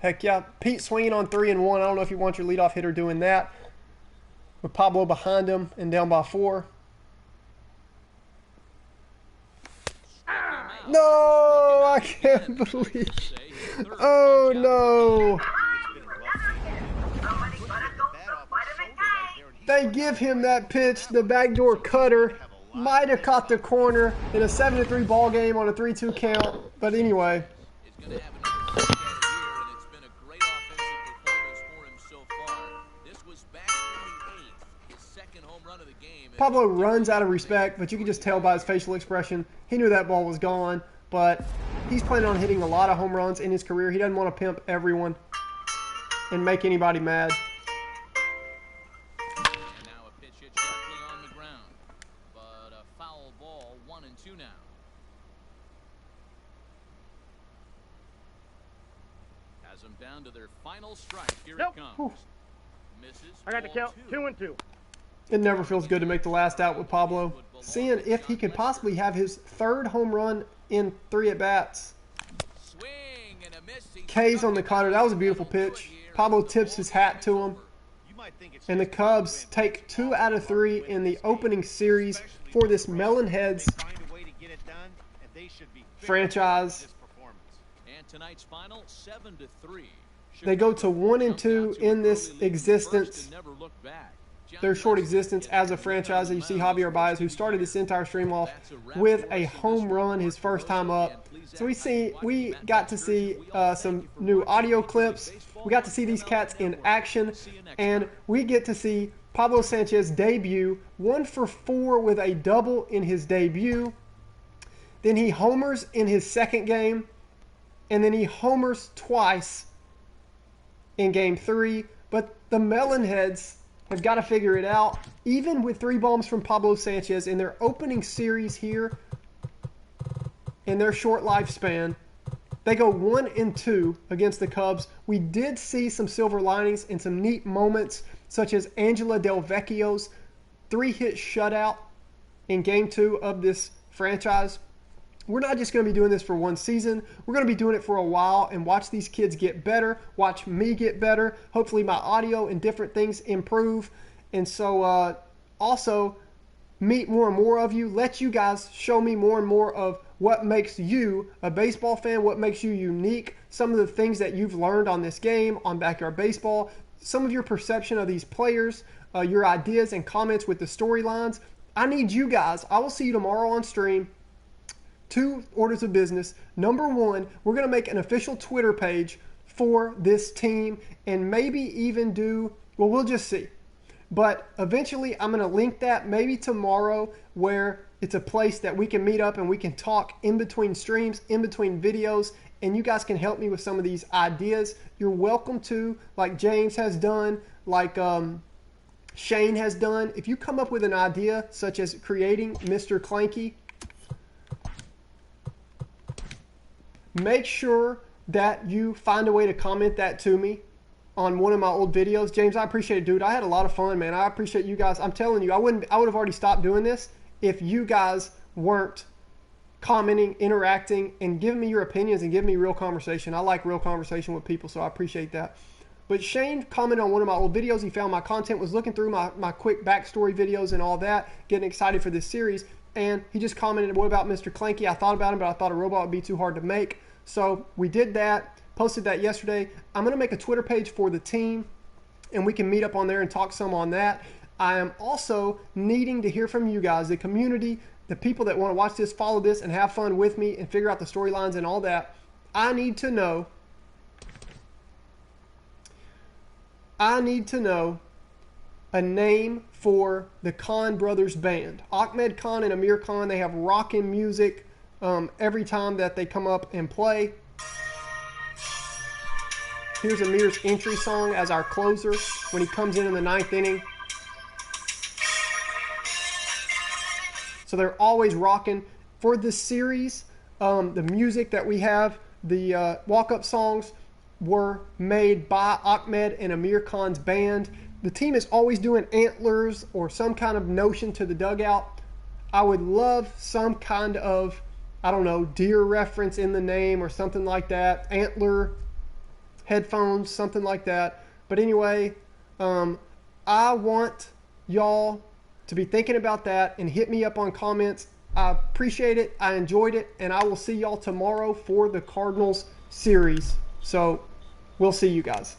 heck yeah, Pete swinging on 3-1. I don't know if you want your leadoff hitter doing that with Pablo behind him and down by 4. No, I can't believe. Oh no. They give him that pitch, the backdoor cutter. Might have caught the corner in a 7-3 ball game on a 3-2 count. But anyway. Is going to have another look at it here, and it's been a great offensive performance for him so far. This was back in the 8th, his 2nd home run of the game. Pablo runs out of respect, but you can just tell by his facial expression. He knew that ball was gone, but he's planning on hitting a lot of home runs in his career. He doesn't want to pimp everyone and make anybody mad. Them down to their final strike. Here Nope. it comes. Whew. Misses. I got the count. 2-2. It never feels good to make the last out with Pablo. Seeing if he could possibly have his 3rd home run in 3 at-bats. Swing and a miss. K's on the cutter. That was a beautiful pitch. Pablo tips his hat to him. And the Cubs take 2 out of 3 in the opening series for this Melonheads franchise. Tonight's final 7-3. They go to 1-2 in this existence. Their short existence as a franchise. You see Javier Baez, who started this entire stream off with a home run his first time up. So we got to see some new audio clips. We got to see these cats in action, and we get to see Pablo Sanchez debut, 1 for 4 with a double in his debut. Then he homers in his 2nd game. And then he homers twice in Game 3. But the Melonheads have got to figure it out. Even with 3 bombs from Pablo Sanchez in their opening series here, in their short lifespan, they go 1-2 against the Cubs. We did see some silver linings and some neat moments, such as Angela Del Vecchio's 3-hit shutout in Game 2 of this franchise. we're not just going to be doing this for one season. We're going to be doing it for a while and watch these kids get better, watch me get better. Hopefully my audio and different things improve. And so also meet more and more of you, let you guys show me more and more of what makes you a baseball fan, what makes you unique, some of the things that you've learned on this game, on Backyard Baseball, some of your perception of these players, your ideas and comments with the storylines. I need you guys. I will see you tomorrow on stream. 2 orders of business. Number 1, we're going to make an official Twitter page for this team and maybe even do, well, we'll just see. But eventually I'm going to link that maybe tomorrow, where it's a place that we can meet up and we can talk in between streams, in between videos, and you guys can help me with some of these ideas. You're welcome to, like James has done, like Shane has done. If you come up with an idea such as creating Mr. Clanky, make sure that you find a way to comment that to me on one of my old videos. James, I appreciate it, dude. I had a lot of fun, man. I appreciate you guys. I'm telling you, I would have already stopped doing this if you guys weren't commenting, interacting, and giving me your opinions and giving me real conversation. I like real conversation with people, so I appreciate that. But Shane commented on one of my old videos. He found my content, was looking through my quick backstory videos and all that, getting excited for this series, and he just commented, what about Mr. Clanky? I thought about him, but I thought a robot would be too hard to make. So we did that, posted that yesterday. I'm going to make a Twitter page for the team, and we can meet up on there and talk some on that. I am also needing to hear from you guys, the community, the people that want to watch this, follow this, and have fun with me and figure out the storylines and all that. I need to know a name for the Khan brothers band. Ahmed Khan and Amir Khan, they have rockin' music every time that they come up and play. Here's Amir's entry song as our closer when he comes in the 9th inning. So they're always rocking. For this series, the music that we have, the walk-up songs, were made by Ahmed and Amir Khan's band. The team is always doing antlers or some kind of notion to the dugout. I would love some kind of, I don't know, deer reference in the name or something like that. Antler, headphones, something like that. But anyway, I want y'all to be thinking about that and hit me up on comments. I appreciate it. I enjoyed it. And I will see y'all tomorrow for the Cardinals series. So we'll see you guys.